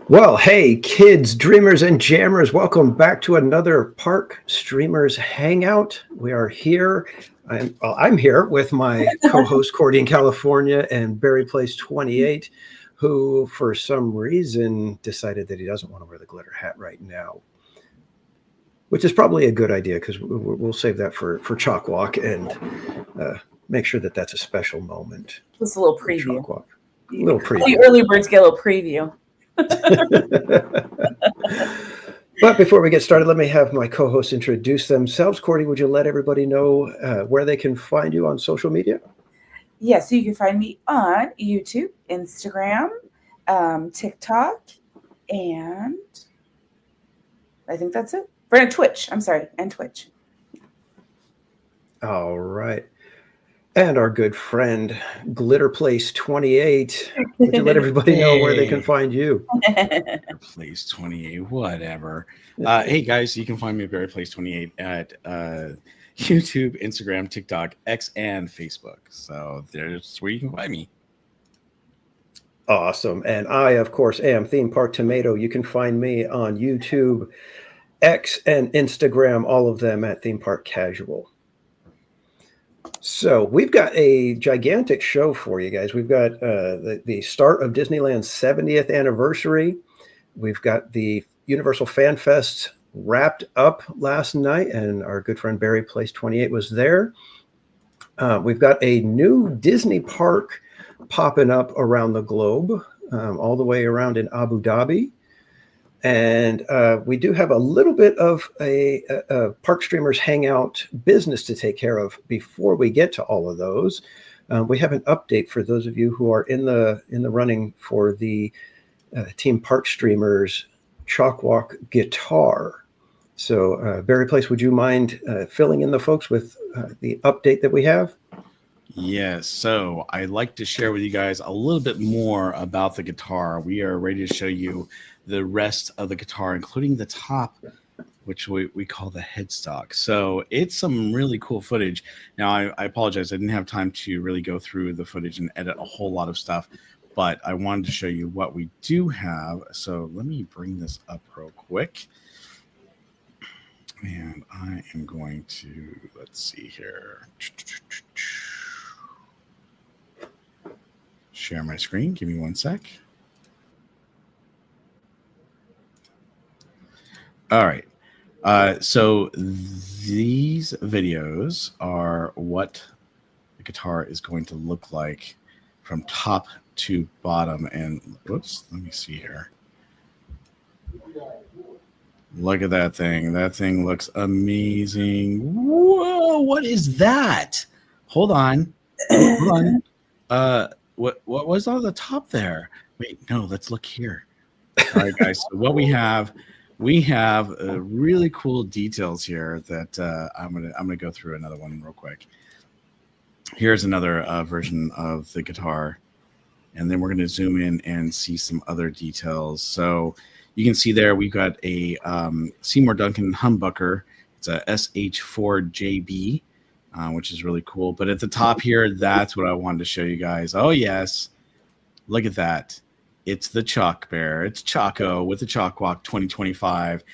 Well, hey, kids, dreamers, and jammers, welcome back to another Park Streamers Hangout. We are here. I'm here with my co-host, Cordy in California, and Barry Place 28, who, for some reason, decided that he doesn't want to wear the glitter hat right now, which is probably a good idea because we'll save that for CHOC Walk and make sure that that's a special moment. Just a little preview. CHOC Walk. A little preview. The early birds get a little preview. But before we get started, let me have my co-hosts introduce themselves. Cordy, would you let everybody know where they can find you on social media? Yes, so you can find me on YouTube, Instagram, TikTok, and I think that's it. And Twitch. I'm sorry, and Twitch. All right. And our good friend, Glitter Place 28. Would you let everybody know where they can find you? Place 28, whatever. Hey, guys, you can find me at Barry Place 28 at YouTube, Instagram, TikTok, X, and Facebook. So there's where you can find me. Awesome. And I, of course, am Theme Park Tomato. You can find me on YouTube, X, and Instagram, all of them at Theme Park Casual. So we've got a gigantic show for you guys. We've got the start of Disneyland's 70th anniversary. We've got the Universal FanFest wrapped up last night, and our good friend Barry Place 28 was there. We've got a new Disney park popping up around the globe, all the way around in Abu Dhabi. And we do have a little bit of a Park Streamers Hangout business to take care of before we get to all of those. We have an update for those of you who are in the running for the Team Park Streamers CHOC Walk guitar. So Barry Place, would you mind filling in the folks with the update that we have? Yes, so I'd like to share with you guys a little bit more about the guitar. We are ready to show you the rest of the guitar, including the top, which we call the headstock. So it's some really cool footage. Now, I apologize. I didn't have time to really go through the footage and edit a whole lot of stuff, but I wanted to show you what we do have. So let me bring this up real quick. And I am going to, let's see here. Share my screen. Give me one sec. All right. So these videos are what the guitar is going to look like from top to bottom. And whoops, let me see here. Look at that thing. That thing looks amazing. Whoa, what is that? Hold on. Hold on. What was on the top there? Wait, no, let's look here. All right, guys. So what we have really cool details here that I'm gonna go through another one real quick. Here's another version of the guitar, and then we're gonna zoom in and see some other details. So you can see there we've got a Seymour Duncan humbucker. It's a SH4JB, which is really cool. But at the top here, that's what I wanted to show you guys. Oh yes, look at that. It's the CHOC Bear. It's Choco with the CHOC Walk 2025.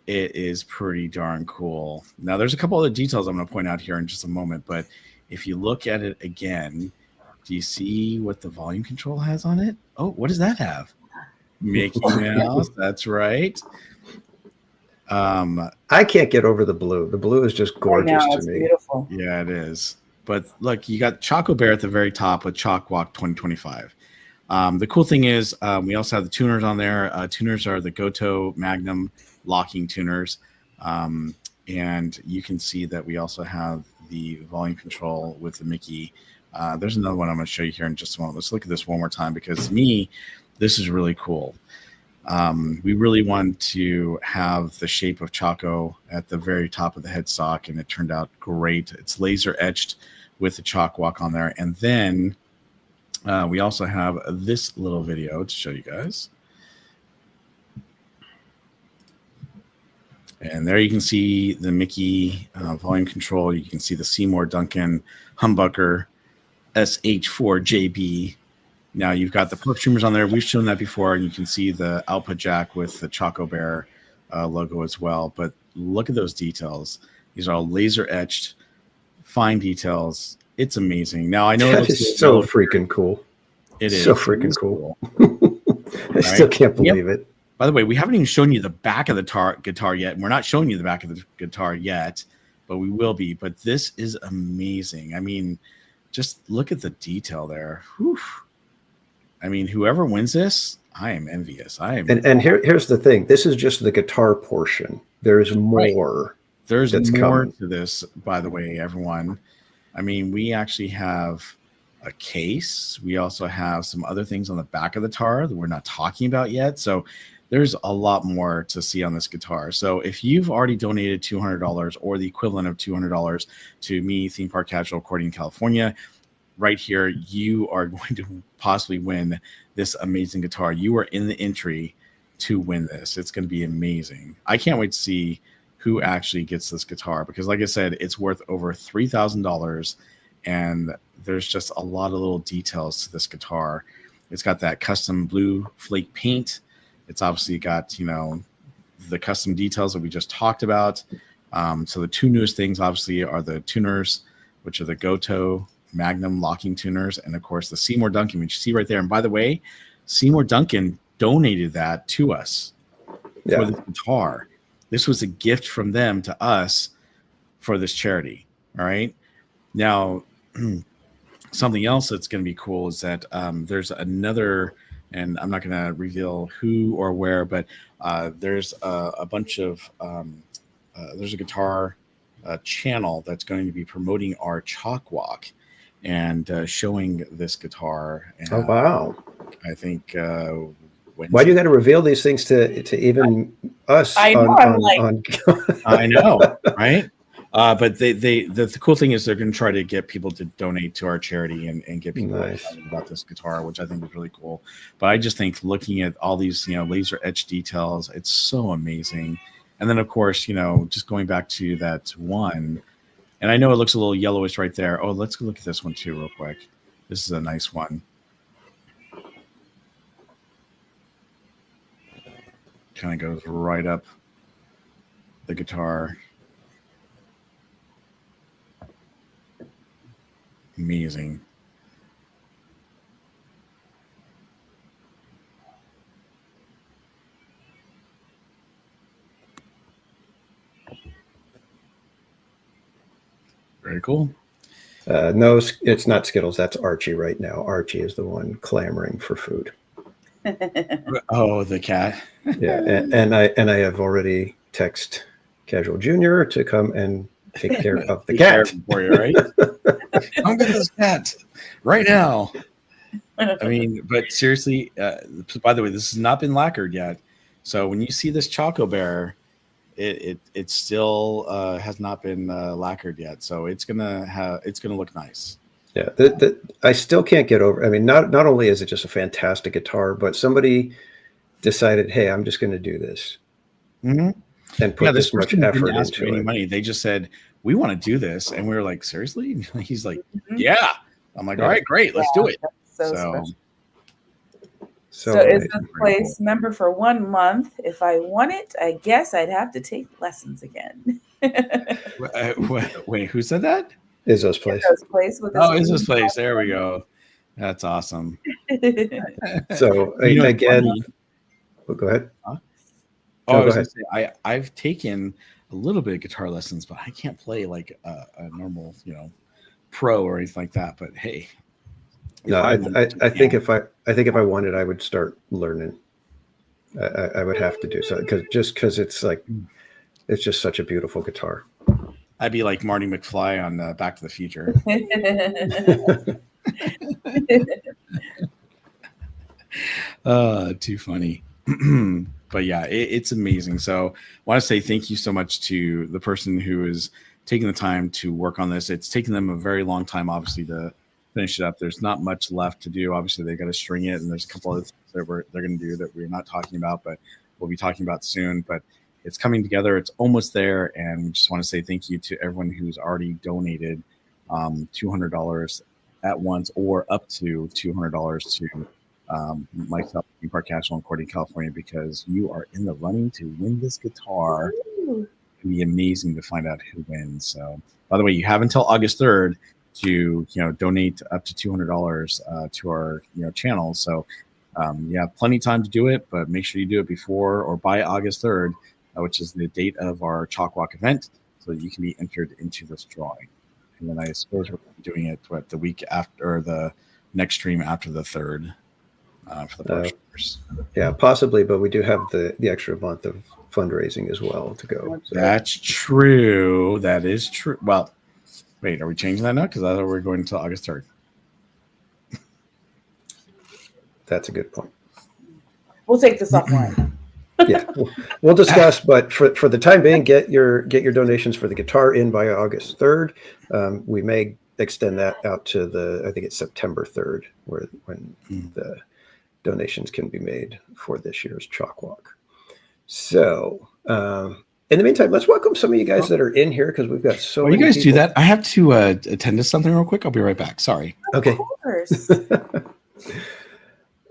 it is pretty darn cool. Now, there's a couple other details I'm going to point out here in just a moment, but if you look at it again, do you see what the volume control has on it? Oh, what does that have? Mickey Mouse. That's right. I can't get over the blue. The blue is just gorgeous to me. Beautiful. Yeah, it is. But look, you got Choco Bear at the very top with CHOC Walk 2025. The cool thing is we also have the tuners on there. Tuners are the Goto Magnum locking tuners. And you can see that we also have the volume control with the Mickey. There's another one I'm going to show you here in just a moment. Let's look at this one more time because to me, this is really cool. We really want to have the shape of Choco at the very top of the headstock, and it turned out great. It's laser etched with the CHOC Walk on there. And then we also have this little video to show you guys. And there you can see the Mickey volume control. You can see the Seymour Duncan humbucker SH4JB. Now you've got the perk streamers on there. We've shown that before, and you can see the output jack with the Choco Bear logo as well. But look at those details. These are all laser etched, fine details. It's amazing. Now I know that is so freaking cool. It is so freaking cool. I still can't believe it. By the way, we haven't even shown you the back of the guitar yet. And we're not showing you the back of the guitar yet, but we will be. But this is amazing. I mean, just look at the detail there. Whew. I mean, whoever wins this, I am envious. And here's the thing. This is just the guitar portion. There's more. Right. There's more coming to this, by the way, everyone. I mean, we actually have a case. We also have some other things on the back of the guitar that we're not talking about yet. So there's a lot more to see on this guitar. So if you've already donated $200 or the equivalent of $200 to me, Theme Park Casual Recording in California, right here, you are going to possibly win this amazing guitar. You are in the entry to win this. It's going to be amazing. I can't wait to see who actually gets this guitar because, like I said, it's worth over $3,000, and there's just a lot of little details to this guitar. It's got that custom blue flake paint. It's obviously got, you know, the custom details that we just talked about. So the two newest things, obviously, are the tuners, which are the Goto Magnum locking tuners, and of course the Seymour Duncan, which you see right there. And by the way, Seymour Duncan donated that to us for the guitar. This was a gift from them to us for this charity. All right. Now, something else that's going to be cool is that there's another, and I'm not going to reveal who or where, but there's a bunch of there's a guitar channel that's going to be promoting our CHOC Walk and showing this guitar. And, oh wow! I think. Why do you got to reveal these things to even us? I know. I know, right? But the cool thing is they're going to try to get people to donate to our charity and get people excited about this guitar, which I think is really cool. But I just think looking at all these, you know, laser etched details, it's so amazing. And then of course, you know, just going back to that one, and I know it looks a little yellowish right there. Oh, let's go look at this one too, real quick. This is a nice one. Kind of goes right up the guitar. Amazing. Very cool. No, it's not Skittles. That's Archie right now. Archie is the one clamoring for food. Oh, the cat. Yeah, and I have already texted Casual Junior to come and take care of the cat for you, right? I'm getting this cat right now. I mean, but seriously, by the way, this has not been lacquered yet. So when you see this Choco Bear, it still has not been lacquered yet. So it's gonna look nice. Yeah, I still can't get over. I mean, not only is it just a fantastic guitar, but somebody decided, hey, I'm just going to do this and put this much effort into it. Money. They just said, we want to do this, and we were like, seriously? And he's like, yeah. I'm like, all right, great, let's do it. So So is this place member for 1 month? If I want it, I guess I'd have to take lessons again. Wait, who said that? Izzo's place. Izzo's place. There we go. That's awesome. So again, go ahead. Huh? I was going to say, I've taken a little bit of guitar lessons, but I can't play like a normal, pro or anything like that. But hey, no, I think if I wanted, I would start learning. I would have to do so because it's just such a beautiful guitar. I'd be like Marty McFly on Back to the Future. Too funny. But yeah, it's amazing. So I want to say thank you so much to the person who is taking the time to work on this. It's taken them a very long time, obviously, to finish it up. There's not much left to do. Obviously, they got to string it, and there's a couple other things that they're going to do that we're not talking about, but we'll be talking about soon. But it's coming together. It's almost there, and we just want to say thank you to everyone who's already donated $200 at once or up to $200 to myself, Park Casual in Cordy, California, because you are in the running to win this guitar. It'd be amazing to find out who wins. So, by the way, you have until August 3rd to donate up to $200 to our channel. So you have plenty of time to do it, but make sure you do it before or by August 3rd, which is the date of our CHOC Walk event, so that you can be entered into this drawing. And then I suppose we're doing it the week after, or the next stream after the 3rd. For the partners. Yeah, possibly, but we do have the extra month of fundraising as well to go. So. That's true. That is true. Well, wait, are we changing that now? Because I thought we were going until August 3rd. That's a good point. We'll take this offline. Yeah, we'll discuss. But for the time being, get your donations for the guitar in by August 3rd. We may extend that out to I think it's September 3rd, when the donations can be made for this year's CHOC Walk. So, in the meantime, let's welcome some of you guys that are in here, because we've got so many you guys people. Do that. I have to attend to something real quick. I'll be right back. Sorry. Okay. Of course.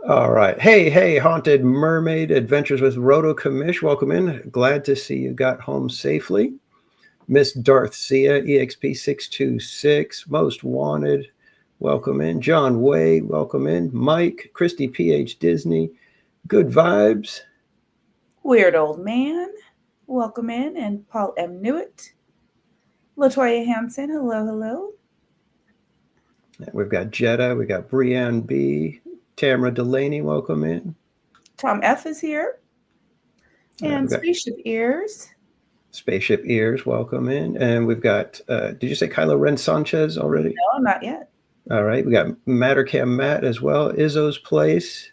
All right. Hey, Haunted Mermaid Adventures with Roto Commish. Welcome in. Glad to see you got home safely. Miss Darthcia, EXP626, Most Wanted. Welcome in. John Way, welcome in. Mike, Christy PH Disney, Good Vibes. Weird Old Man, welcome in. And Paul M. Newitt. Latoya Hansen, hello. We've got Jetta, we got Brianne B. Tamara Delaney, welcome in. Tom F. is here. And Spaceship Ears. Spaceship Ears, welcome in. And we've got, did you say Kylo Ren Sanchez already? No, not yet. All right, we got Mattercam Matt as well. Izzo's Place.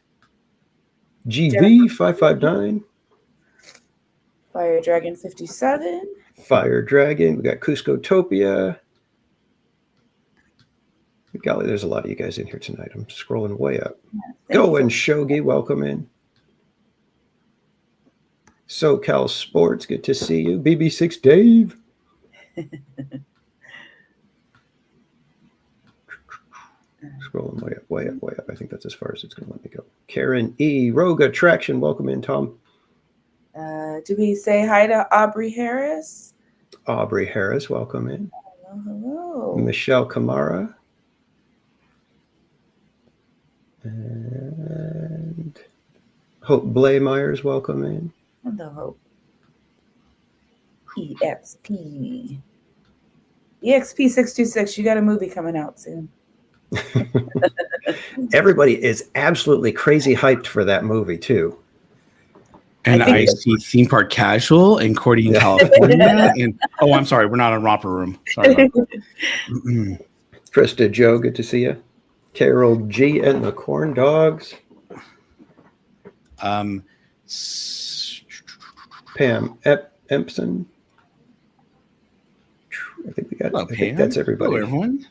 GV559. Fire Dragon 57. Fire Dragon. We got Cuscotopia. Golly, there's a lot of you guys in here tonight. I'm scrolling way up. Go and Shogi, welcome in. SoCal Sports, good to see you. BB6 Dave. Scrolling way up. I think that's as far as it's going to let me go. Karen E. Rogue Attraction, welcome in, Tom. Do we say hi to Aubrey Harris? Aubrey Harris, welcome in. Hello. Michelle Kamara. And Hope Blaymeyers, welcome in. Hello, Hope. EXP 626. You got a movie coming out soon. Everybody is absolutely crazy hyped for that movie too. And I see Theme Park Casual in Cordy, California. And I'm sorry, we're not in Romper Room. Sorry about that. Krista Joe, good to see you. Carol G and the Corn Dogs. Pam Empson. I think we got. Hello, I think that's everybody. Hello, everyone.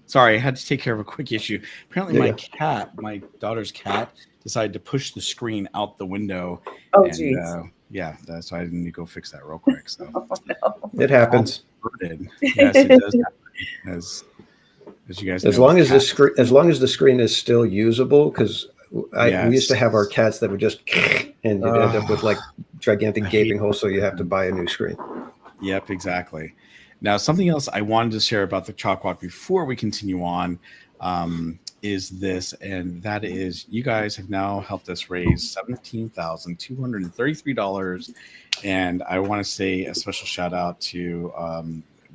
Sorry, I had to take care of a quick issue. Apparently, my daughter's cat, decided to push the screen out the window. Oh, jeez. So I need to go fix that real quick. So no. It happens. Yes, it does happen. As you guys know, as long as the screen is still usable, because We used to have our cats that would just, and you'd end up with like gigantic gaping holes, so you have to buy a new screen. Yep, exactly. Now, something else I wanted to share about the CHOC Walk before we continue on is this, and that is you guys have now helped us raise $17,233. And I want to say a special shout out to,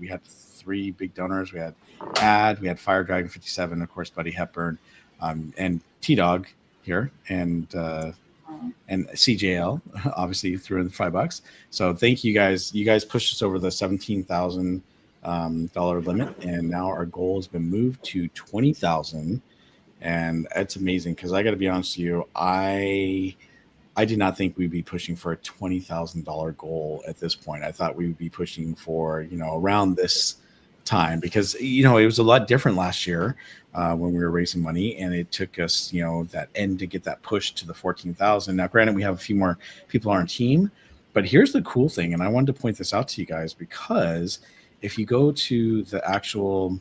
we had 3 big donors. We had Ad, we had Fire Dragon 57, of course, Buddy Hepburn, and T-Dog here, and CJL obviously threw in the $5. So thank you guys. You guys pushed us over the $17,000 limit, and now our goal has been moved to $20,000, and it's amazing because I got to be honest with you, I did not think we'd be pushing for a $20,000 goal at this point. I thought we would be pushing for around this time because it was a lot different last year when we were raising money, and it took us that end to get that push to the 14,000. Now granted, we have a few more people on our team, but here's the cool thing, and I wanted to point this out to you guys because if you go to the actual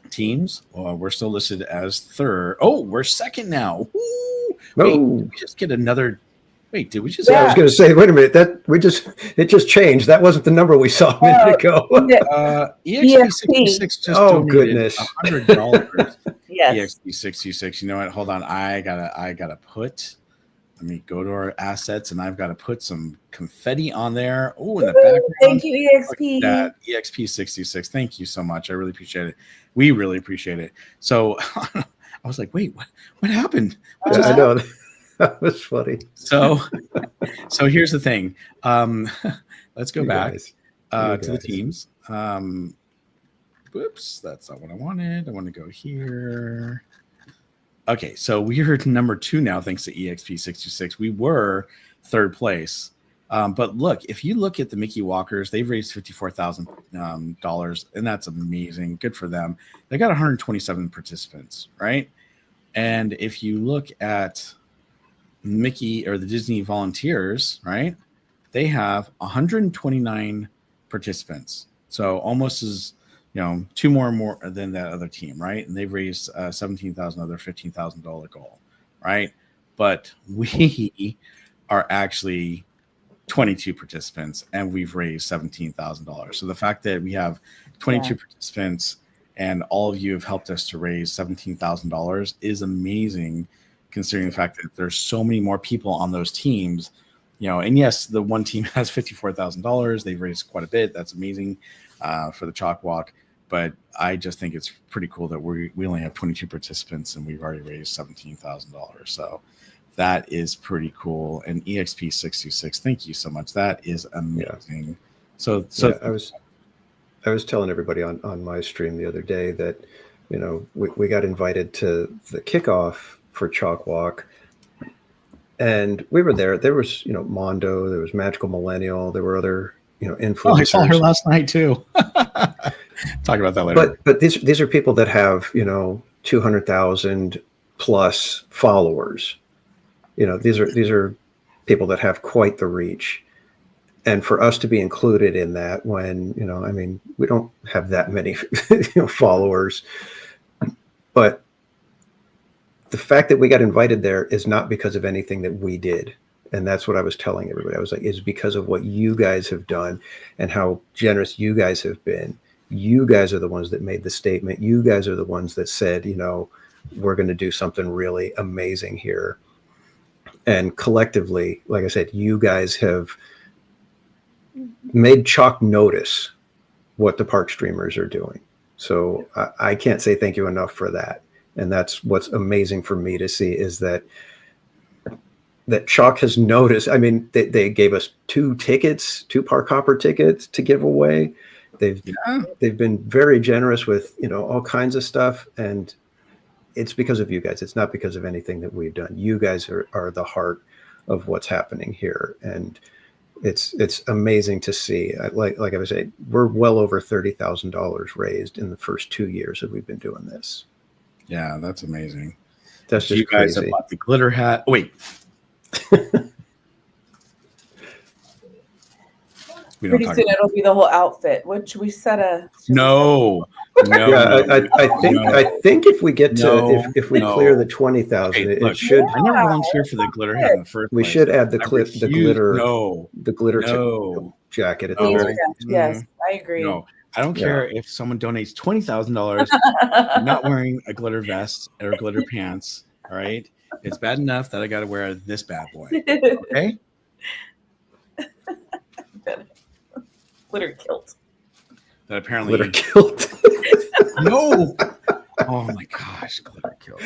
teams, we're still listed as third. Oh, we're second now. Woo! Wait, did we just get another? Wait, did we just? Yeah, I was going to say, wait a minute. It just changed. That wasn't the number we saw a minute ago. EXP66 just donated goodness, $100. Yes. EXP66. You know what? Hold on. I gotta put. Let me go to our assets, and I've got to put some confetti on there. Oh, in the background. Thank you, EXP. That EXP66. Thank you so much. I really appreciate it. We really appreciate it. So I was like, wait, what happened? I know. That was funny. So here's the thing. Let's go back to the teams. Whoops, that's not what I wanted. I want to go here. Okay, so we are number 2 now, thanks to EXP66. We were third place. But look, if you look at the Mickey Walkers, they've raised $54,000, and that's amazing. Good for them. They got 127 participants, right? And if you look at Mickey or the Disney Volunteers, right? They have 129 participants. So almost as, 2 more than that other team, right? And they've raised $17,000 of their $15,000 goal, right? But we are actually 22 participants and we've raised $17,000. So the fact that we have 22 participants and all of you have helped us to raise $17,000 is amazing, considering the fact that there's so many more people on those teams, and yes, the one team has $54,000. They've raised quite a bit. That's amazing for the CHOC Walk. But I just think it's pretty cool that we only have 22 participants and we've already raised $17,000. So that is pretty cool. And EXP626, thank you so much. That is amazing. So I was telling everybody on my stream the other day that, we got invited to the kickoff for CHOC Walk, and we were there. There was, Mondo, there was Magical Millennial, there were other, influencers. Oh, I saw her last night too. Talk about that later. But these are people that have 200,000 plus followers. These are people that have quite the reach, and for us to be included in that when we don't have that many followers, but the fact that we got invited there is not because of anything that we did. And that's what I was telling everybody. I was like, it's because of what you guys have done and how generous you guys have been. You guys are the ones that made the statement. You guys are the ones that said, we're going to do something really amazing here. And collectively, like I said, you guys have made CHOC notice what the park streamers are doing. So I can't say thank you enough for that. And that's what's amazing for me to see is that CHOC has noticed. I mean, they gave us 2 park hopper tickets to give away. They've been very generous with, all kinds of stuff. And it's because of you guys. It's not because of anything that we've done. You guys are the heart of what's happening here. And it's amazing to see. Like I was saying, we're well over $30,000 raised in the first 2 years that we've been doing this. Yeah, that's amazing. That's just you guys crazy. Have bought the glitter hat. Oh, wait. We don't Pretty talk soon about it'll be the whole outfit. What should we set a? no. Yeah, I think if we get to if we clear the 20,000, Okay, it look, should. I never volunteered for the glitter hat in the first We place. should add the I glitter. No, the glitter no, jacket at the Please, very. yes, I agree. no. I don't care if someone donates $20,000. I'm not wearing a glitter vest or glitter pants. All right, it's bad enough that I got to wear this bad boy. Okay. Glitter kilt. That apparently Glitter kilt. no. Oh my gosh, glitter kilt.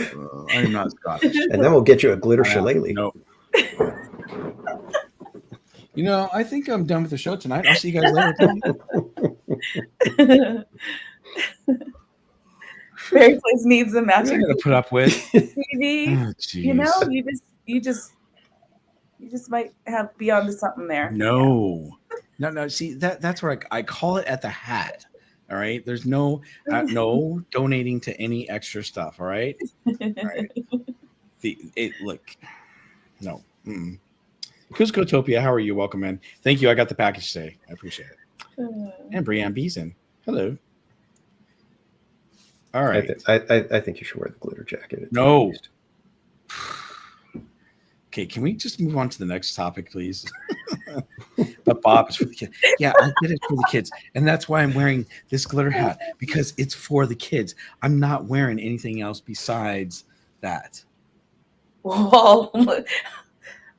I'm not Scottish. And then we'll get you a glitter shillelagh. No. You know, I think I'm done with the show tonight. I'll see you guys later. Fairy Place needs the matching. I'm gonna put up with TV. Oh, You know, you just might be onto something there. No. See, that's where I call it at the hat. All right. There's no donating to any extra stuff. All right. All right. Look. No. Mm-mm. Cuscotopia, how are you? Welcome in. Thank you. I got the package today. I appreciate it. And Brianne Beeson. Hello. All right. I think you should wear the glitter jacket. No. Okay, can we just move on to the next topic, please? But Bob is for the kids. Yeah, I did it for the kids. And that's why I'm wearing this glitter hat, because it's for the kids. I'm not wearing anything else besides that. Well,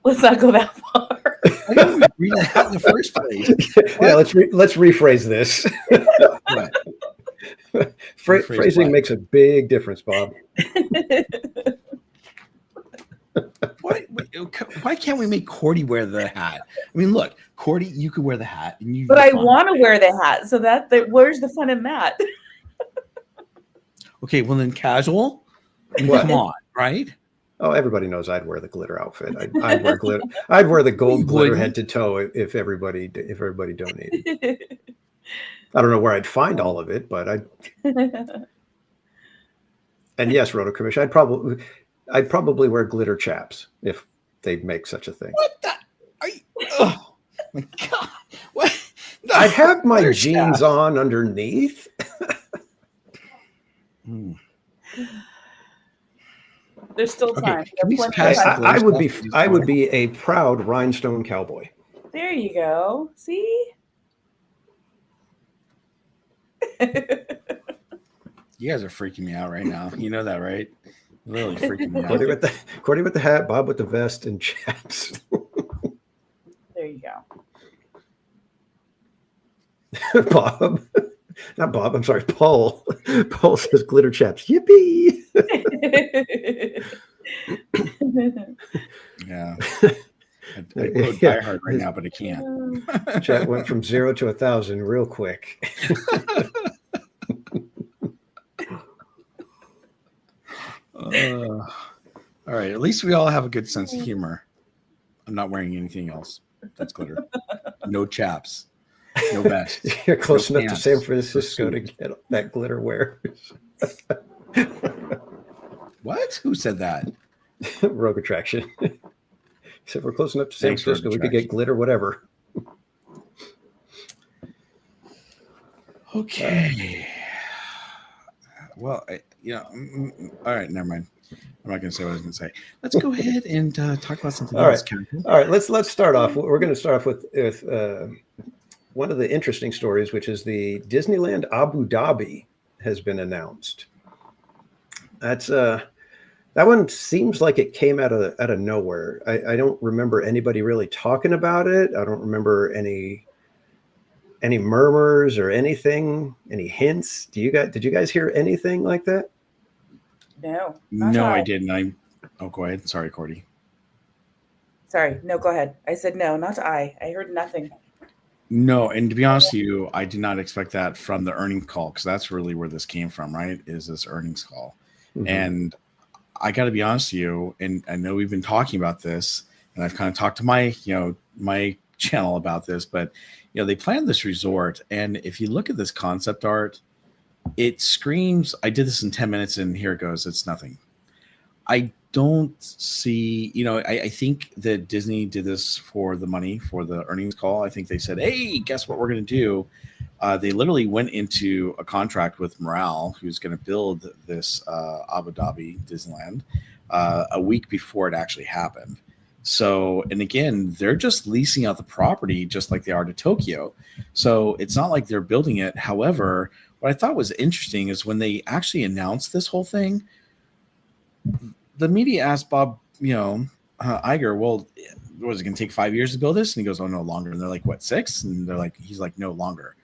let's not go that far. I didn't read that in the first place. Yeah, let's rephrase this. What? Phrasing makes a big difference, Bob. Why can't we make Cordy wear the hat? I mean, look, Cordy, you could wear the hat, and you. But I want to wear the hat, so where's the fun in that? Okay, well then, casual. What? Come on, right? Oh, everybody knows I'd wear the glitter outfit. I'd wear glitter. I'd wear the gold glitter head to toe if everybody donated. I don't know where I'd find all of it, but and yes, Roto Commission, I'd probably wear glitter chaps if they make such a thing. What the? Oh my god! What? No, I'd have my glitter jeans chaps on underneath. There's still time. Okay, can we pass I would be a proud rhinestone cowboy. There you go. See? You guys are freaking me out right now. You know that, right? Literally freaking me out. Cordy with the hat, Bob with the vest and chaps. There you go. Bob. Not Bob, I'm sorry, Paul. Paul says glitter chaps. Yippee! Yeah. I quote Die Hard right now, but I can't. Chat went from 0 to 1,000 real quick. All right. At least we all have a good sense of humor. I'm not wearing anything else. That's glitter. No chaps. No vest. You're close No enough pants. to San Francisco to get that glitter wear. What? Who said that? Rogue Attraction. He said we're close enough to San Thanks, Francisco. Rogue We could get glitter, whatever. Okay. Well, all right, never mind. I'm not going to say what I was going to say. Let's go ahead and talk about something else. All right, let's start off. We're going to start off with one of the interesting stories, which is the Disneyland Abu Dhabi has been announced. That's that one seems like it came out of nowhere. I don't remember anybody really talking about it. I don't remember any murmurs or anything, any hints. Did you guys hear anything like that? No. No, I didn't. Oh, go ahead. Sorry, Cordy. Sorry. No, go ahead. I said no, not I. I heard nothing. No, and to be honest with you, I did not expect that from the earnings call, because that's really where this came from, right? Is this earnings call. Mm-hmm. And I got to be honest with you, and I know we've been talking about this, and I've kind of talked to my channel about this, but they planned this resort, and if you look at this concept art, it screams, I did this in 10 minutes and here it goes. It's nothing. I don't see, I think that Disney did this for the money, for the earnings call. I think they said, hey, guess what we're going to do? They literally went into a contract with Morale, who's going to build this Abu Dhabi Disneyland a week before it actually happened. So, and again, they're just leasing out the property just like they are to Tokyo. So it's not like they're building it. However, what I thought was interesting is when they actually announced this whole thing, the media asked Bob, Iger, well, was it going to take 5 years to build this? And he goes, oh, no longer. And they're like, what, 6? And they're like, he's like, no longer.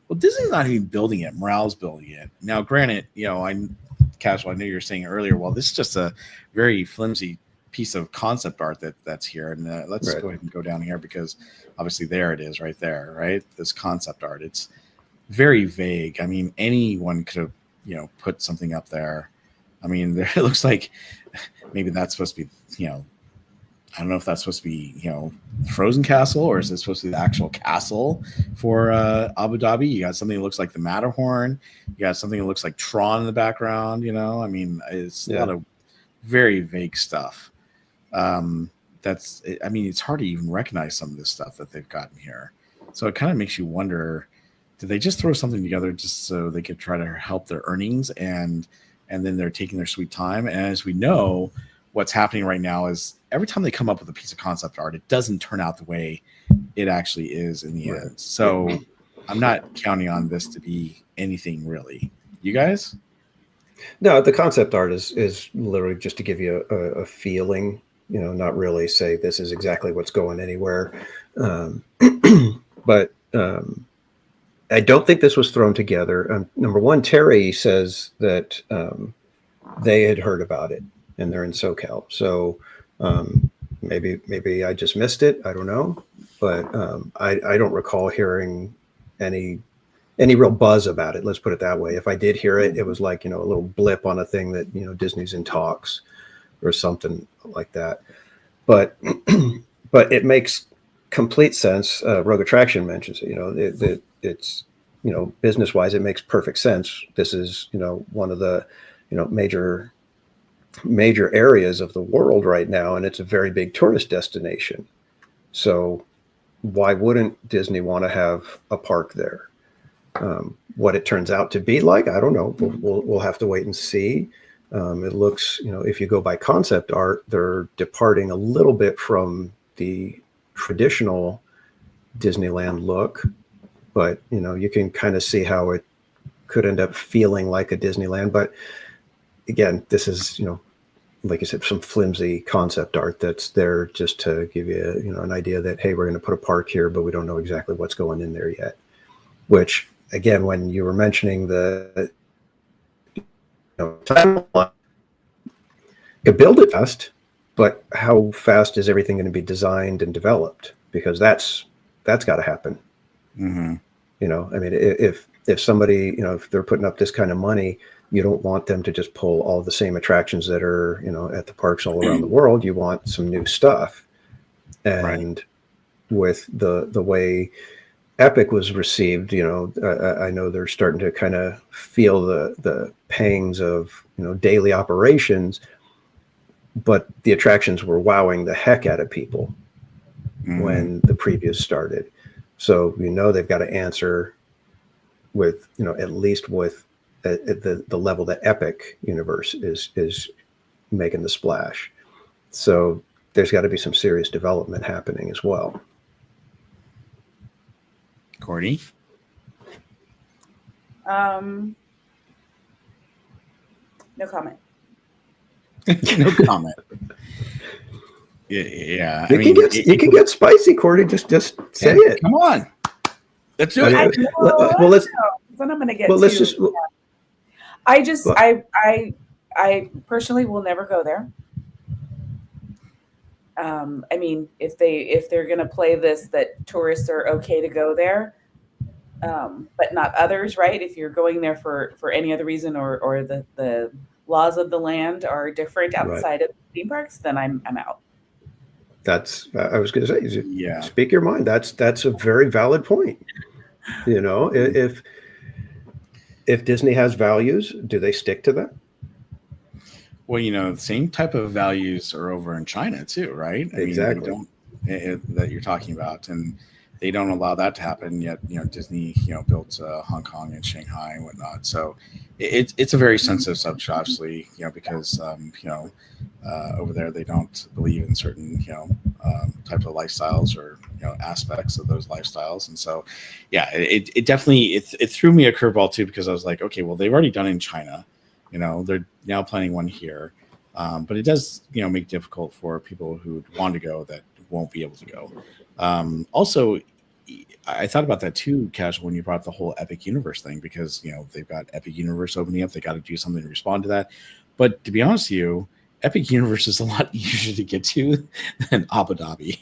Well, Disney's not even building it. Morale's building it. Now, granted, Casual, I knew you were saying earlier, well, this is just a very flimsy piece of concept art that's here. And let's go ahead and go down here because obviously there it is right there, right? This concept art. It's very vague. I mean, anyone could have, put something up there. I mean, it looks like maybe that's supposed to be, I don't know if that's supposed to be, Frozen Castle, or is it supposed to be the actual castle for Abu Dhabi? You got something that looks like the Matterhorn. You got something that looks like Tron in the background. I mean, it's a lot of very vague stuff. It's hard to even recognize some of this stuff that they've gotten here. So it kind of makes you wonder, did they just throw something together just so they could try to help their earnings and then they're taking their sweet time? And as we know, what's happening right now is every time they come up with a piece of concept art, it doesn't turn out the way it actually is in the end. So I'm not counting on this to be anything really. You guys? No, the concept art is literally just to give you a feeling, not really say this is exactly what's going anywhere. But I don't think this was thrown together. Number one, Terry says that they had heard about it and they're in SoCal. So maybe I just missed it. I don't know. But I don't recall hearing any real buzz about it. Let's put it that way. If I did hear it, it was like, a little blip on a thing that, Disney's in talks or something like that. But it makes complete sense. Rogue Attraction mentions it, it's, business wise, it makes perfect sense. This is, one of the, major areas of the world right now. And it's a very big tourist destination. So why wouldn't Disney want to have a park there? What it turns out to be like, I don't know. We'll have to wait and see. It looks, if you go by concept art, they're departing a little bit from the traditional Disneyland look, but you can kind of see how it could end up feeling like a Disneyland. But again, this is, like I said, some flimsy concept art that's there just to give you, an idea that, hey, we're going to put a park here, but we don't know exactly what's going in there yet. Which, again, when you were mentioning the timeline, you build it fast, but how fast is everything going to be designed and developed? Because that's got to happen. Mm-hmm. I mean, if somebody, if they're putting up this kind of money, you don't want them to just pull all the same attractions that are, at the parks all around the world. You want some new stuff. And with the way Epic was received, I know they're starting to kind of feel the pangs of, daily operations, but the attractions were wowing the heck out of people when the previews started. So, they've got to answer with, at least with the level that Epic Universe is making the splash. So there's got to be some serious development happening as well. Courtney? No comment. No comment. Yeah. You can get spicy, Courtney. Just say it. Come on. Let's do it. Well, let's. Then I'm going to get. Well, let's just. I personally will never go there. I mean, if they're going to play this, that tourists are okay to go there, but not others, right? If you're going there for any other reason, or the laws of the land are different outside of theme parks, then I'm out. That's, I was going to say, yeah. Speak your mind. That's a very valid point. If Disney has values, do they stick to them? Well, the same type of values are over in China too, right? I mean, they Exactly. don't that you're talking about, and they don't allow that to happen. Yet, Disney, built Hong Kong and Shanghai and whatnot. So it's a very sensitive subject, obviously, because over there they don't believe in certain types of lifestyles or aspects of those lifestyles, and so yeah, it definitely it threw me a curveball too, because I was like, okay, well, they've already done it in China. They're now planning one here, but it does make it difficult for people who want to go that won't be able to go. Also, I thought about that too, Casual, when you brought up the whole Epic Universe thing, because they've got Epic Universe opening up. They got to do something to respond to that. But to be honest with you, Epic Universe is a lot easier to get to than Abu Dhabi.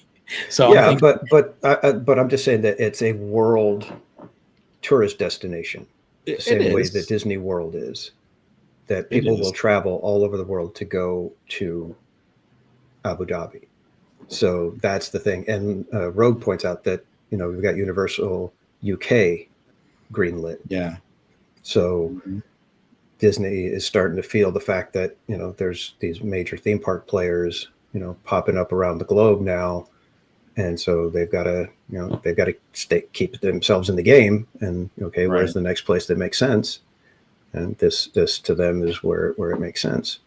So yeah, but I'm just saying that it's a world tourist destination, the same way that Disney World is. That people will travel all over the world to go to Abu Dhabi. So that's the thing. And Rogue points out that, we've got Universal UK greenlit. Yeah. So Disney is starting to feel the fact that, there's these major theme park players, popping up around the globe now. And so they've got to keep themselves in the game. And, okay, Right. Where's the next place that makes sense? And this to them is where it makes sense.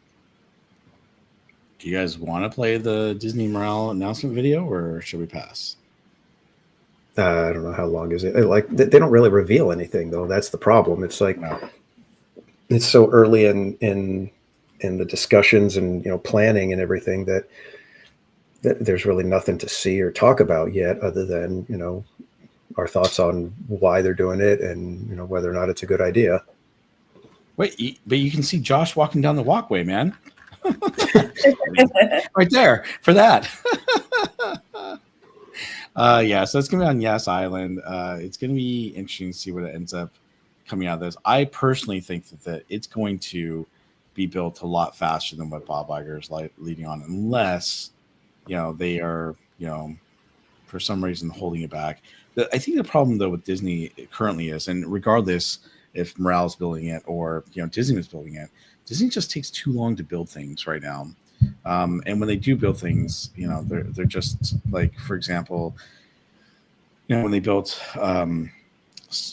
Do you guys want to play the Disney Morale announcement video, or should we pass? I don't know, how long is it? Like, they don't really reveal anything, though. That's the problem. It's like It's so early in the discussions and planning and everything that there's really nothing to see or talk about yet, other than our thoughts on why they're doing it and whether or not it's a good idea. Wait, but you can see Josh walking down the walkway, man. Right there for that. Yeah, so it's gonna be on Yas Island. It's gonna be interesting to see what it ends up coming out of this. I personally think that it's going to be built a lot faster than what Bob Iger is leading on, unless they are for some reason holding it back. I think the problem though with Disney currently is, and regardless if Morale's building it or Disney is building it, Disney just takes too long to build things right now. And when they do build things, they're just like, for example, when they built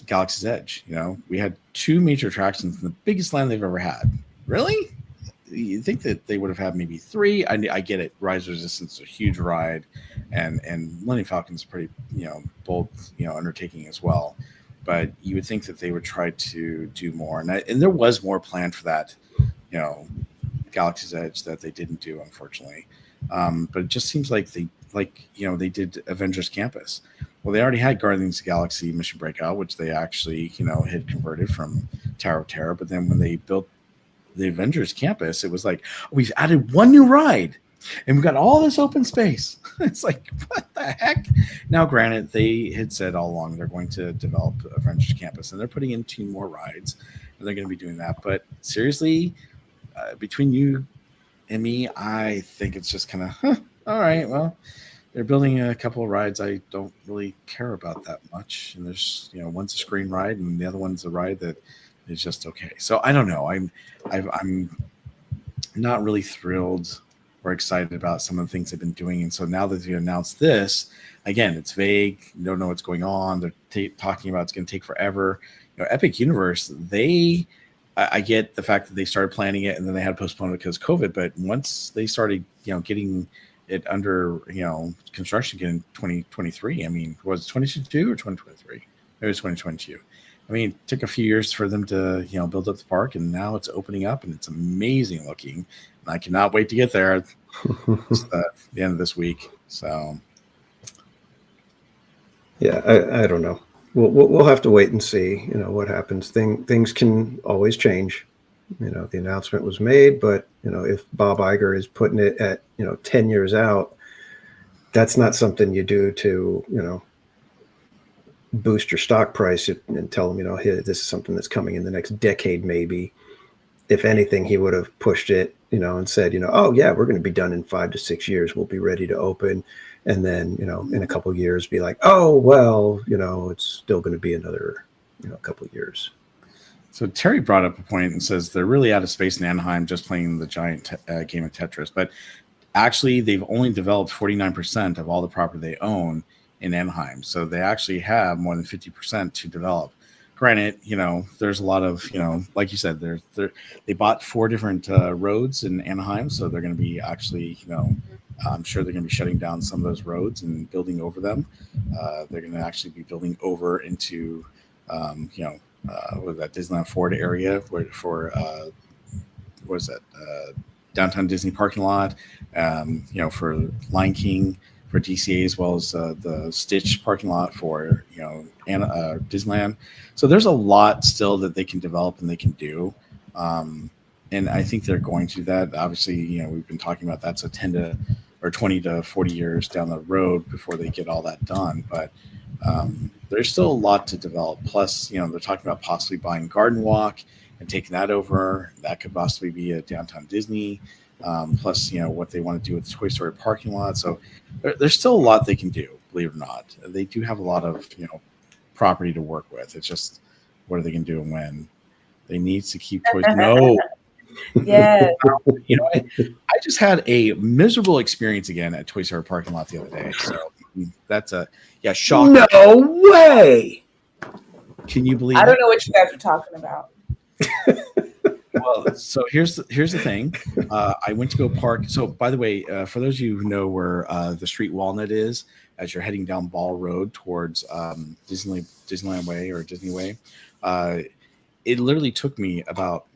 Galaxy's Edge, we had 2 major attractions in the biggest land they've ever had. Really? You think that they would have had maybe 3? I get it. Rise of Resistance is a huge ride, and Millennium Falcon's a pretty bold undertaking as well. But you would think that they would try to do more, and there was more planned for that, Galaxy's Edge, that they didn't do, unfortunately. But it just seems like they did Avengers Campus. Well, they already had Guardians of the Galaxy Mission Breakout, which they actually had converted from Tower of Terror. But then when they built the Avengers Campus, it was like, we've added 1 new ride and we've got all this open space. It's like, what the heck? Now, granted, they had said all along they're going to develop Avengers Campus, and they're putting in 2 more rides, and they're going to be doing that. But seriously, between you and me, I think it's just kind of, all right, well, they're building a couple of rides I don't really care about that much. And there's, one's a screen ride and the other one's a ride that is just okay. So I don't know. I'm not really thrilled or excited about some of the things they've been doing. And so now that they announced this, again, it's vague. You don't know what's going on. They're talking about it's going to take forever. Epic Universe, I get the fact that they started planning it and then they had to postpone it because of COVID. But once they started, getting it under, construction again in 2023, I mean, was it 2022 or 2023? It was 2022. I mean, it took a few years for them to, build up the park, and now it's opening up and it's amazing looking. And I cannot wait to get there at the end of this week. So, yeah, I don't know. We'll have to wait and see, what happens. Things can always change. The announcement was made, but if Bob Iger is putting it at 10 years out, that's not something you do to boost your stock price and tell them hey, this is something that's coming in the next decade maybe. If anything, he would have pushed it and said oh yeah, we're going to be done in 5 to 6 years, we'll be ready to open. And then in a couple of years be like, oh well, it's still going to be another couple of years. So Terry brought up a point and says they're really out of space in Anaheim just playing the giant game of Tetris. But actually, they've only developed 49% of all the property they own in Anaheim. So they actually have more than 50% to develop. Granted, there's a lot of, like you said, they bought 4 different roads in Anaheim. So they're going to be actually, I'm sure they're going to be shutting down some of those roads and building over them. They're going to actually be building over into, with that Disneyland Florida area for downtown Disney parking lot, for Lion King, for DCA, as well as the Stitch parking lot for Disneyland. So there's a lot still that they can develop and they can do, and I think they're going to do that. Obviously, we've been talking about that's a 20 to 40 years down the road before they get all that done, but there's still a lot to develop. Plus, they're talking about possibly buying Garden Walk and taking that over. That could possibly be a downtown Disney. Plus, what they want to do with the Toy Story parking lot. So there's still a lot they can do, believe it or not. They do have a lot of, property to work with. It's just, what are they going to do and when? They need to keep toys. No. Yeah. I just had a miserable experience again at Toy Story parking lot the other day. So that's shock. No way. Can you believe I don't know what you guys are talking about. Well, so here's the thing. I went to go park. So, by the way, for those of you who know where the street Walnut is, as you're heading down Ball Road towards Disneyland Way or Disney Way, it literally took me about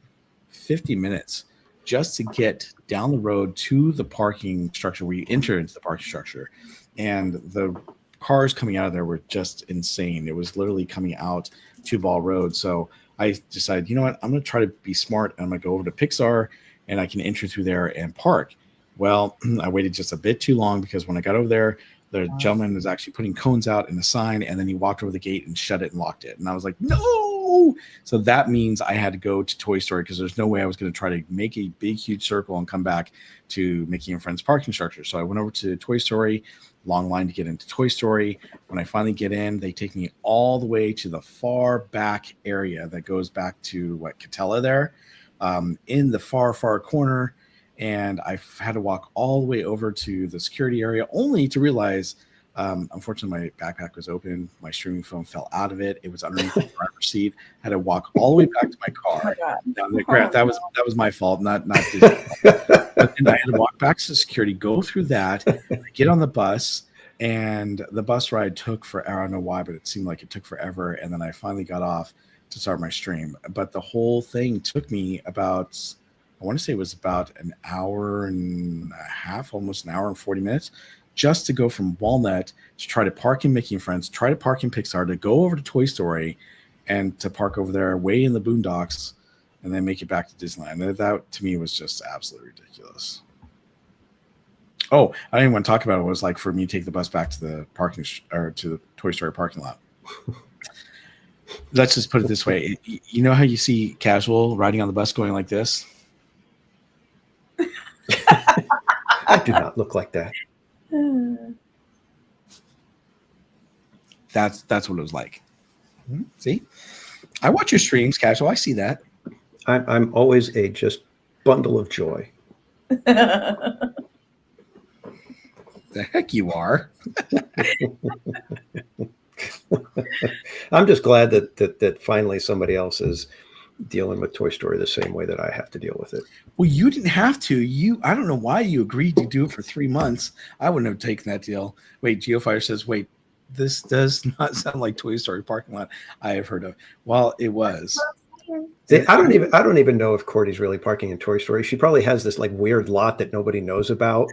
50 minutes just to get down the road to the parking structure where you enter into the parking structure, and the cars coming out of there were just insane. It was literally coming out to Ball Road. So I decided, you know what, I'm going to try to be smart. And I'm going to go over to Pixar and I can enter through there and park. Well, I waited just a bit too long because when I got over there, the gentleman was actually putting cones out in the sign, and then he walked over the gate and shut it and locked it. And I was like, no. So that means I had to go to Toy Story because there's no way I was going to try to make a big, huge circle and come back to Mickey and Friends parking structure. So I went over to Toy Story, long line to get into Toy Story. When I finally get in, they take me all the way to the far back area that goes back to Catella there, in the far, far corner. And I had to walk all the way over to the security area only to realize, unfortunately, my backpack was open. My streaming phone fell out of it. It was underneath the driver's seat. I had to walk all the way back to my car. That was my fault, not Disney. But then I had to walk back to security, go through that, get on the bus, and the bus ride took forever. I don't know why, but it seemed like it took forever. And then I finally got off to start my stream. But the whole thing took me about, I want to say it was about an hour and a half, almost an hour and 40 minutes, just to go from Walnut to try to park in Mickey and Friends, try to park in Pixar, to go over to Toy Story, and to park over there way in the boondocks, and then make it back to Disneyland. That to me was just absolutely ridiculous. Oh, I didn't even want to talk about what it was like for me to take the bus back to the parking or to the Toy Story parking lot. Let's just put it this way. You know how you see Casual riding on the bus going like this? I do not look like that. That's what it was like. See, I watch your streams, Casual. I see that. I'm always a just bundle of joy. The heck you are. I'm just glad that finally somebody else is dealing with Toy Story the same way that I have to deal with it. Well, you didn't have to. I don't know why you agreed to do it for 3 months. I wouldn't have taken that deal. Wait, Geofire says, wait, this does not sound like Toy Story parking lot I have heard of. Well, it was. I don't even know if Cordy's really parking in Toy Story. She probably has this like weird lot that nobody knows about,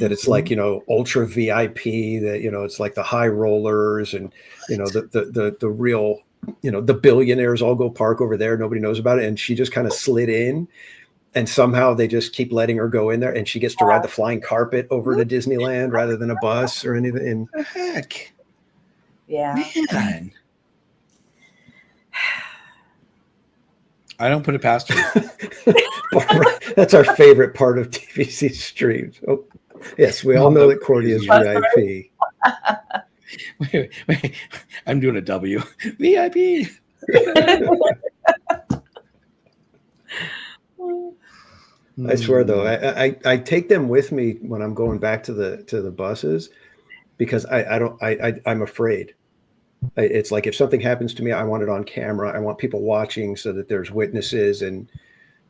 that it's like, ultra VIP, that, it's like the high rollers and, the real, the billionaires all go park over there. Nobody knows about it. And she just kind of slid in, and somehow they just keep letting her go in there, and she gets to ride the flying carpet over to Disneyland rather than a bus or anything. And the heck? Yeah. Man. I don't put it past her. That's our favorite part of TVC streams. Oh, yes, we all know that Cordy is VIP. Wait. I'm doing a W. VIP. I swear though, I take them with me when I'm going back to the buses because I'm afraid. It's like if something happens to me, I want it on camera. I want people watching so that there's witnesses and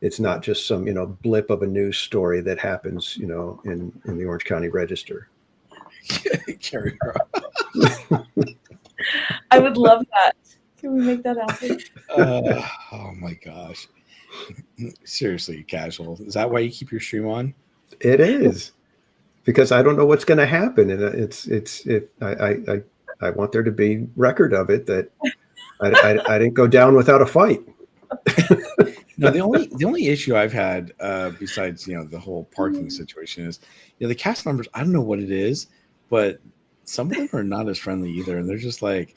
it's not just some, blip of a news story that happens, in the Orange County Register. Carry her. I would love that. Can we make that happen? Oh my gosh. Seriously, casual. Is that why you keep your stream on? It is because I don't know what's going to happen, and I want there to be record of it that I didn't go down without a fight. No, the only issue I've had besides the whole parking situation is the cast members. I don't know what it is, but some of them are not as friendly either, and they're just like,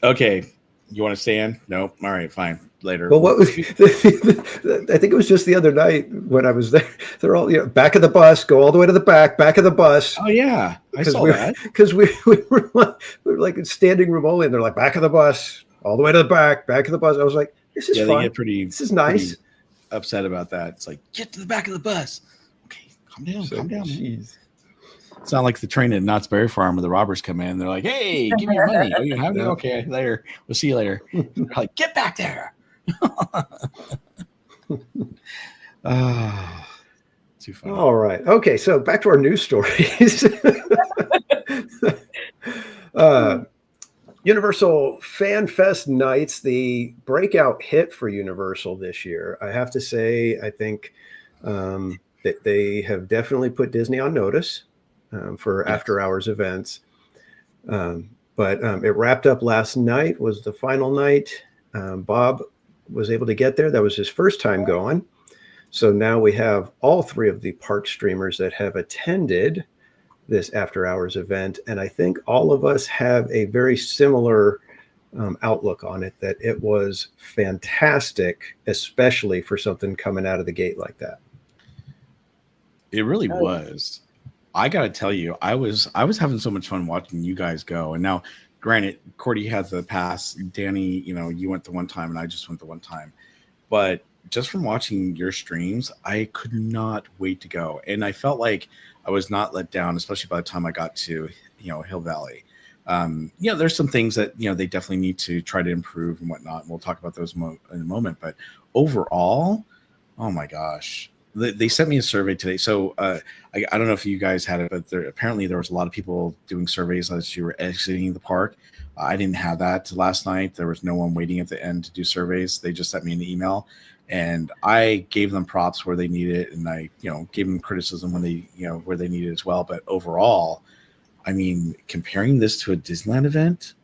okay, you want to stand? Nope. All right, fine. Later. Well, what was I think it was just the other night when I was there. They're all back of the bus, go all the way to the back of the bus. Oh yeah, I saw that because we were like in standing room only, and they're like back of the bus, all the way to the back of the bus. I was like, this is fun. This is nice. Upset about that. It's like get to the back of the bus. Okay, calm down. Jeez. It's not like the train at Knott's Berry Farm where the robbers come in. They're like, "Hey, give me your money." Oh, you have it? Okay, later. We'll see you later. They're like, "Get back there." Too funny. All right. Okay, so back to our news stories. Universal FanFest nights, the breakout hit for Universal this year. I have to say, I think that they have definitely put Disney on notice for after-hours events. But it wrapped up last night, was the final night. Bob was able to get there. That was his first time going. So now we have all three of the park streamers that have attended this after-hours event. And I think all of us have a very similar outlook on it, that it was fantastic, especially for something coming out of the gate like that. It really was. I got to tell you, I was having so much fun watching you guys go. And now, granted, Cordy had the pass. Danny, you went the one time and I just went the one time. But just from watching your streams, I could not wait to go. And I felt like I was not let down, especially by the time I got to, Hill Valley. There's some things that, they definitely need to try to improve and whatnot. And we'll talk about those in a moment. But overall, oh my gosh. They sent me a survey today. So I don't know if you guys had it, but apparently there was a lot of people doing surveys as you were exiting the park. I didn't have that last night. There was no one waiting at the end to do surveys. They just sent me an email, and I gave them props where they needed it, and I gave them criticism when they where they needed it as well. But overall, I mean, comparing this to a Disneyland event,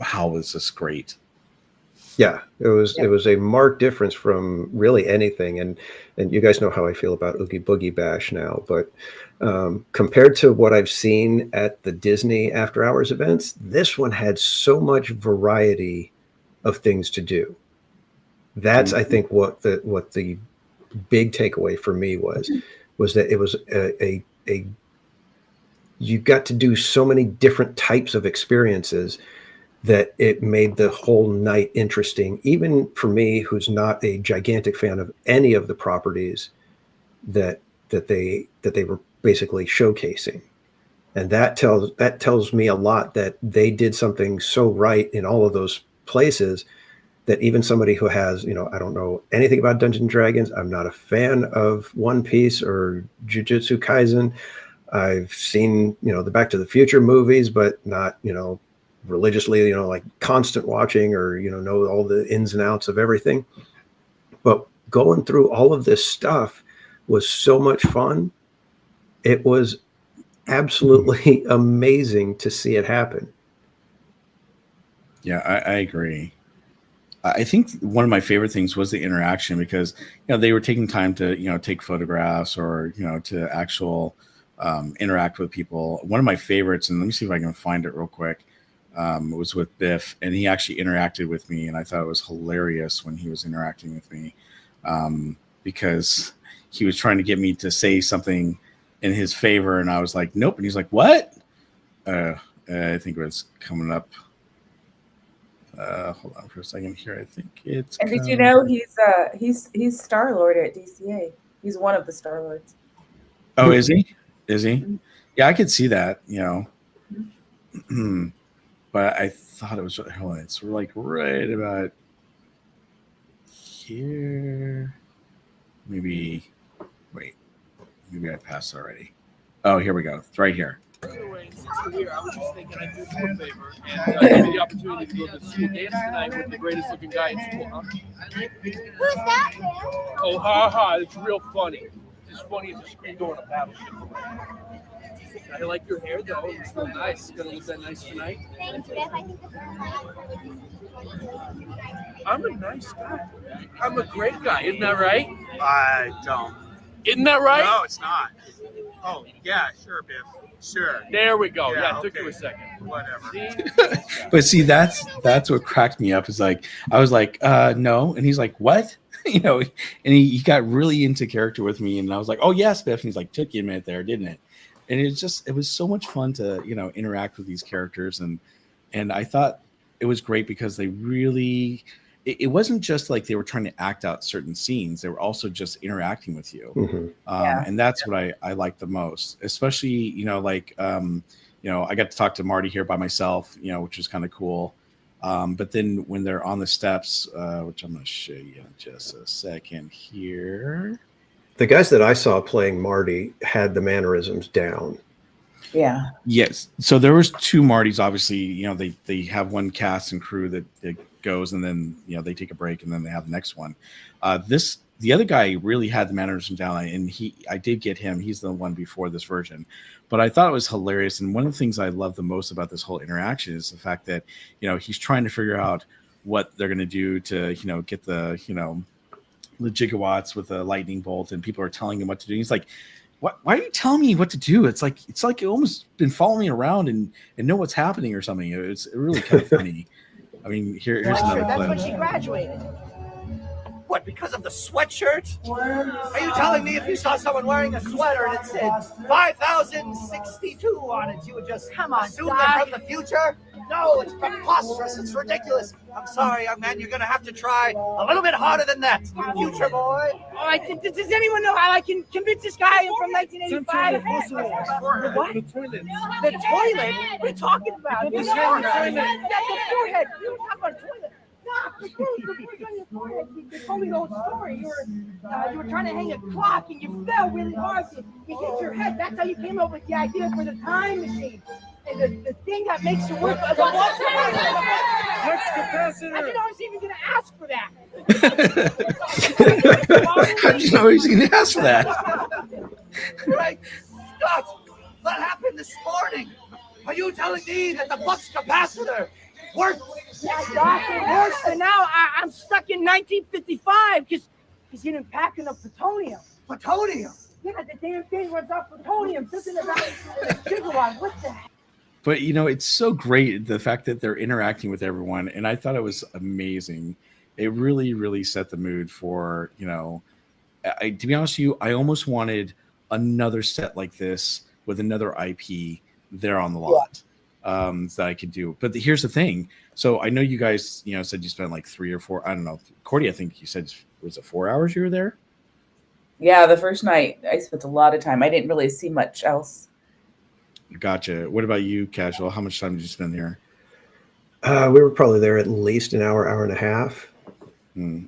wow, was this great. Yeah, it was a marked difference from really anything, and you guys know how I feel about Oogie Boogie Bash now, but compared to what I've seen at the Disney after hours events, this one had so much variety of things to do. That's I think what the big takeaway for me was that it was a you got to do so many different types of experiences that it made the whole night interesting, even for me, who's not a gigantic fan of any of the properties that they were basically showcasing. And that tells me a lot, that they did something so right in all of those places that even somebody who has, I don't know anything about Dungeons and Dragons, I'm not a fan of One Piece or Jujutsu Kaisen. I've seen, the Back to the Future movies, but not, religiously, like constant watching or, know all the ins and outs of everything. But going through all of this stuff was so much fun. It was absolutely amazing to see it happen. Yeah, I agree. I think one of my favorite things was the interaction, because, they were taking time to, take photographs or, to actual interact with people. One of my favorites, and let me see if I can find it real quick, was with Biff, and he actually interacted with me, and I thought it was hilarious when he was interacting with me, because he was trying to get me to say something in his favor, and I was like, nope, and he's like, what? I think it was coming up. Hold on for a second here. I think it's. And did you know he's Star-Lord at DCA? He's one of the Star-Lords. Oh, is he? Is he? Mhm. Yeah, I could see that. But I thought it was. Hold on, it's like right about here. Maybe. Wait. Maybe I passed already. Oh, here we go. It's right here. Here, I was just thinking I'd do you a favor and give you the opportunity to go to the school dance tonight with the greatest looking guy in school, huh? Who's that, man? Oh, ha, it's real funny. It's as funny as a screen door in a battleship. I like your hair, though. It's so nice. It's going to look that nice tonight. Thanks, Biff. I think it's I'm a nice guy. I'm a great guy. Isn't that right? I don't. Isn't that right? No, it's not. Oh, yeah, sure, Biff. Sure. There we go. Yeah, Yeah, it took okay. you a second. Whatever. See? But see, that's what cracked me up. Is like I was like, no, and he's like, what? And he got really into character with me, and I was like, oh yes, Biff. And he's like, took you a minute there, didn't it? And it was so much fun to interact with these characters, and I thought it was great because they really. It wasn't just like they were trying to act out certain scenes. They were also just interacting with you. Mhm. And that's what I like the most, especially, I got to talk to Marty here by myself, which was kind of cool. But then when they're on the steps, which I'm going to show you in just a second here. The guys that I saw playing Marty had the mannerisms down. Yeah. Yes. So there was two Martys, obviously, they have one cast and crew that goes, and then, they take a break and then they have the next one. The other guy really had the mannerism down, and I did get him. He's the one before this version, but I thought it was hilarious. And one of the things I love the most about this whole interaction is the fact that, he's trying to figure out what they're going to do to, get the gigawatts with the lightning bolt, and people are telling him what to do. And he's like, why are you telling me what to do? It's like you almost been following me around and know what's happening or something. It's really kind of funny. I mean, here's another That's clip. when she graduated. What, because of the sweatshirt? Are you telling me if you saw someone wearing a sweater and it said 5,062 on it, you would just Come on, assume Doc. they're from the future? No, it's preposterous. It's ridiculous. I'm sorry, young man. You're going to have to try a little bit harder than that. Future boy. All right, does anyone know how I can convince this guy I'm from 1985? The what? The toilet. The toilet? What are you talking about? The The forehead. forehead. You don't talk about a toilet. No, the bruise on your forehead. You told me the whole story. You were trying to hang a clock and you fell really hard. You hit your head. That's how you came up with the idea for the time machine. And the thing that makes it work as a Flux I capacitor. didn't know I was even going to ask for that. How did you know he's going to ask for that? Right. Scott, what happened this morning? Are you telling me that the flux capacitor worked? Yeah, Doc, it works, but now I'm stuck in 1955 because you didn't pack enough plutonium. Plutonium. Yeah, the damn thing runs off plutonium. Something about a gigawatt. What the heck? But it's so great, the fact that they're interacting with everyone, and I thought it was amazing. It really, really set the mood for, to be honest with you, I almost wanted another set like this with another IP there on the lot that I could do. But here's the thing. So I know you guys, said you spent like 3 or 4, I don't know. Cordy, I think you said, was it 4 hours you were there? Yeah, the first night I spent a lot of time. I didn't really see much else. Gotcha. What about you, Casual? How much time did you spend there? We were probably there at least an hour, hour and a half.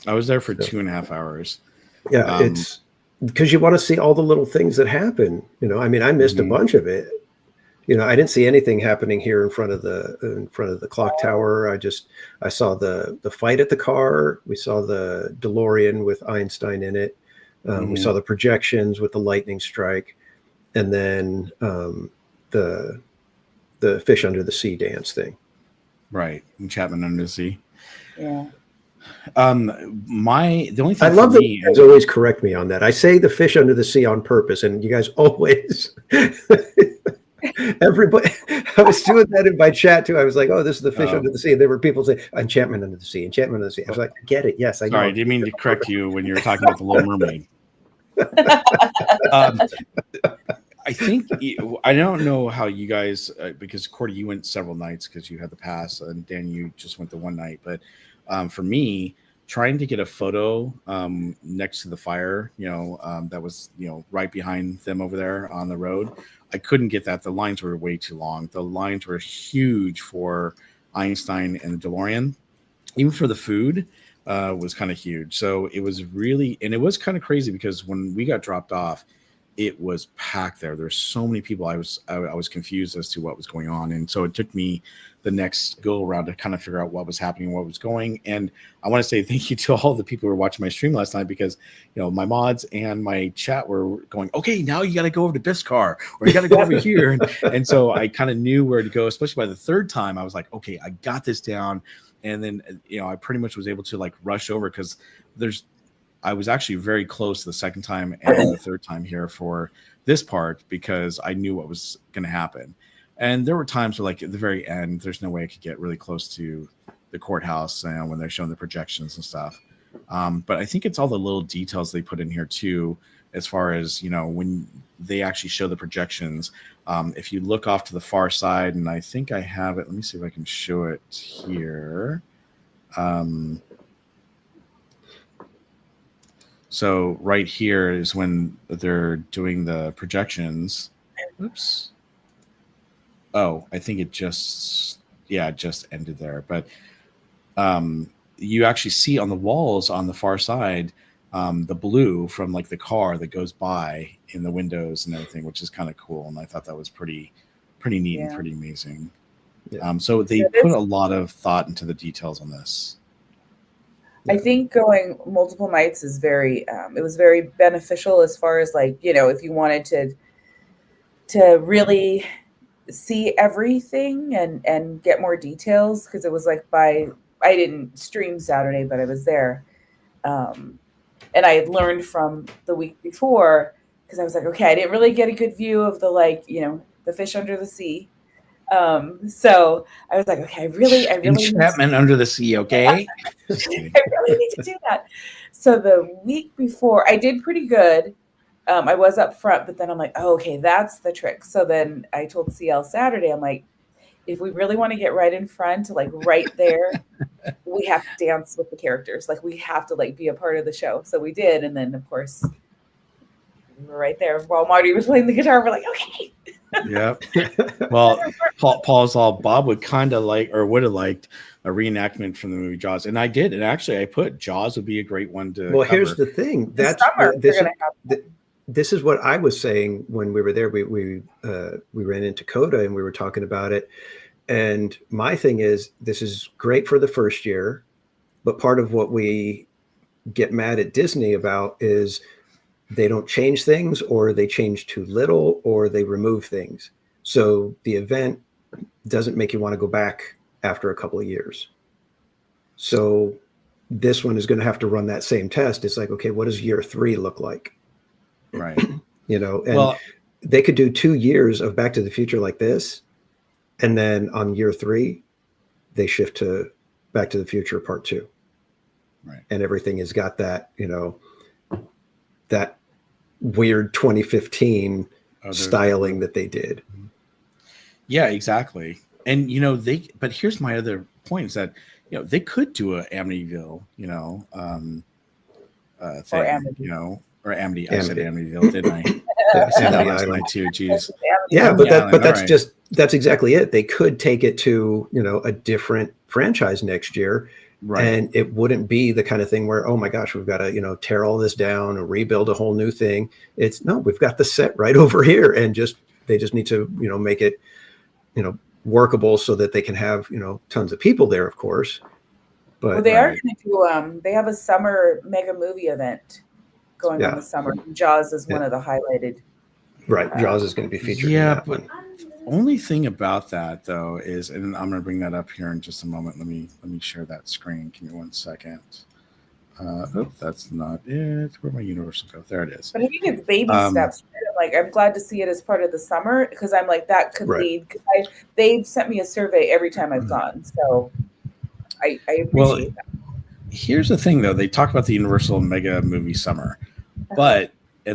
I was there for 2.5 hours. Yeah, it's because you want to see all the little things that happen. I mean, I missed a bunch of it. I didn't see anything happening here in front of the clock tower. I saw the fight at the car. We saw the DeLorean with Einstein in it. We saw the projections with the lightning strike, and then the fish under the sea dance thing. Right, and Chapman Under the Sea. Yeah. The only thing I love for that me, you guys always correct me on that. I say the fish under the sea on purpose, and you guys always. Everybody, I was doing that in my chat too. I was like, "Oh, this is the fish under the sea." And there were people saying, "Enchantment under the sea, enchantment under the sea." I was like, "I get it, yes, I know." sorry, I didn't mean to correct you when you were talking about the Little Mermaid. I think I don't know how you guys because Cordy, you went several nights because you had the pass, and Dan, you just went the one night. But for me, trying to get a photo next to the fire, that was right behind them over there on the road, I couldn't get that. The lines were way too long. The lines were huge for Einstein and the DeLorean. Even for the food was kind of huge. So it was really, and it was kind of crazy because when we got dropped off, it was packed there. There's so many people. I was confused as to what was going on. And so it took me the next go around to kind of figure out what was happening, what was going. And I want to say thank you to all the people who were watching my stream last night because, my mods and my chat were going, okay, now you got to go over to Biff's car or you got to go over here. And so I kind of knew where to go, especially by the third time. I was like, okay, I got this down. And then, I pretty much was able to like rush over because I was actually very close the second time and the third time here for this part because I knew what was going to happen. And there were times where, like, at the very end, there's no way I could get really close to the courthouse when they're showing the projections and stuff. But I think it's all the little details they put in here, too, as far as, when they actually show the projections. If you look off to the far side, and I think I have it. Let me see if I can show it here. So right here is when they're doing the projections. Oops. Oh, I think it just ended there. But you actually see on the walls on the far side the blue from like the car that goes by in the windows and everything, which is kind of cool. And I thought that was pretty neat and pretty amazing. Yeah. So they put a lot of thought into the details on this. I think going multiple nights is it was very beneficial as far as like, if you wanted to really see everything and get more details, because it was like I didn't stream Saturday, but I was there. And I had learned from the week before, because I was like, okay, I didn't really get a good view of the the fish under the sea. So I was like, okay, I really enchantment under the sea. Okay. I really need to do that. So the week before I did pretty good. I was up front, but then I'm like, oh, okay, that's the trick. So then I told CL Saturday, I'm like, if we really want to get right in front, like right there, we have to dance with the characters. Like we have to like be a part of the show. So we did. And then of course we were right there while Marty was playing the guitar. We're like, okay. Yeah. Well, Paul's all Bob would kind of like, or would have liked a reenactment from the movie Jaws. And I did. And actually I put Jaws would be a great one to cover. Here's the thing. This is what I was saying when we were there. We ran into Coda and we were talking about it. And my thing is, this is great for the first year, but part of what we get mad at Disney about is they don't change things, or they change too little, or they remove things. So the event doesn't make you want to go back after a couple of years. So this one is going to have to run that same test. It's like, okay, what does year 3 look like? Right. And they could do 2 years of Back to the Future like this. And then on year 3, they shift to Back to the Future Part 2. Right. And everything has got that, that weird 2015 styling that they did. Yeah, exactly. And, but here's my other point is that, they could do a Amityville, thing, or Amity. I said Amityville, didn't I? I said that last night too. Jeez. Yeah, but that's exactly it. They could take it to, a different franchise next year. Right. And it wouldn't be the kind of thing where, oh my gosh, we've got to, tear all this down and rebuild a whole new thing. It's no, we've got the set right over here, and they just need to, make it, workable so that they can have, tons of people there, of course. But they are going to do, they have a summer mega movie event going on the summer. Jaws is one of the highlighted. Right. Jaws is going to be featured. Yeah. In that one. Only thing about that though is, and I'm going to bring that up here in just a moment. Let me share that screen. Give me 1 second. That's not it. Where'd my universal go? There it is. But I think it's baby steps. Like, I'm glad to see it as part of the summer, because I'm like, that could lead. Because they've sent me a survey every time I've gone, so I appreciate that. Here's the thing, though. They talk about the Universal Mega Movie Summer, and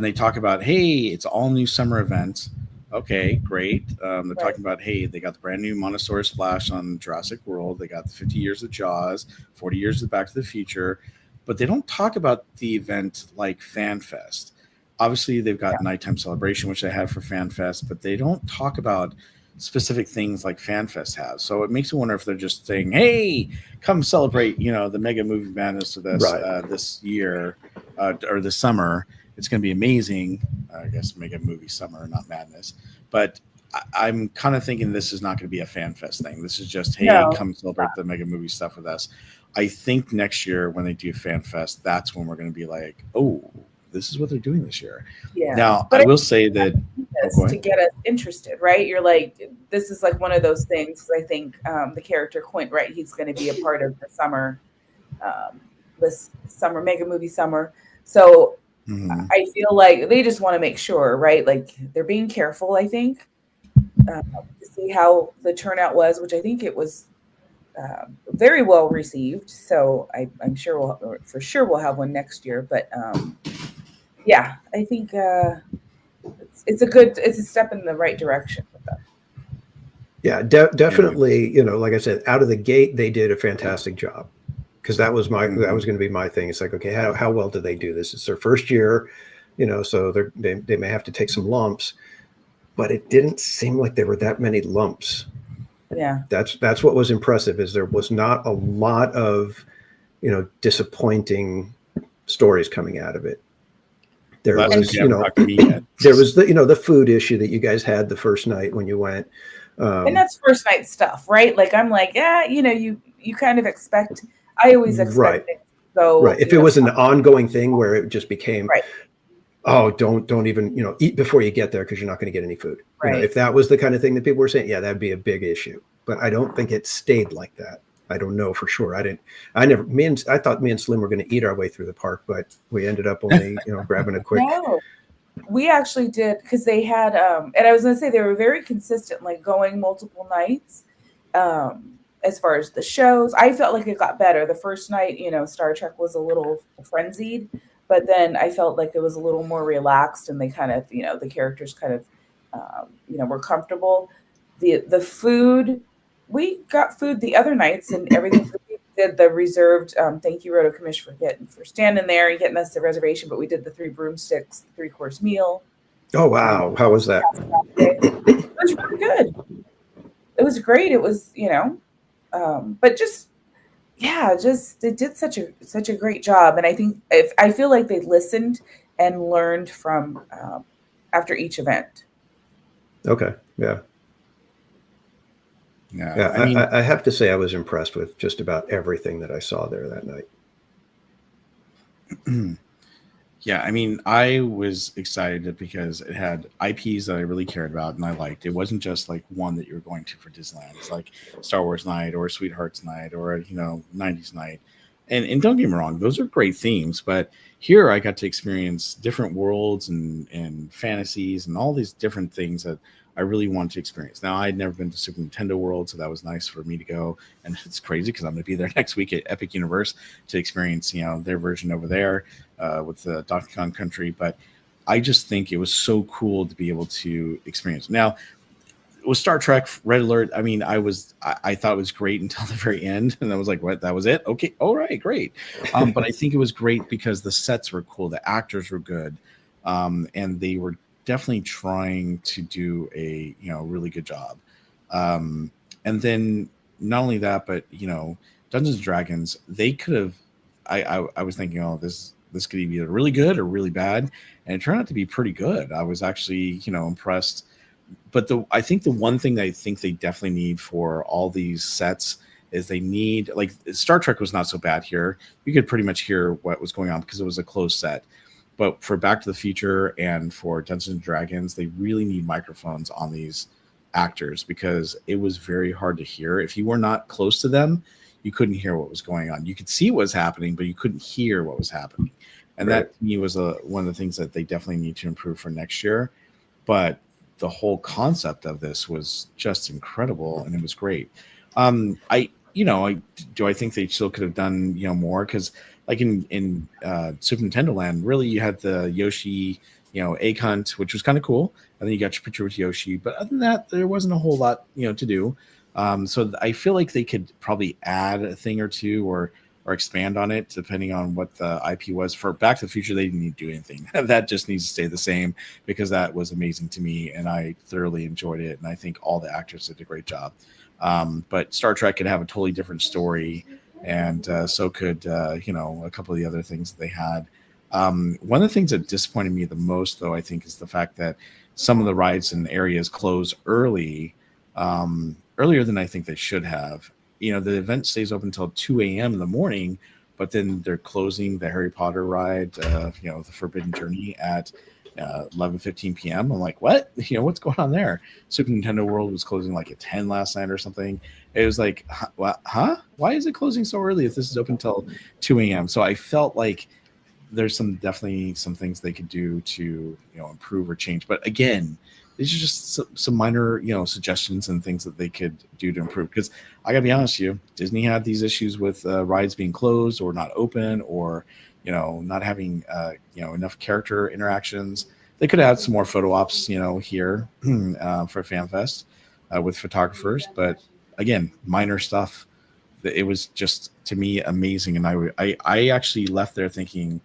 they talk about, hey, it's all new summer events. Okay, great. They're Right. talking about, hey, they got the brand new Monosaurus Splash on Jurassic World. They got the 50 years of Jaws, 40 years of Back to the Future, but they don't talk about the event like FanFest. Obviously, they've got nighttime celebration, which they have for FanFest, but they don't talk about specific things like FanFest has. So it makes me wonder if they're just saying, "Hey, come celebrate, the Mega Movie Madness of this Right. this year or this summer. It's going to be amazing." I guess Mega Movie Summer, not Madness. But I'm kind of thinking this is not going to be a FanFest thing. This is just, hey, No. come celebrate the Mega Movie stuff with us. I think next year when they do FanFest, that's when we're going to be like, oh, this is what they're doing this year. Yeah. Now, But I will say that this go to ahead. get us interested, right? You're like, this is like one of those things. I think the character Quint, right? He's going to be a part of the summer, this summer Mega Movie Summer. So Mhm. I feel like they just want to make sure, right? Like they're being careful, I think, to see how the turnout was, which I think it was very well received. So I'm sure we'll have one next year. But yeah, I think it's a step in the right direction with them. Yeah, definitely. Like I said, out of the gate, they did a fantastic job, because that was going to be my thing. It's like, okay, how well do they do this? It's their first year, so they may have to take some lumps, but it didn't seem like there were that many lumps. Yeah, that's what was impressive, is there was not a lot of disappointing stories coming out of it. There That's was, because you haven't talked to me yet. there was the food issue that you guys had the first night when you went. And that's first night stuff, right? Like I'm like, yeah, you kind of expect. I always expect Right. things to go. Right. If it was an ongoing thing where it just became, Right. oh, don't even, eat before you get there because you're not going to get any food. Right. If that was the kind of thing that people were saying, yeah, that'd be a big issue. But I don't think it stayed like that. I don't know for sure. I thought me and Slim were going to eat our way through the park, but we ended up only, grabbing a quick. No, we actually did, because they had, and I was going to say they were very consistent, like going multiple nights. As far as the shows, I felt like it got better. The first night, Star Trek was a little frenzied, but then I felt like it was a little more relaxed, and they kind of, the characters kind of, were comfortable. The food, we got food the other nights, and everything. We did the reserved. Thank you, Roto Commish, for standing there and getting us the reservation. But we did the 3 broomsticks, 3-course meal. Oh, wow. How was that? It was really good. It was great. It was, but they did such a great job. And I think I feel like they listened and learned from after each event. Okay. Yeah. Yeah. I mean, I have to say I was impressed with just about everything that I saw there that night. yeah, I mean, I was excited because it had IPs that I really cared about and I liked. It wasn't just like one that you were going to for Disneyland. It's like Star Wars Night or Sweethearts Night or 90s Night. And don't get me wrong, those are great themes, but here I got to experience different worlds and fantasies and all these different things that I really wanted to experience. Now, I'd never been to Super Nintendo World, so that was nice for me to go. And it's crazy because I'm going to be there next week at Epic Universe to experience, their version over there with the Donkey Kong Country. But I just think it was so cool to be able to experience. Now, with Star Trek Red Alert, I mean, I thought it was great until the very end, and I was like, "What? That was it? Okay, all right, great." But I think it was great because the sets were cool, the actors were good, and they were definitely trying to do a really good job. And then not only that, but Dungeons and Dragons, they could have. I was thinking, oh, this could be either really good or really bad, and it turned out to be pretty good. I was actually impressed. But I think the one thing that I think they definitely need for all these sets is they need, like, Star Trek was not so bad here. You could pretty much hear what was going on because it was a closed set. But for Back to the Future and for Dungeons and Dragons, they really need microphones on these actors because it was very hard to hear. If you were not close to them, you couldn't hear what was going on. You could see what was happening, but you couldn't hear what was happening. And Right. that to me was one of the things that they definitely need to improve for next year. But the whole concept of this was just incredible, and it was great. I think they still could have done more because like in Super Nintendo Land, really you had the Yoshi egg hunt, which was kind of cool. And then you got your picture with Yoshi. But other than that, there wasn't a whole lot, to do. So I feel like they could probably add a thing or two or expand on it depending on what the IP was. For Back to the Future, they didn't need to do anything. That just needs to stay the same because that was amazing to me and I thoroughly enjoyed it. And I think all the actors did a great job. But Star Trek could have a totally different story, and so could a couple of the other things that they had. One of the things that disappointed me the most, though, I think, is the fact that some of the rides and areas close earlier than I think they should have. The event stays open until 2 a.m. in the morning, but then they're closing the Harry Potter ride, the Forbidden Journey at 11:15 p.m. I'm like, what? What's going on there? Super Nintendo World was closing like at 10 last night or something. It was like, huh? Why is it closing so early if this is open until 2 a.m.? So I felt like there's definitely some things they could do to improve or change. But again, these are just some minor suggestions and things that they could do to improve. Because I gotta be honest with you, Disney had these issues with rides being closed or not open, or not having enough character interactions. They could have had some more photo ops here for FanFest with photographers. But again, minor stuff. It was just, to me, amazing, and I actually left there thinking,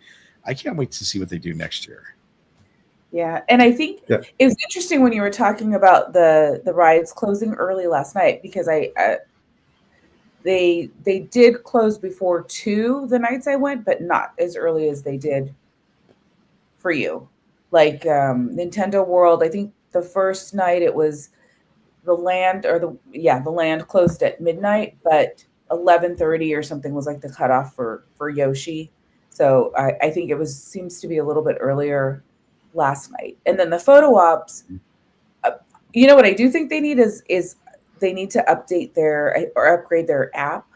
I can't wait to see what they do next year. Yeah, and I think it was interesting when you were talking about the rides closing early last night, because they did close before 2 the nights I went, but not as early as they did for you. Like Nintendo World, I think the first night it was the land closed at midnight, but 11:30 or something was like the cutoff for Yoshi. So I think it seems to be a little bit earlier last night. And then the photo ops, what I do think they need is they need to update or upgrade their app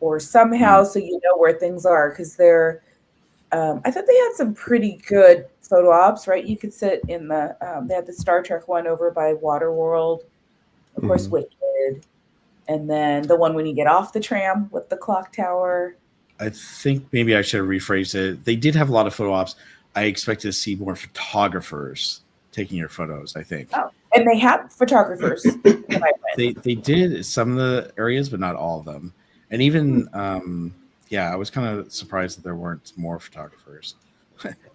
or somehow so where things are, because they're I thought they had some pretty good photo ops, right? You could sit in the they had the Star Trek one over by Waterworld, of course, Wicked, and then the one when you get off the tram with the clock tower. I think maybe I should have rephrased it. They did have a lot of photo ops. I expected to see more photographers taking your photos, I think. Oh, and they had photographers. They did some of the areas, but not all of them. And even, I was kind of surprised that there weren't more photographers.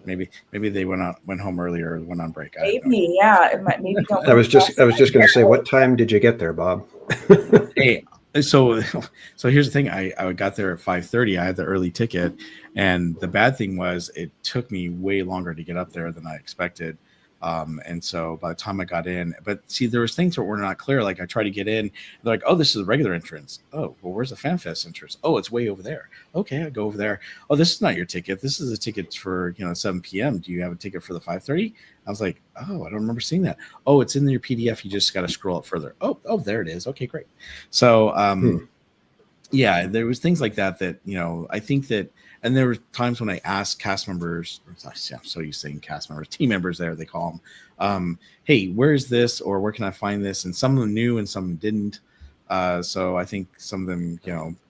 maybe they went home earlier or went on break. Maybe don't. I was just going to say, what time did you get there, Bob? Hey, so here's the thing. I got there at 5:30. I had the early ticket, and the bad thing was it took me way longer to get up there than I expected. And so by the time I got in, but see, there was things that were not clear. Like I tried to get in, they're like, oh, this is a regular entrance. Oh, well, where's the FanFest entrance? Oh, it's way over there. Okay, I go over there. Oh, this is not your ticket. This is a ticket for 7 p.m. Do you have a ticket for the 5:30? I was like, oh, I don't remember seeing that. Oh, it's in your PDF. You just got to scroll up further. Oh, there it is. Okay, great. So, yeah, there was things like that I think that. And there were times when I asked cast members, I'm so used to saying cast members, team members there, they call them, hey, where is this? Or where can I find this? And some of them knew and some of them didn't. So I think some of them,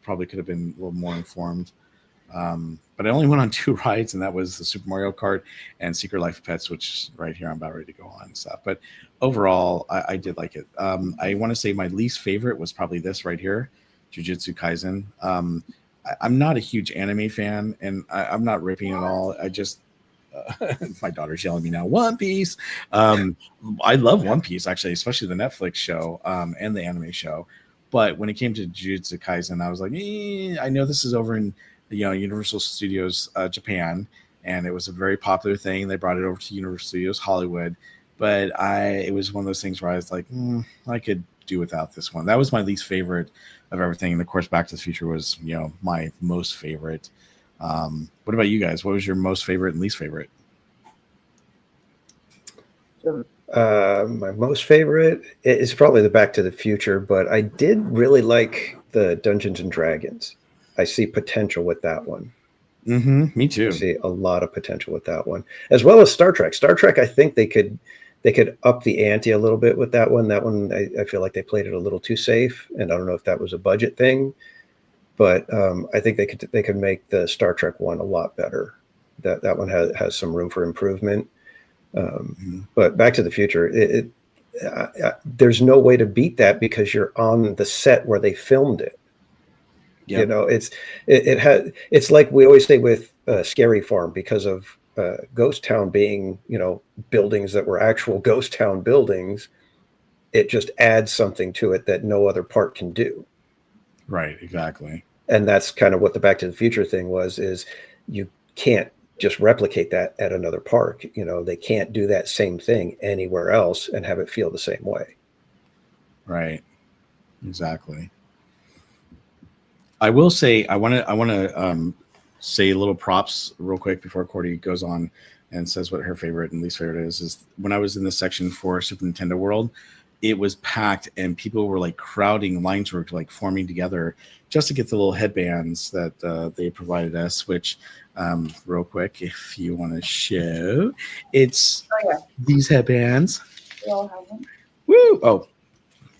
probably could have been a little more informed. But I only went on 2 rides, and that was the Super Mario Kart and Secret Life of Pets, which is right here. I'm about ready to go on and stuff. But overall, I did like it. I want to say my least favorite was probably this right here, Jujutsu Kaisen. I'm not a huge anime fan, and I'm not ripping at all. I just my daughter's yelling at me now. One Piece. I love One Piece, actually, especially the Netflix show and the anime show. But when it came to Jujutsu Kaisen, I was like, I know this is over in Universal Studios Japan, and it was a very popular thing. They brought it over to Universal Studios Hollywood, but it was one of those things where I was like, I could do without this one. That was my least favorite of everything. And of course, Back to the Future was, my most favorite. What about you guys? What was your most favorite and least favorite? My most favorite is probably the Back to the Future, but I did really like the Dungeons and Dragons. I see potential with that one. Me too. I see a lot of potential with that one, as well as Star Trek. Star Trek, I think they could up the ante a little bit with that one. That one, I feel like they played it a little too safe, and I don't know if that was a budget thing, but I think they could make the Star Trek one a lot better. That one has some room for improvement. But Back to the Future, there's no way to beat that because you're on the set where they filmed it. Yep. You know, it's like we always say with Scary Farm, because of Ghost Town being, you know, buildings that were actual ghost town buildings, it just adds something to it that no other park can do. Right, exactly. And that's kind of what the Back to the Future thing was, is you can't just replicate that at another park. You know, they can't do that same thing anywhere else and have it feel the same way. Right. Exactly. I will say, I want to say a little props real quick before Cordy goes on and says what her favorite and least favorite is when I was in the section for Super Nintendo World, it was packed and people were like crowding, lines were like forming together just to get the little headbands that they provided us, which real quick, if you want to show, it's these headbands. We all have them. Woo! Oh,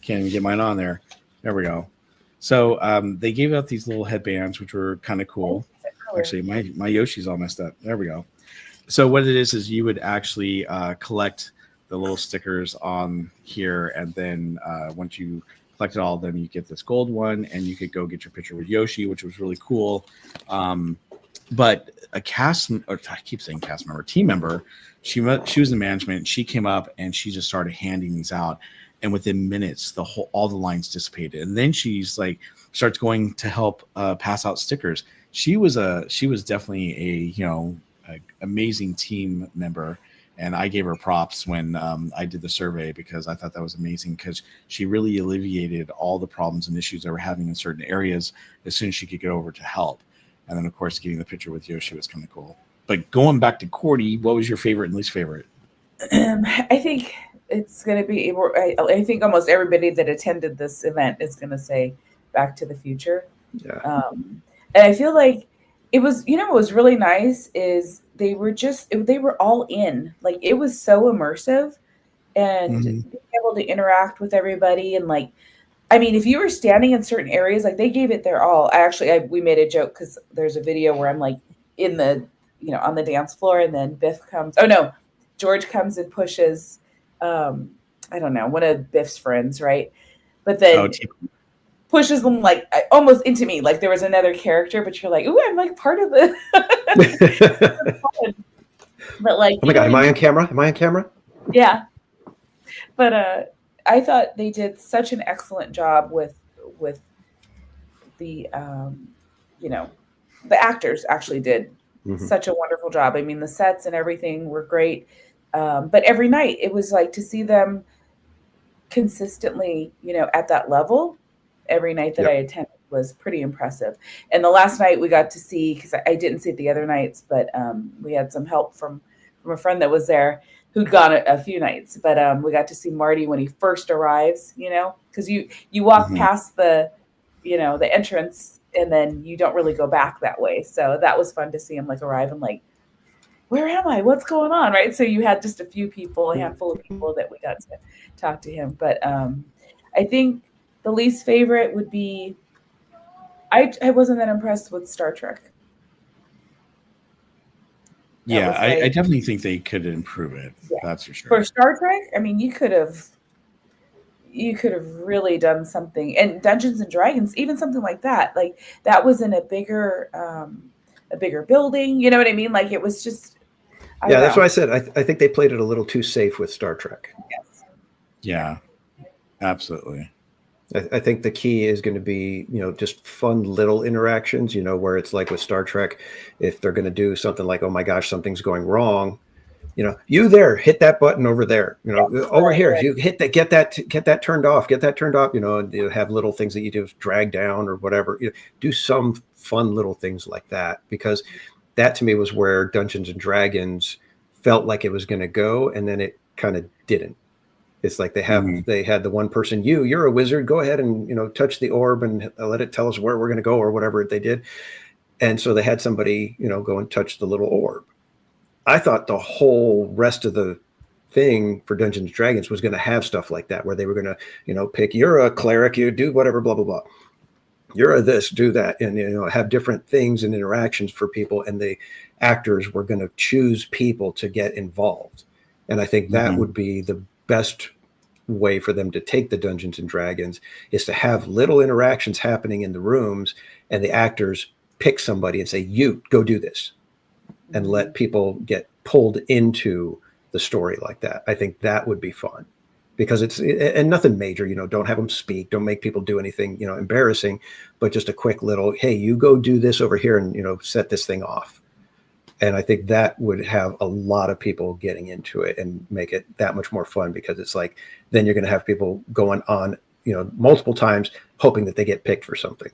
can't even get mine on there. There we go. So they gave out these little headbands, which were kind of cool. Actually, my Yoshi's all messed up. There we go. So what it is you would actually collect the little stickers on here, and then once you collect it all, then you get this gold one, and you could go get your picture with Yoshi, which was really cool. But a team member, she was in management. She came up and she just started handing these out, and within minutes, all the lines dissipated. And then she's like starts going to help pass out stickers. She was definitely a amazing team member. And I gave her props when I did the survey, because I thought that was amazing, because she really alleviated all the problems and issues they were having in certain areas as soon as she could get over to help. And then, of course, getting the picture with Yoshi was kind of cool. But going back to Cordy, what was your favorite and least favorite? I think it's going to be, I think almost everybody that attended this event is going to say Back to the Future. Yeah. And I feel like it was, what was really nice is they were all in. Like, it was so immersive, and being able to interact with everybody. And like, I mean, if you were standing in certain areas, like, they gave it their all. We made a joke because there's a video where I'm like in the, on the dance floor, and then George comes and pushes, I don't know, one of Biff's friends, right? But then pushes them like almost into me, like there was another character, but you're like, ooh, I'm like part of the. But like, oh my God, am I on camera? Yeah. But I thought they did such an excellent job with the the actors actually did such a wonderful job. I mean, the sets and everything were great. But every night it was like to see them consistently, at that level every night that I attended was pretty impressive. And the last night we got to see, because I didn't see it the other nights, but we had some help from a friend that was there who'd gone a few nights. But we got to see Marty when he first arrives, because you walk past the, the entrance, and then you don't really go back that way. So that was fun to see him like arrive and like, where am I? What's going on? Right. So you had just a handful of people that we got to talk to him. But I think the least favorite would be, I wasn't that impressed with Star Trek. Yeah, I definitely think they could improve it. Yeah. That's for sure. For Star Trek, I mean, you could have really done something. And Dungeons and Dragons, even something like that. Like, that was in a bigger building. You know what I mean? Like, it was just. That's why I said I think they played it a little too safe with Star Trek. Yes. Yeah, absolutely. I think the key is going to be, just fun little interactions, where it's like with Star Trek, if they're going to do something like, oh my gosh, something's going wrong, you there, hit that button over there, over here, you hit that, get that turned off, and you have little things that you do, drag down or whatever, do some fun little things like that, because that to me was where Dungeons and Dragons felt like it was going to go, and then it kind of didn't. It's like they had the one person, you're a wizard, go ahead and, touch the orb and let it tell us where we're going to go or whatever they did. And so they had somebody, go and touch the little orb. I thought the whole rest of the thing for Dungeons and Dragons was going to have stuff like that, where they were going to, pick, you're a cleric, you do whatever, blah, blah, blah. You're a this, do that. And, have different things and interactions for people. And the actors were going to choose people to get involved. And I think that would be the best way for them to take the Dungeons and Dragons, is to have little interactions happening in the rooms, and the actors pick somebody and say, you go do this, and let people get pulled into the story like that. I think that would be fun, because and nothing major, don't have them speak, don't make people do anything, embarrassing, but just a quick little, hey, you go do this over here and, set this thing off. And I think that would have a lot of people getting into it and make it that much more fun, because it's like, then you're going to have people going on, multiple times, hoping that they get picked for something.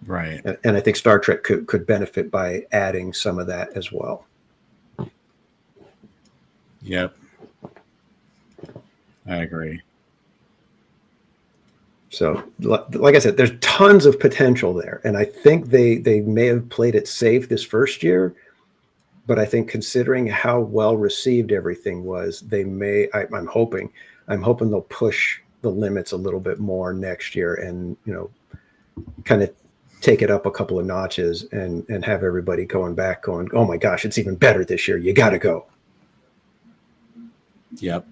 Right. And I think Star Trek could benefit by adding some of that as well. Yep. I agree. So, like I said, there's tons of potential there. And I think they may have played it safe this first year, but I think considering how well received everything was, they may, I'm hoping they'll push the limits a little bit more next year and, kind of take it up a couple of notches and have everybody going, oh my gosh, it's even better this year. You got to go. Yep.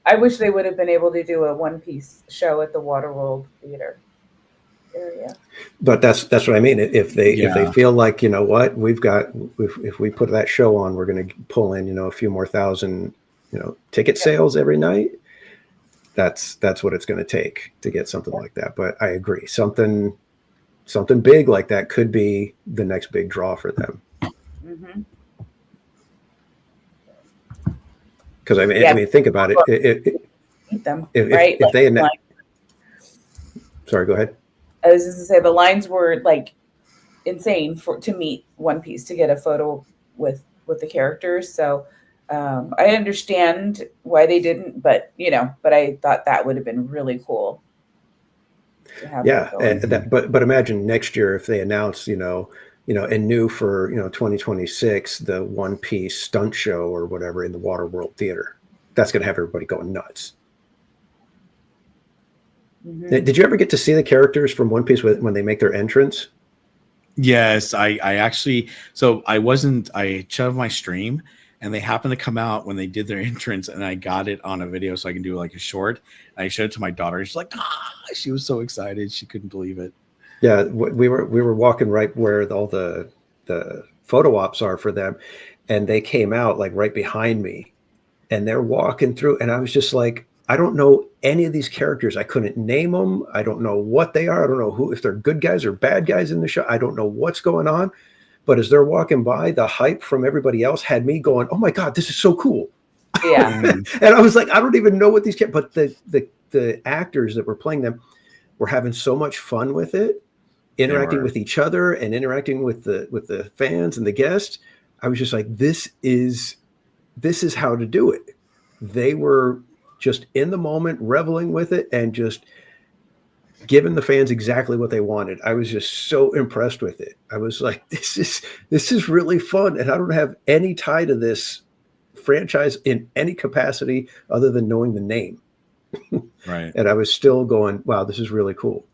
I wish they would have been able to do a One Piece show at the Waterworld Theater area. But that's what I mean. If they feel like, what, if we put that show on, we're going to pull in, a few more thousand, ticket sales every night. That's what it's going to take to get something like that. But I agree. Something big like that could be the next big draw for them. Mm-hmm. Because I mean, think about it. If they sorry, go ahead. I was just to say the lines were like insane to meet One Piece, to get a photo with the characters. So I understand why they didn't, but I thought that would have been really cool. But imagine next year if they announce, and new for 2026, the One Piece stunt show or whatever in the Waterworld Theater. That's going to have everybody going nuts. Mm-hmm. Did you ever get to see the characters from One Piece when they make their entrance? Yes, I actually. So I shut off my stream, and they happened to come out when they did their entrance, and I got it on a video so I can do like a short. And I showed it to my daughter. She's like, she was so excited, she couldn't believe it. Yeah, we were walking right where all the photo ops are for them, and they came out like right behind me, and they're walking through, and I was just like, I don't know any of these characters. I couldn't name them. I don't know what they are. I don't know if they're good guys or bad guys in the show. I don't know what's going on. But as they're walking by, the hype from everybody else had me going, oh my God, this is so cool. Yeah. And I was like, I don't even know what these but the actors that were playing them were having so much fun with it, interacting with each other and interacting with the fans and the guests. I was just like, this is how to do it. They were just in the moment, reveling with it, and just giving the fans exactly what they wanted. I was just so impressed with it. I was like, this is really fun. And I don't have any tie to this franchise in any capacity other than knowing the name. Right. And I was still going, wow, this is really cool.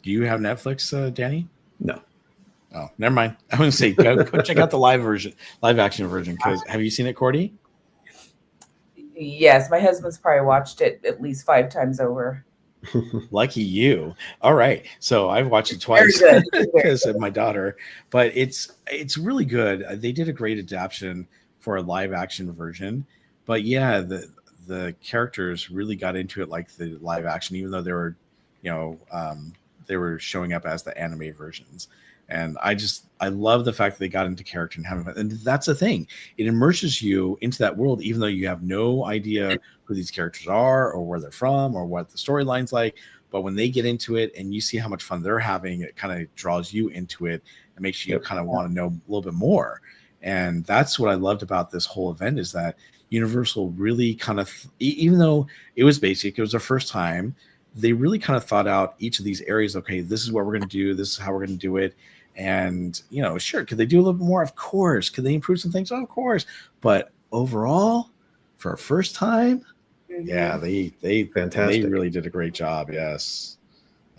Do you have Netflix, Danny? No. Oh, never mind. I was going to say, go check out the live action version. Because have you seen it, Cordy? Yes, my husband's probably watched it at least 5 times over. Lucky you. All right. So I've watched it twice because of my daughter, but it's really good. They did a great adaptation for a live action version, but yeah, the characters really got into it like the live action, even though they were, they were showing up as the anime versions. And I love the fact that they got into character and having fun. And that's the thing. It immerses you into that world, even though you have no idea who these characters are or where they're from or what the storyline's like. But when they get into it and you see how much fun they're having, it kind of draws you into it and makes you kind of want to know a little bit more. And that's what I loved about this whole event, is that Universal really kind of, even though it was basic, it was their first time, they really kind of thought out each of these areas. Okay, this is what we're going to do. This is how we're going to do it. And, sure, could they do a little bit more? Of course. Could they improve some things? Of course. But overall, for a first time, yeah, they fantastic. They really did a great job. Yes.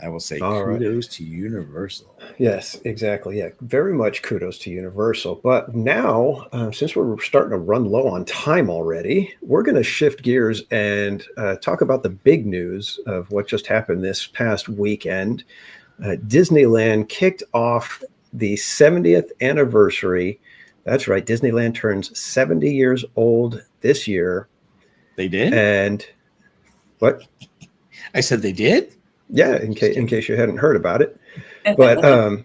I will say All right. kudos to Universal. Yes, exactly. Yeah, very much kudos to Universal. But now, since we're starting to run low on time already, we're going to shift gears and talk about the big news of what just happened this past weekend. Disneyland kicked off the 70th anniversary. That's right. Disneyland turns 70 years old this year. They did? And what? I said they did? Yeah, in case you hadn't heard about it. But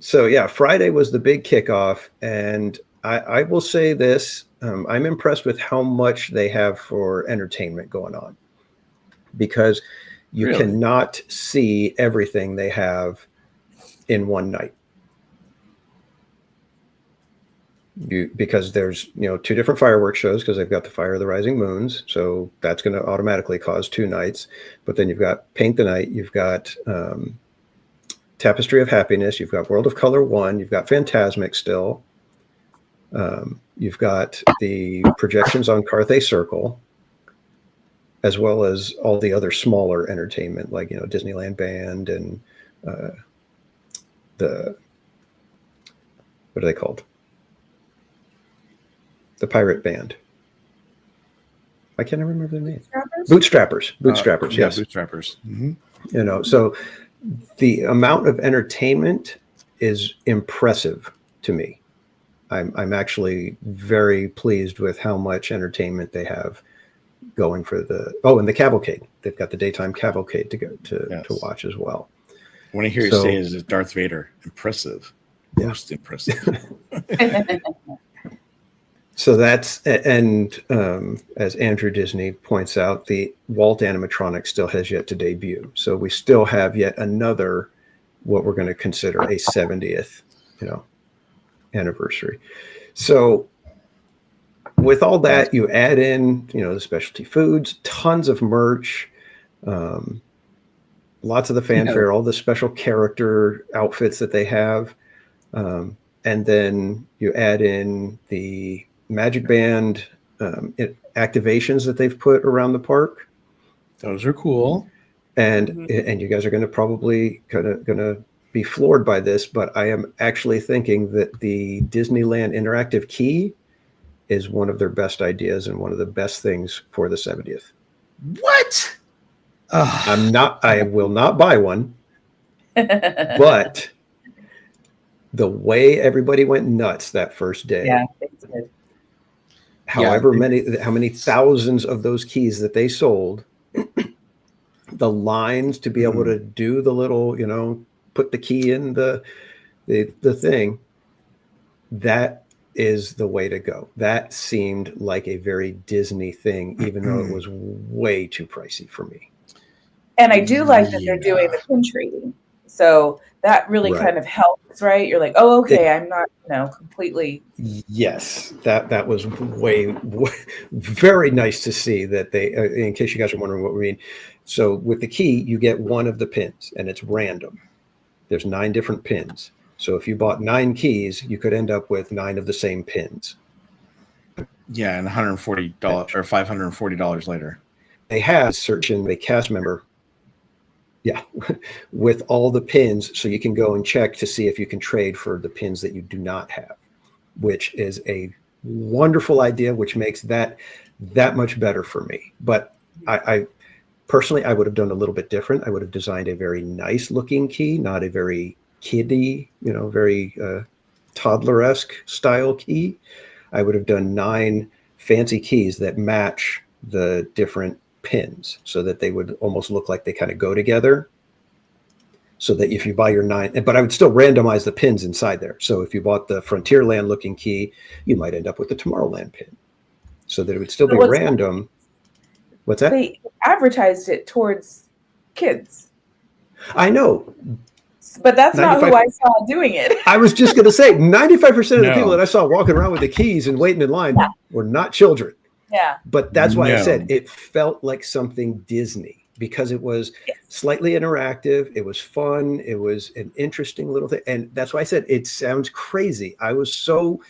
so yeah, Friday was the big kickoff, and I will say this: I'm impressed with how much they have for entertainment going on, because you Really? cannot see everything they have in one night. Because there's two different fireworks shows, because they've got the Fire of the Rising Moons, so that's going to automatically cause 2 nights. But then you've got Paint the Night, you've got Tapestry of Happiness, you've got World of Color 1, you've got Fantasmic still, you've got the projections on Carthay Circle, as well as all the other smaller entertainment like Disneyland Band and the what are they called? The pirate band. I can't remember their name. Bootstrappers. Bootstrappers. Yeah, Yes. Bootstrappers. Mm-hmm. So the amount of entertainment is impressive to me. I'm actually very pleased with how much entertainment they have going for and the cavalcade. They've got the daytime cavalcade to go to watch as well. When I hear you say is Darth Vader, impressive. Yeah. Most impressive. So that's, and as Andrew Disney points out, the Walt animatronic still has yet to debut. So we still have yet another, what we're going to consider a 70th, anniversary. So with all that, you add in, the specialty foods, tons of merch, lots of the fanfare, all the special character outfits that they have. And then you add in the Magic Band activations that they've put around the park. Those are cool. And you guys are going to probably going to be floored by this, but I am actually thinking that the Disneyland Interactive Key is one of their best ideas and one of the best things for the 70th. What? I will not buy one, but the way everybody went nuts that first day. Yeah, they did. How many thousands of those keys that they sold, the lines to be able to do the little, put the key in the thing, that is the way to go. That seemed like a very Disney thing, even though it was way too pricey for me. And I do like that they're doing the pin trading. So that really kind of helps, right? You're like, oh, okay, I'm not, completely. Yes, that was way very nice to see that they, in case you guys are wondering what we mean. So with the key, you get one of the pins and it's random. There's 9 different pins. So if you bought 9 keys, you could end up with 9 of the same pins. Yeah, and $140 or $540 later. They have searching a cast member. Yeah, with all the pins, so you can go and check to see if you can trade for the pins that you do not have, which is a wonderful idea, which makes that much better for me. But I personally, I would have done a little bit different. I would have designed a very nice looking key, not a very kiddie, very toddler-esque style key. I would have done 9 fancy keys that match the different pins so that they would almost look like they kind of go together, so that if you buy your 9, but I would still randomize the pins inside there. So if you bought the Frontierland looking key, you might end up with the Tomorrowland pin, so that it would still be random. What's that? They advertised it towards kids. I know, but that's not who I saw doing it. I was just going to say 95% of the people that I saw walking around with the keys and waiting in line were not children. Yeah. But that's why I said it felt like something Disney, because it was slightly interactive. It was fun. It was an interesting little thing. And that's why I said it sounds crazy. I was so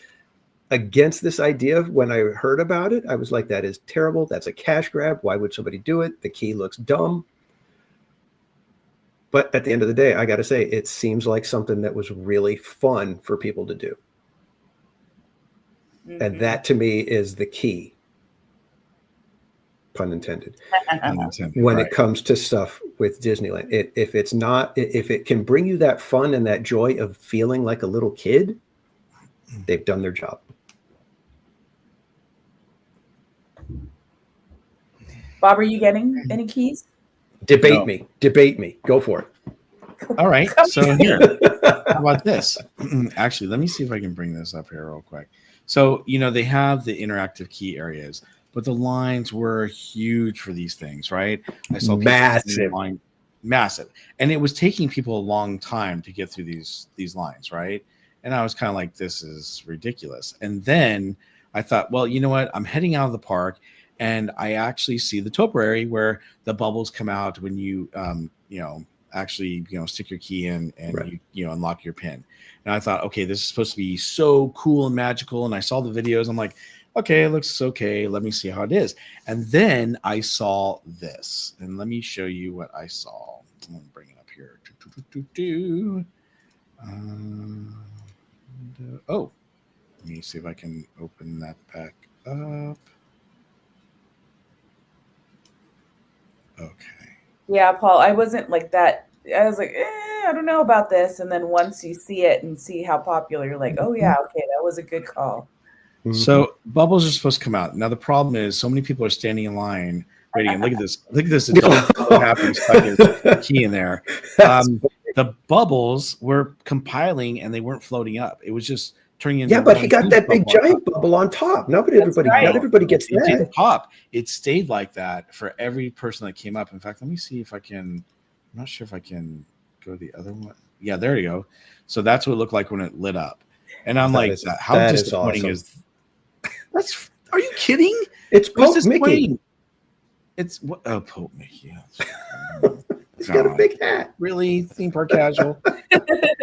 against this idea when I heard about it. I was like, that is terrible. That's a cash grab. Why would somebody do it? The key looks dumb. But at the end of the day, I got to say, it seems like something that was really fun for people to do. And that to me is the key, pun intended, when it comes to stuff with Disneyland. If it can bring you that fun and that joy of feeling like a little kid, they've done their job. Bob, are you getting any keys? Debate me. Go for it. All right. So here, how about this? Actually, let me see if I can bring this up here real quick. So, they have the interactive key areas, but the lines were huge for these things, right? I saw massive. And it was taking people a long time to get through these lines, right? And I was kind of like, this is ridiculous. And then I thought, well, you know what? I'm heading out of the park, and I actually see the topiary where the bubbles come out when you, actually, stick your key in and right. you unlock your pin. And I thought, okay, this is supposed to be so cool and magical. And I saw the videos. I'm like, okay, it looks okay. Let me see how it is. And then I saw this, and let me show you what I saw. I'm going to bring it up here. Let me see if I can open that back up. Okay. Yeah, Paul, I wasn't like that. I was like, I don't know about this. And then once you see it and see how popular, you're like, oh yeah, okay, that was a good call. So bubbles are supposed to come out. Now the problem is so many people are standing in line waiting. And look at this. Look at this adult happy stuck his key in there. The bubbles were compiling and they weren't floating up. It was just turning into. Yeah, but he got that big giant bubble on top. Not everybody gets that. It didn't pop. It stayed like that for every person that came up. In fact, let me see if I can. I'm not sure if I can go to the other one. Yeah, there you go. So that's what it looked like when it lit up. And I'm like, how disappointing is that's? Are you kidding? It's Pope Mickey. It's what? Oh, Pope Mickey. He's got a big hat. Really, theme park casual?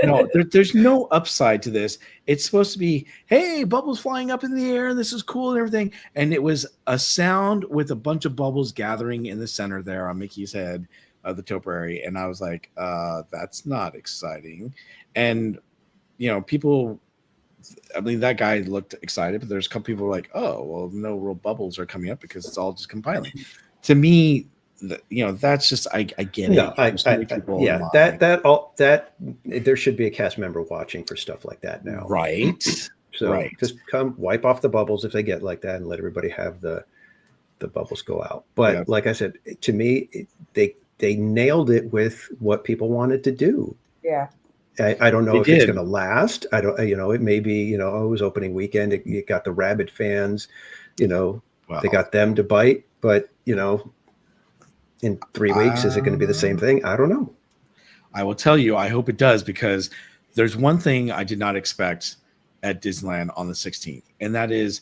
No, there's no upside to this. It's supposed to be, hey, bubbles flying up in the air. This is cool and everything. And it was a sound with a bunch of bubbles gathering in the center there on Mickey's head of the topiary. And I was like, that's not exciting. And people. I mean, that guy looked excited, but there's a couple people who were like, oh, well, no real bubbles are coming up because it's all just compiling. To me, that's just I get it. That there should be a cast member watching for stuff like that now, right? So just come wipe off the bubbles if they get like that, and let everybody have the bubbles go out. But like I said, to me, they nailed it with what people wanted to do. Yeah. I don't know if it's going to last. I don't, it may be, it was opening weekend. It got the rabid fans, they got them to bite, but, in 3 weeks, is it going to be the same thing? I don't know. I will tell you, I hope it does, because there's one thing I did not expect at Disneyland on the 16th, and that is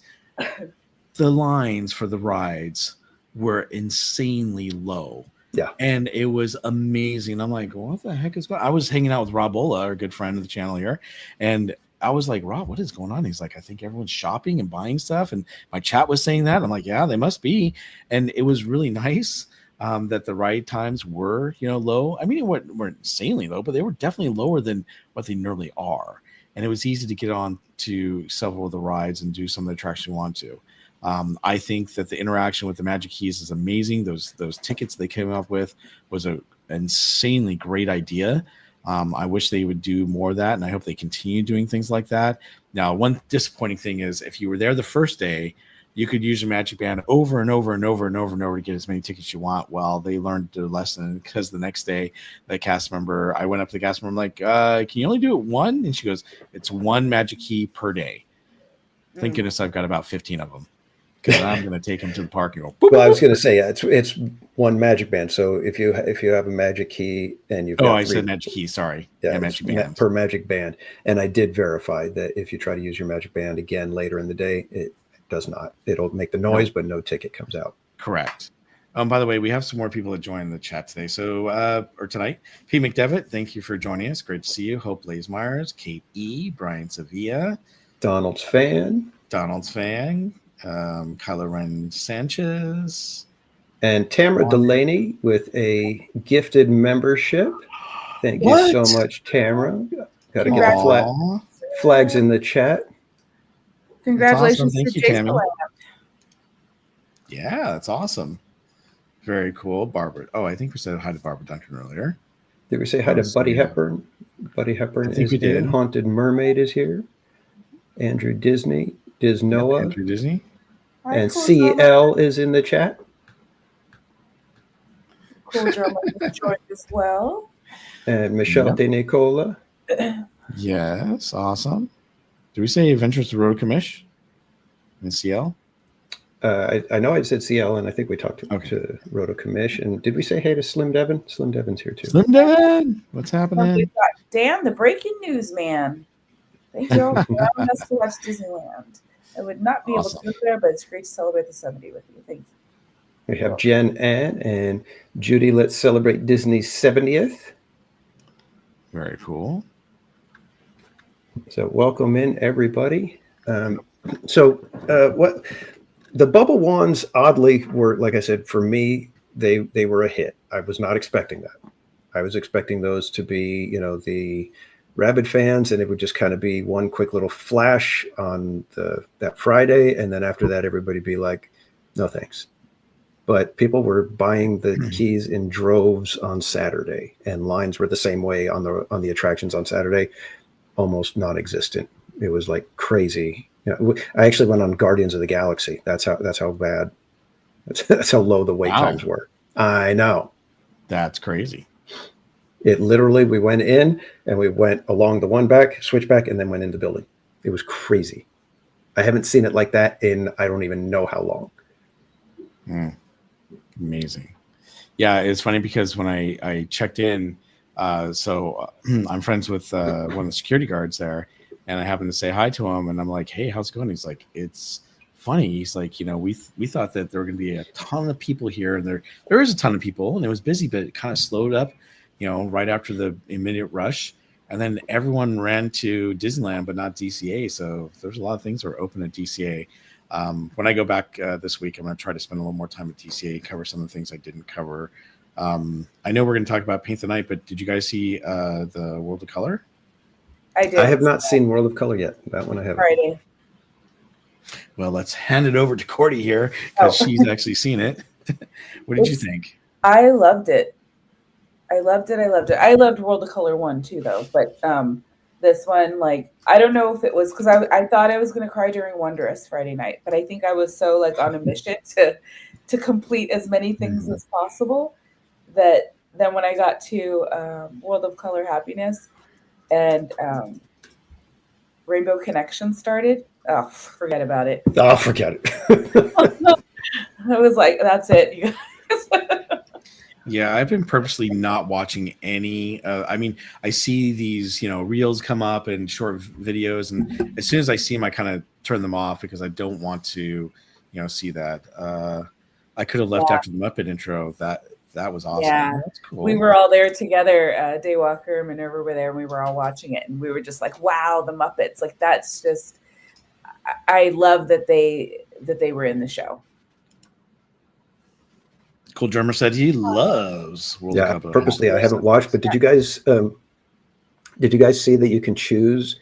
the lines for the rides were insanely low. Yeah. And it was amazing. I'm like, what the heck is going on? I was hanging out with Rob Ola, our good friend of the channel here. And I was like, Rob, what is going on? He's like, I think everyone's shopping and buying stuff. And my chat was saying that. I'm like, yeah, they must be. And it was really nice that the ride times were, low. I mean, it weren't insanely low, but they were definitely lower than what they normally are. And it was easy to get on to several of the rides and do some of the attractions you want to. I think that the interaction with the Magic Keys is amazing. Those tickets they came up with was an insanely great idea. I wish they would do more of that, and I hope they continue doing things like that. Now, one disappointing thing is if you were there the first day, you could use your Magic Band over and over and over and over and over to get as many tickets you want. Well, they learned their lesson, because the next day, I went up to the cast member, I'm like, can you only do it one? And she goes, it's one Magic Key per day. Thank goodness I've got about 15 of them, because I'm going to take them to the park and go. Boop, well, I was going to say it's one Magic Band. So if you have a Magic Key and you've got I said Magic Key. Sorry, Magic Band per Magic Band, and I did verify that if you try to use your Magic Band again later in the day, it does not. It'll make the noise, but no ticket comes out. Correct. By the way, we have some more people that joined the chat today. So or tonight, P. McDevitt, thank you for joining us. Great to see you. Hope Blaze Myers, Kate E, Brian Sevilla, Donald's fan. Kylo Ren Sanchez, And Tamara Delaney with a gifted membership. Thank you so much, Tamara. Got to get Aw, flags in the chat. Congratulations Thank to you, Jason. Tammy. Yeah, that's awesome. Very cool. Barbara. Oh, I think we said hi to Barbara Duncan earlier. Did we say hi to Buddy yeah. Hepburn? Buddy Hepburn I think is we did. in. Haunted Mermaid is here. Andrew Disney, Diz Noah, Andrew Disney. and CL is in the chat. Cool drummer joined as well. And Michelle De Nicola. Yes, awesome. Did we say Adventures to Road Commish and CL? I know I said CL, and I think we talked to Roto Commish. And did we say hey to Slim Devon? Slim Devon's here too. Slim Devon, what's happening? We've got Dan, the breaking news man. Thank you all for allowing us to watch Disneyland. I would not be able to go there, but it's great to celebrate the 70 with you. Thank you. We have Jen Ann and Judy. Let's celebrate Disney's 70th. Very cool. So welcome in, everybody. What the bubble wands oddly were, like I said, for me, they were a hit. I was not expecting that. I was expecting those to be, the rabid fans, and it would just kind of be one quick little flash on that Friday, and then after that, everybody be like, no thanks. But people were buying the keys in droves on Saturday, and lines were the same way on the attractions on Saturday, almost non-existent. It was like crazy. I actually went on Guardians of the Galaxy. That's how bad. That's how low the wait times were. I know. That's crazy. It literally, we went in and we went along the one back, switch back, and then went in the building. It was crazy. I haven't seen it like that in I don't even know how long. Amazing. Yeah, it's funny because when I checked in, I'm friends with one of the security guards there, and I happened to say hi to him, and I'm like, hey, how's it going? He's like, it's funny. He's like, we thought that there were going to be a ton of people here, and there is a ton of people, and it was busy, but it kind of slowed up, right after the immediate rush. And then everyone ran to Disneyland, but not DCA. So there's a lot of things that are open at DCA. When I go back this week, I'm going to try to spend a little more time at DCA, cover some of the things I didn't cover. I know we're going to talk about Paint the Night, but did you guys see the World of Color? I did. I have not seen World of Color yet. That one I haven't. Friday. Well, let's hand it over to Cordy here because she's actually seen it. What did you think? I loved it. I loved World of Color 1 too, though. But this one, I don't know if it was because I thought I was going to cry during Wondrous Friday night, but I think I was so on a mission to complete as many things as possible that then when I got to World of Color Happiness and Rainbow Connection started, forget about it. Oh, forget it. I was like, that's it, you guys. Yeah, I've been purposely not watching any. I see these, reels come up and short videos, and as soon as I see them, I kind of turn them off because I don't want to, see that. I could have left after the Muppet intro. That was awesome. Yeah, that's cool. We were all there together. Daywalker, Minerva were there, and we were all watching it, and we were just like, "Wow, the Muppets!" That's just. I love that they were in the show. Cool Drummer said he loves World Cup. Purposely, I haven't watched, but did you guys see that you can choose?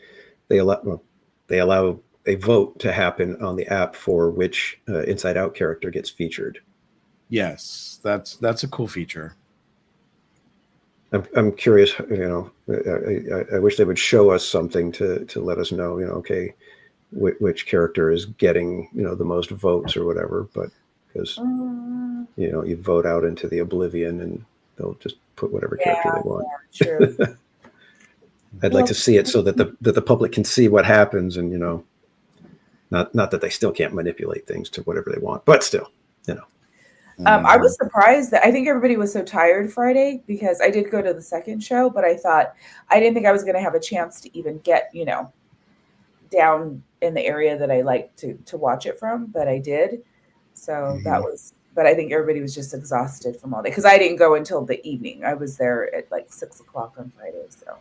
They allow a vote to happen on the app for which Inside Out character gets featured. Yes, that's a cool feature. I'm curious. I wish they would show us something to let us know. Okay, which character is getting the most votes or whatever. But because you vote out into the oblivion, and they'll just put whatever character they want. Yeah, true. I'd like to see it so that the public can see what happens, and not that they still can't manipulate things to whatever they want, but still, I was surprised that I think everybody was so tired Friday because I did go to the second show, but I didn't think I was going to have a chance to even get down in the area that I like to watch it from, but I did. So that was. But I think everybody was just exhausted from all day because I didn't go until the evening. I was there at 6:00 on Friday. So,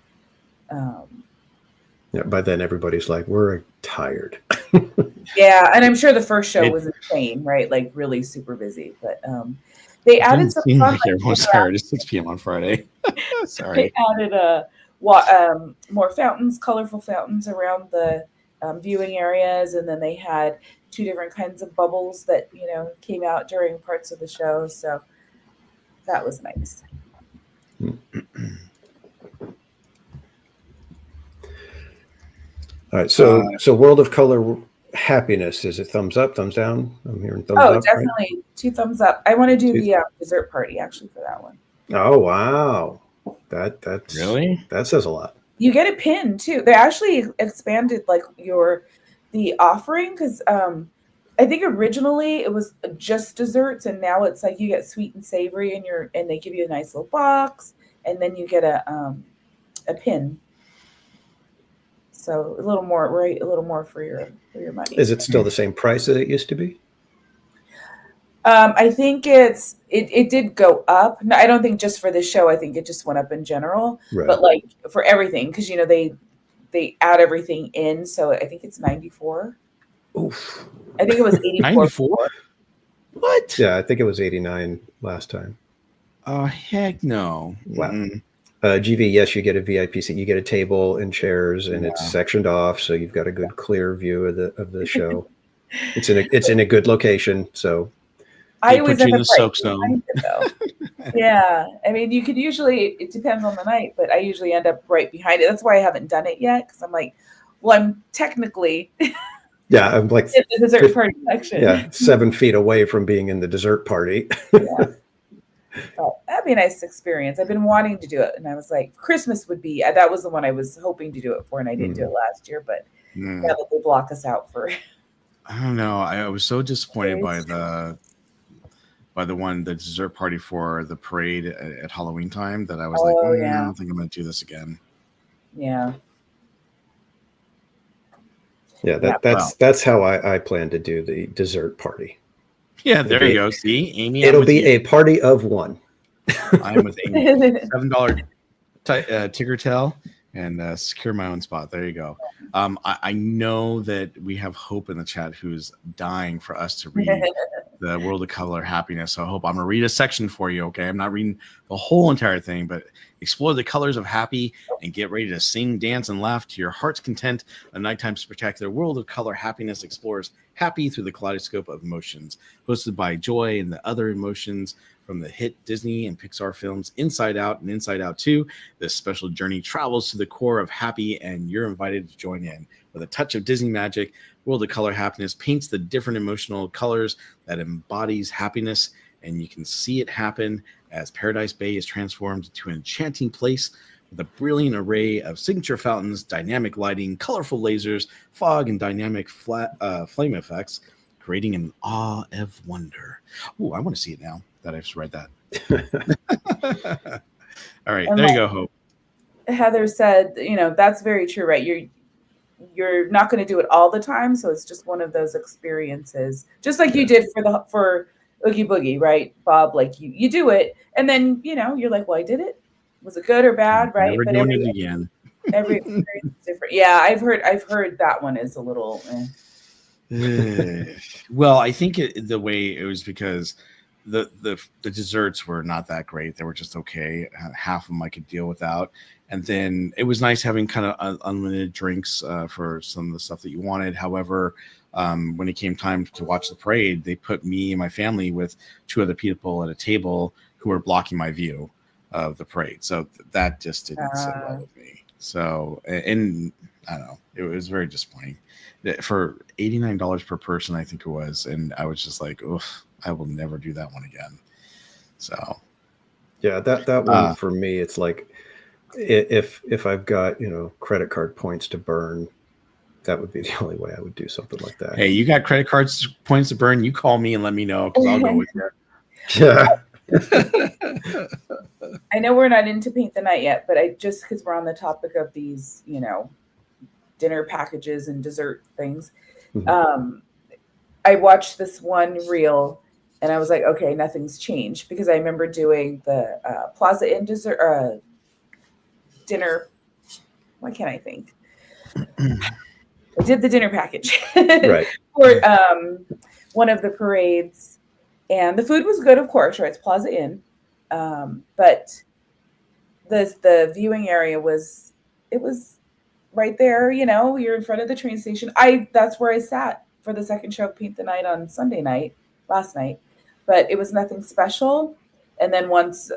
by then everybody's like, we're tired. Yeah, and I'm sure the first show was insane, right? Really super busy. But They added some Seems fun, like everyone's tired. It's 6 p.m. on Friday. Sorry. They added more fountains, colorful fountains around the viewing areas, and then they had 2 different kinds of bubbles that came out during parts of the show. So that was nice. All right, so World of Color Happiness, is it thumbs up, thumbs down? I'm hearing thumbs up. Oh, definitely right? 2 thumbs up. I want to do the dessert party actually for that one. Oh wow, that's really, that says a lot. You get a pin too. They actually expanded like the offering, because I think originally it was just desserts, and now it's like you get sweet and savory, and they give you a nice little box, and then you get a pin. So a little more, right? A little more for your money. Is it still the same price that it used to be? I think it did go up. No, I don't think just for this show. I think it just went up in general. Right. But like for everything, because they add everything in. So I think it's 94. Oof. I think it was 84. 94? What? Yeah, I think it was 89 last time. Oh, heck no. Wow. GV, yes, you get a VIP seat. You get a table and chairs, and it's sectioned off, so you've got a good clear view of the show. It's in a good location, so I always end up soak zone. Yeah, I mean, you could usually, it depends on the night, but I usually end up right behind it. That's why I haven't done it yet, because I'm like, well, I'm technically I'm like in the dessert party section. Yeah, 7 feet away from being in the dessert party. Yeah. But that'd be a nice experience. I've been wanting to do it, and I was like, Christmas would be, that was the one I was hoping to do it for, and I didn't do it last year, but now that they block us out for I don't know. I was so disappointed by the dessert party for the parade at Halloween time that I was I don't think I'm going to do this again. Yeah. Yeah, that's how I plan to do the dessert party. Yeah, there you go. See, Amy. It'll be a party of one. I'm with Amy. $7 ticker tail and secure my own spot. There you go. I know that we have Hope in the chat who's dying for us to read the World of Color Happiness. So Hope, I'm going to read a section for you, okay? I'm not reading the whole entire thing, but explore the colors of happy and get ready to sing, dance, and laugh to your heart's content. A nighttime spectacular World of Color Happiness explores happy through the kaleidoscope of emotions. Hosted by Joy and the other emotions from the hit Disney and Pixar films Inside Out and Inside Out 2, this special journey travels to the core of happy, and you're invited to join in. With a touch of Disney magic, World of Color Happiness paints the different emotional colors that embodies happiness, and you can see it happen as Paradise Bay is transformed into an enchanting place with a brilliant array of signature fountains, dynamic lighting, colorful lasers, fog, and dynamic flame effects, creating an awe of wonder. Oh, I want to see it now that I've just read that. All right, there you go, Hope. Heather said, that's very true, right? You're not going to do it all the time, so it's just one of those experiences, just like you did for Oogie Boogie, right, Bob? Like you do it, and then you're like, well, I did it. Was it good or bad, right? Never doing it again. Every experience is different. Yeah, I've heard that one is a little. Well, I think the way it was because the desserts were not that great. They were just okay. Half of them I could deal without. And then it was nice having kind of unlimited drinks for some of the stuff that you wanted. However, when it came time to watch the parade, they put me and my family with 2 other people at a table who were blocking my view of the parade. So that just didn't sit well with me. So, and I don't know, it was very disappointing. For $89 per person, I think it was. And I was just like, oof, I will never do that one again. So. Yeah, that one for me, it's like, if I've got credit card points to burn, that would be the only way I would do something like that. Hey, you got credit cards points to burn? You call me and let me know, because I'll go with you. Yeah. I know we're not into Paint the Night yet, but just because we're on the topic of these, dinner packages and dessert things, I watched this one reel. And I was like, okay, nothing's changed, because I remember doing the Plaza Inn dessert dinner. Why can't I think? I did the dinner package right. for one of the parades, And the food was good, of course, right? It's Plaza Inn. But the viewing area was right there, you're in front of the train station. That's where I sat for the second show of Paint the Night on Sunday night, last night. But it was nothing special. And then once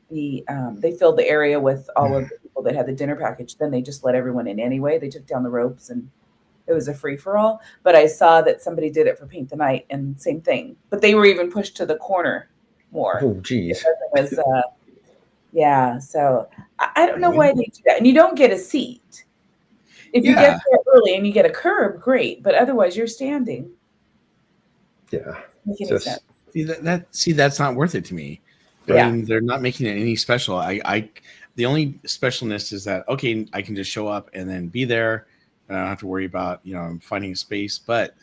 the they filled the area with all of the people that had the dinner package, then they just let everyone in anyway. They took down the ropes and it was a free for all. But I saw that somebody did it for Paint the Night and same thing. But they were even pushed to the corner more. Oh, geez. It was, yeah. So I don't know why they do that. And you don't get a seat. If you get there early and you get a curb, great. But otherwise, you're standing. Yeah. Make any sense. That's not worth it to me. Yeah. I mean, they're not making it any special. The only specialness is that, okay, I can just show up and then be there. And I don't have to worry about, finding a space. But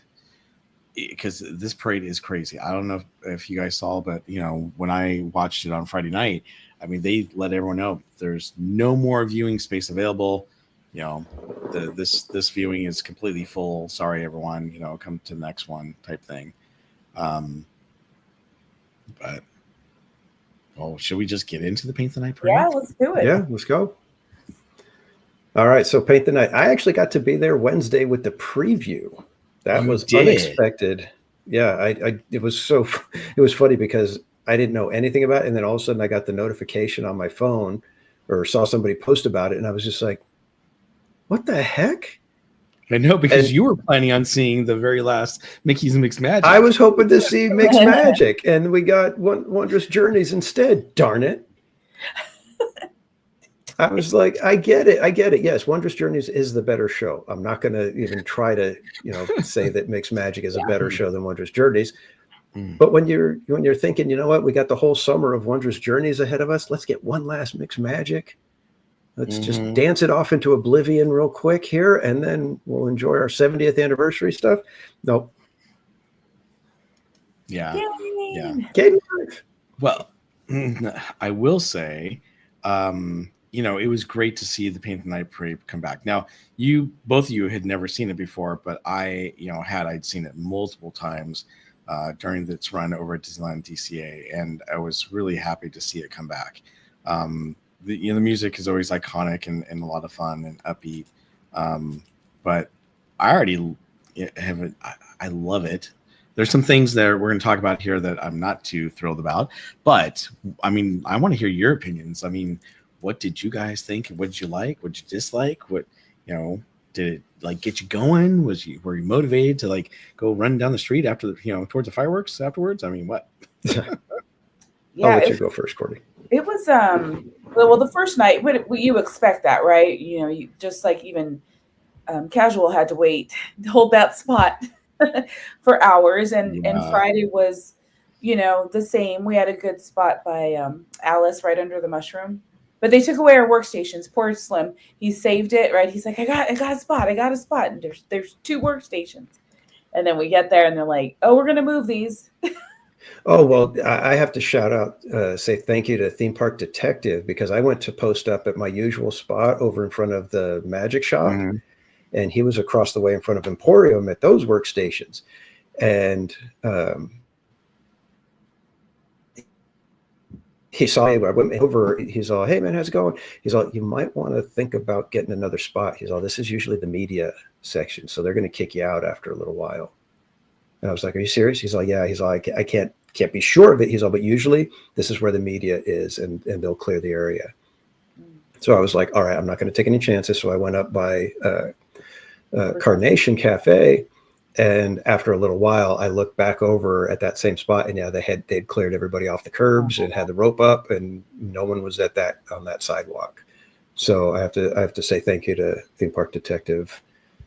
because this parade is crazy. I don't know if you guys saw, but, when I watched it on Friday night, I mean, they let everyone know there's no more viewing space available. This viewing is completely full. Sorry, everyone. Come to the next one type thing. But should we just get into the Paint the Night parade? Yeah, let's do it. Yeah, let's go. All right, so Paint the Night. I actually got to be there Wednesday with the preview. That was unexpected. Yeah, it was funny because I didn't know anything about it, and then all of a sudden I got the notification on my phone or saw somebody post about it, and I was just like, what the heck? I know, because you were planning on seeing the very last Mickey's Mixed Magic. I was hoping to see Mixed Magic, and we got Wondrous Journeys instead. Darn it. I was like, I get it. Yes, Wondrous Journeys is the better show. I'm not going to even try to, say that Mixed Magic is a better show than Wondrous Journeys. But when you're thinking, you know what, we got the whole summer of Wondrous Journeys ahead of us. Let's get one last Mixed Magic. Let's just dance it off into oblivion real quick here, and then we'll enjoy our 70th anniversary stuff. Nope. Yeah. Yeah. Game. Well, I will say, it was great to see the Paint the Night parade come back. Now, both of you had never seen it before, but I'd seen it multiple times during its run over at Disneyland DCA, and I was really happy to see it come back. The music is always iconic and a lot of fun and upbeat, but I already have it. I love it. There's some things that we're going to talk about here that I'm not too thrilled about, but I mean, I want to hear your opinions. I mean, what did you guys think? What did you like? What did you dislike? What, did it get you going? Were you motivated to go run down the street after towards the fireworks afterwards? I mean, what? Yeah, I'll let you go first, Courtney. It was well, the first night, you expect that, right? You just like even Casual had to hold that spot for hours, and Friday was, the same. We had a good spot by Alice right under the mushroom, but they took away our workstations. Poor Slim, he saved it, right? He's like, I got a spot, and there's 2 workstations, and then we get there, and they're like, oh, we're gonna move these. Oh, well, I have to shout out, say thank you to Theme Park Detective, because I went to post up at my usual spot over in front of the magic shop, and he was across the way in front of Emporium at those workstations. And he saw me. I went over. He's all, hey, man, how's it going? He's all, you might want to think about getting another spot. He's all, this is usually the media section, so they're going to kick you out after a little while. And I was like, are you serious? He's like, yeah. He's like, I can't be sure of it. He's all, but usually this is where the media is, and they'll clear the area. So I was like, all right, I'm not going to take any chances. So I went up by Carnation Cafe, and after a little while, I looked back over at that same spot, and yeah, they'd cleared everybody off the curbs and had the rope up, and no one was on that sidewalk. So I have to say thank you to Theme Park Detective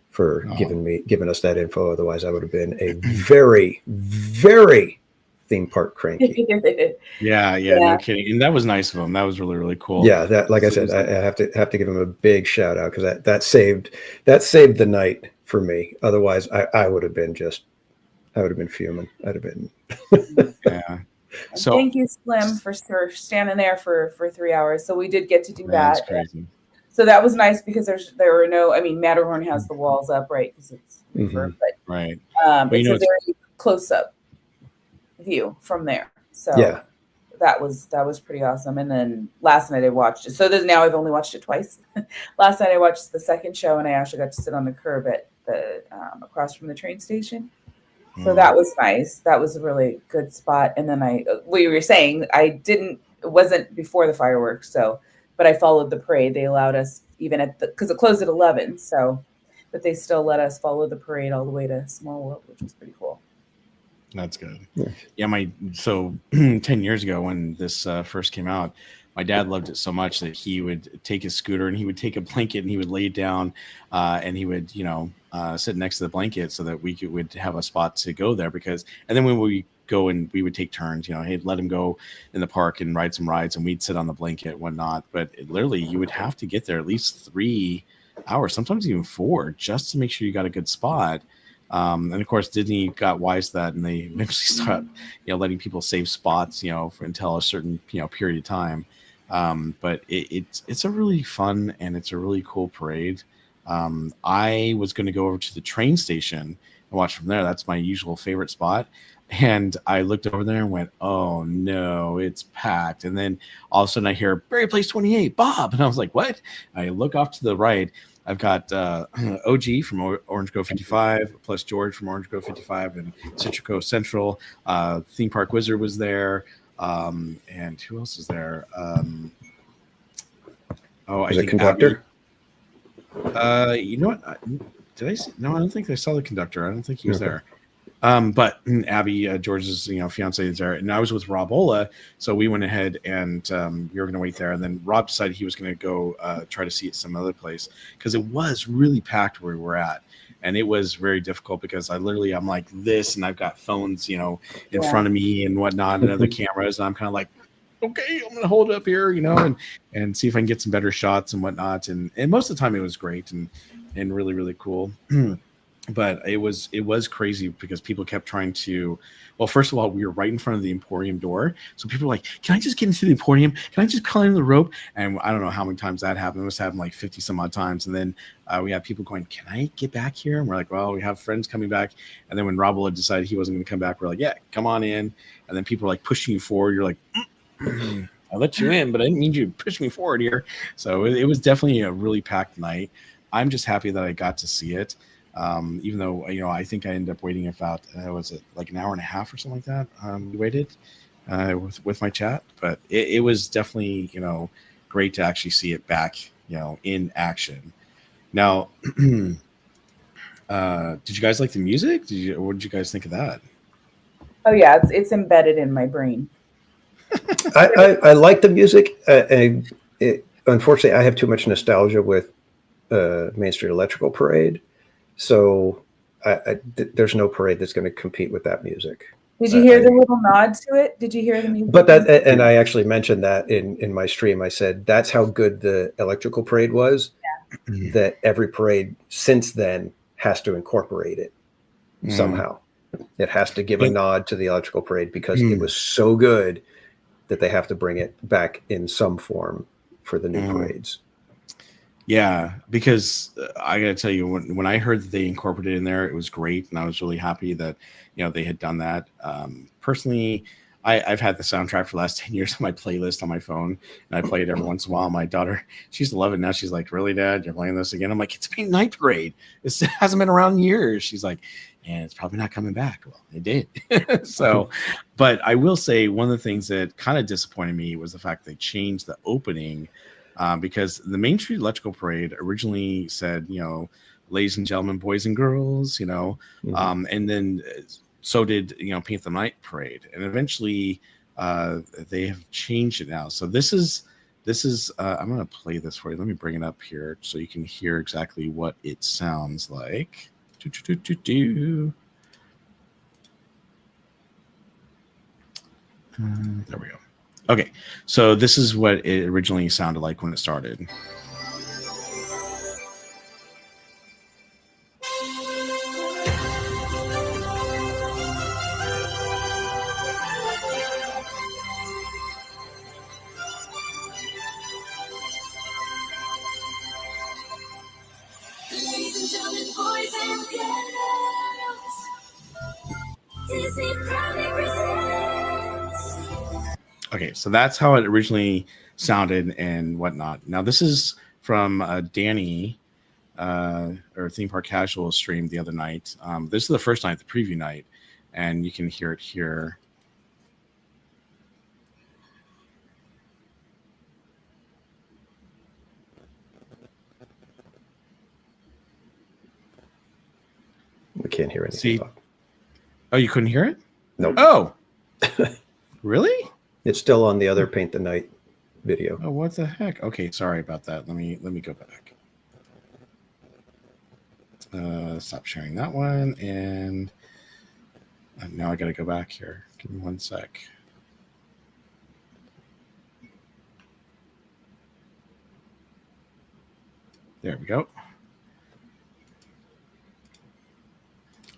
for giving us that info. Otherwise, I would have been a very, very theme park cranky. Yeah, no kidding. And that was nice of him. That was really, really cool. Yeah, that, like I said, I have to give him a big shout out, because that saved the night for me. Otherwise, I would have been fuming. I'd have been. Yeah. So thank you, Slim, for standing there for 3 hours. So we did get to do that. That's crazy. So that was nice, because there were no. I mean, Matterhorn has the walls up, right? Because it's reverb, but right. it's a very close up. view from there. So Yeah. that was pretty awesome. And then last night I watched it. So now I've only watched it twice. Last night I watched the second show, and I actually got to sit on the curb at the across from the train station. So that was nice. That was a really good spot. And then what you were saying, it wasn't before the fireworks. But I followed the parade. They allowed us even because it closed at 11. But they still let us follow the parade all the way to Small World, which was pretty cool. That's good. Yeah, so 10 years ago when this first came out, my dad loved it so much that he would take his scooter and he would take a blanket and he would lay it down and he would, sit next to the blanket so that we would have a spot to go there and then when we go and we would take turns, he'd let him go in the park and ride some rides and we'd sit on the blanket and whatnot. But literally you would have to get there at least 3 hours, sometimes even 4, just to make sure you got a good spot. And of course, Disney got wise to that, and they eventually started, letting people save spots, until a certain, period of time. But it's a really fun and it's a really cool parade. I was going to go over to the train station and watch from there. That's my usual favorite spot. And I looked over there and went, oh no, it's packed. And then all of a sudden I hear Barry Place 28, Bob. And I was like, what? I look off to the right. I've got OG from Orange Grove 55, plus George from Orange Grove 55 and Citrico Central. Theme Park Wizard was there. And who else is there? I think conductor. You know what? Did I see? No, I don't think I saw the conductor. I don't think he was there. But Abby, George's fiance is there, and I was with Rob Ola, so we went ahead and we were going to wait there, and then Rob decided he was going to go try to see it some other place because it was really packed where we were at, and it was very difficult because I'm like this, and I've got phones, in front of me and whatnot, and other cameras, and I'm kind of like, okay, I'm going to hold it up here, and see if I can get some better shots and whatnot, and most of the time it was great and really, really cool. But it was crazy because people kept trying to. Well, first of all, we were right in front of the Emporium door, so people were like, "Can I just get into the Emporium? Can I just climb the rope?" And I don't know how many times that happened. It must happen like 50 some odd times. And then we had people going, "Can I get back here?" And we're like, "Well, we have friends coming back." And then when Rob had decided he wasn't going to come back, we're like, "Yeah, come on in." And then people were like pushing you forward. You're like, "I let you in, but I didn't need you to push me forward here." So it was definitely a really packed night. I'm just happy that I got to see it. Even though I think I ended up waiting about was it like an hour and a half or something like that. We waited with my chat, but it was definitely great to actually see it back in action. Now, did you guys like the music? What did you guys think of that? Oh yeah, it's embedded in my brain. I like the music. Unfortunately, I have too much nostalgia with Main Street Electrical Parade. So there's no parade that's going to compete with that music. Did you hear the little nod to it? Did you hear the music? But and I actually mentioned that in my stream. I said that's how good the electrical parade was. Yeah. That every parade since then has to incorporate it somehow. It has to give a nod to the electrical parade because it was so good that they have to bring it back in some form for the new parades. Yeah, because I got to tell you, when I heard that they incorporated it in there, it was great, and I was really happy that they had done that. Personally, I've had the soundtrack for the last 10 years on my playlist on my phone, and I play it every once in a while. My daughter, she's 11 now. She's like, "Really, Dad? You're playing this again?" I'm like, "It's Paint Night Parade. This hasn't been around in years." She's like, "And it's probably not coming back." Well, it did. So, but I will say one of the things that kind of disappointed me was the fact they changed the opening. Because the Main Street Electrical Parade originally said, ladies and gentlemen, boys and girls, and then so did, Paint the Night Parade. And eventually they have changed it now. So this is I'm going to play this for you. Let me bring it up here so you can hear exactly what it sounds like. There we go. Okay, so this is what it originally sounded like when it started. Ladies and gentlemen, boys and girls, Disney proudly presents Okay, so that's how it originally sounded and whatnot. Now this is from Danny, or Theme Park Casual stream the other night. This is the first night, the preview night, and you can hear it here. We can't hear anything. See, oh, you couldn't hear it? Nope. Oh, really? It's still on the other Paint the Night video. Oh, what the heck? Okay, sorry about that. Let me go back. Stop sharing that one, and now I got to go back here. Give me 1 sec. There we go.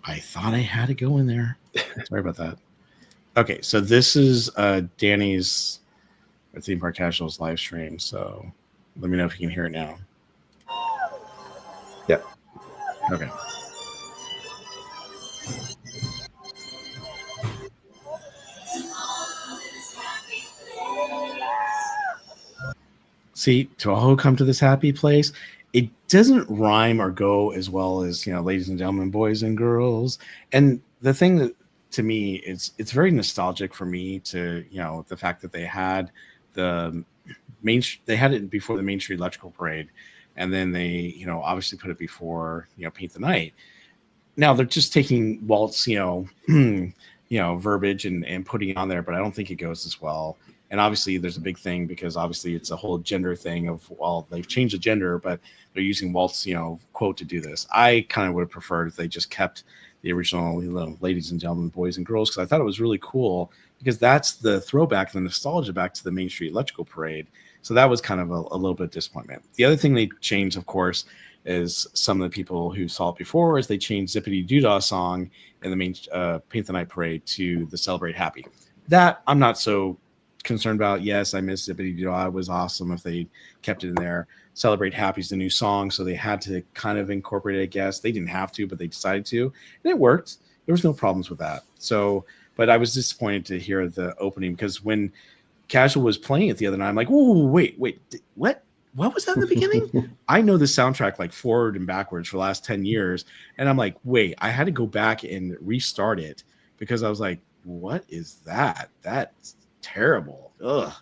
I thought I had to go in there. Sorry about that. Okay, so this is Danny's Theme Park Casuals live stream. So let me know if you can hear it now. Yep. Okay. See, to all come to this happy place. It doesn't rhyme or go as well as, ladies and gentlemen, boys and girls. And the thing that, to me, it's very nostalgic for me to, the fact that they had they had it before the Main Street Electrical Parade, and then they, obviously put it before, Paint the Night. Now they're just taking Walt's, verbiage and putting it on there, but I don't think it goes as well. And obviously there's a big thing because obviously it's a whole gender thing of, well, they've changed the gender, but they're using Walt's, quote to do this. I kind of would have preferred if they just kept the original, ladies and gentlemen, boys and girls, because I thought it was really cool because that's the throwback, the nostalgia back to the Main Street Electrical Parade. So that was kind of a little bit of disappointment. The other thing they changed, of course, is some of the people who saw it before is they changed Zippity Doodah song in the main Paint the Night Parade to the Celebrate Happy. That I'm not so concerned about. Yes, I miss Zippity Doodah. It was awesome if they kept it in there. Celebrate Happy is the new song, so they had to kind of incorporate it, I guess. They didn't have to, but they decided to, and it worked. There was no problems with that. So, but I was disappointed to hear the opening because when Casual was playing it the other night, I'm like, oh, wait, what was that in the beginning? I know the soundtrack like forward and backwards for the last 10 years, and I'm like, wait, I had to go back and restart it because I was like, what is that? That's terrible. Ugh.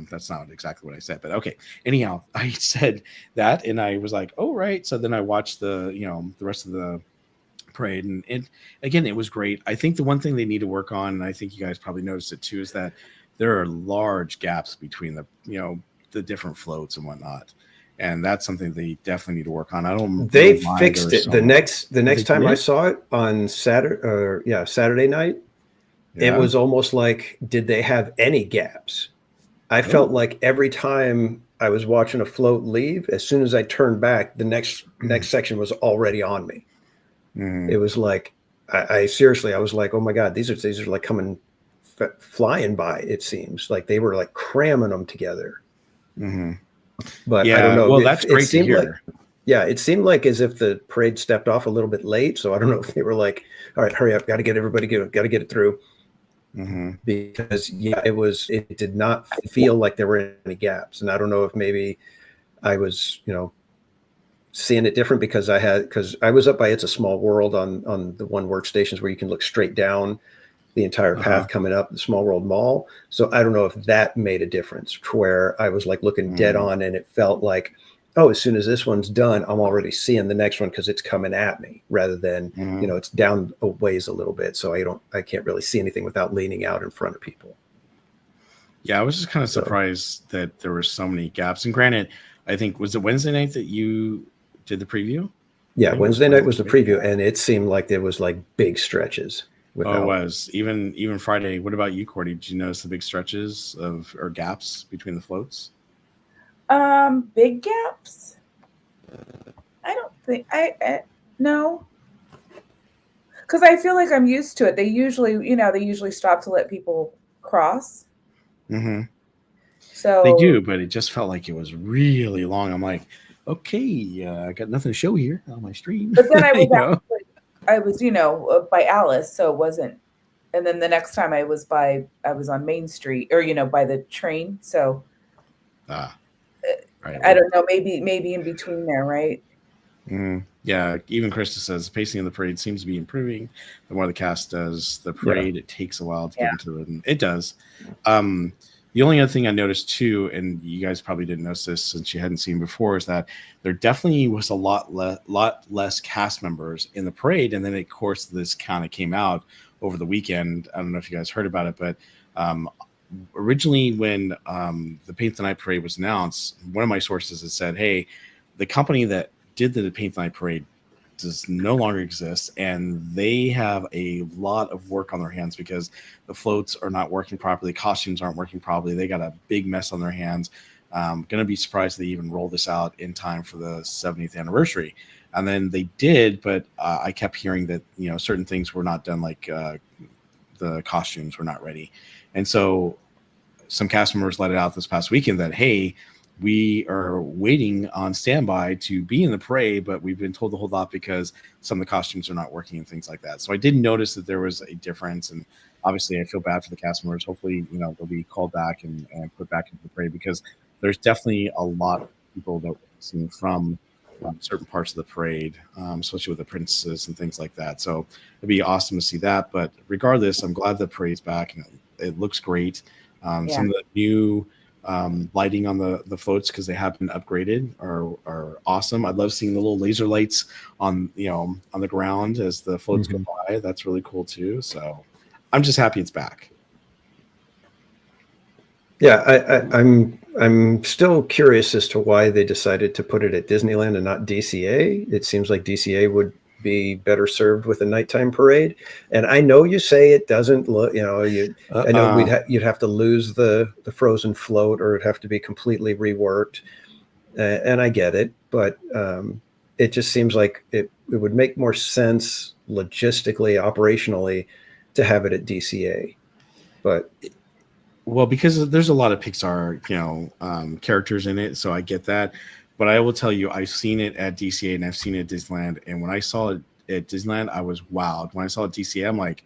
That's not exactly what I said, but okay. Anyhow, I said that and I was like, oh, right. So then I watched the rest of the parade and again, it was great. I think the one thing they need to work on, and I think you guys probably noticed it too, is that there are large gaps between the different floats and whatnot. And that's something they definitely need to work on. I don't. They fixed it. The next time I saw it on Saturday night, it was almost like, did they have any gaps? I felt like every time I was watching a float leave, as soon as I turned back, the next section was already on me. Mm-hmm. It was like, I seriously, I was like, oh my God, these are like coming flying by. It seems like they were like cramming them together. Mm-hmm. But I don't know. Well, that's great to hear. It seemed like as if the parade stepped off a little bit late. So I don't know if they were like, all right, hurry up, got to get it through. Mm-hmm. Because it did not feel like there were any gaps, and I don't know if maybe I was seeing it different because I was up by It's a Small World on the one workstations where you can look straight down the entire path coming up the Small World Mall. So I don't know if that made a difference where I was like looking dead on, and it felt like, oh, as soon as this one's done, I'm already seeing the next one because it's coming at me rather than, it's down a ways a little bit. So I can't really see anything without leaning out in front of people. Yeah, I was just kind of surprised that there were so many gaps. And granted, I think, was it Wednesday night that you did the preview? Yeah, Wednesday night was the preview, and it seemed like there was like big stretches. It was. Even Friday. What about you, Cordy? Did you notice the big stretches or gaps between the floats? Big gaps? I don't think no. Because I feel like I'm used to it. They usually stop to let people cross. Mm-hmm. So they do, but it just felt like it was really long. I'm like, okay, I got nothing to show here on my stream. But then I was I was by Alice, so it wasn't And then the next time I was on Main Street, or by the train. So Right. I don't know, maybe in between there, right? Yeah, even Krista says the pacing of the parade seems to be improving. The more the cast does the parade, it takes a while to get into the rhythm. It does. The only other thing I noticed too, and you guys probably didn't notice this since you hadn't seen before, is that there definitely was a lot less cast members in the parade. And then, of course, this kind of came out over the weekend. I don't know if you guys heard about it, but originally when the Paint the Night Parade was announced, one of my sources had said, hey, the company that did the Paint the Night Parade does no longer exist, and they have a lot of work on their hands because the floats are not working properly, costumes aren't working properly. They got a big mess on their hands. Gonna be surprised they even roll this out in time for the 70th anniversary. And then they did, but I kept hearing that certain things were not done, like the costumes were not ready. And so some cast members let it out this past weekend that, hey, we are waiting on standby to be in the parade, but we've been told to hold off because some of the costumes are not working and things like that. So I did notice that there was a difference, and obviously I feel bad for the cast members. Hopefully, they'll be called back and put back into the parade, because there's definitely a lot of people that we're seeing from certain parts of the parade, especially with the princesses and things like that. So it'd be awesome to see that. But regardless, I'm glad the parade's back, and it looks great. Some of the new lighting on the floats, because they have been upgraded, are awesome. I love seeing the little laser lights on the ground as the floats go by. That's really cool too. So I'm just happy it's back. Yeah, I'm still curious as to why they decided to put it at Disneyland and not DCA. It seems like DCA would be better served with a nighttime parade. And I know you say it doesn't look, I know you'd have to lose the frozen float, or it'd have to be completely reworked. And I get it, but it just seems like it would make more sense logistically, operationally, to have it at DCA. But well, because there's a lot of Pixar, characters in it, so I get that. But I will tell you, I've seen it at DCA and I've seen it at Disneyland. And when I saw it at Disneyland, I was wowed. When I saw it at DCA, I'm like,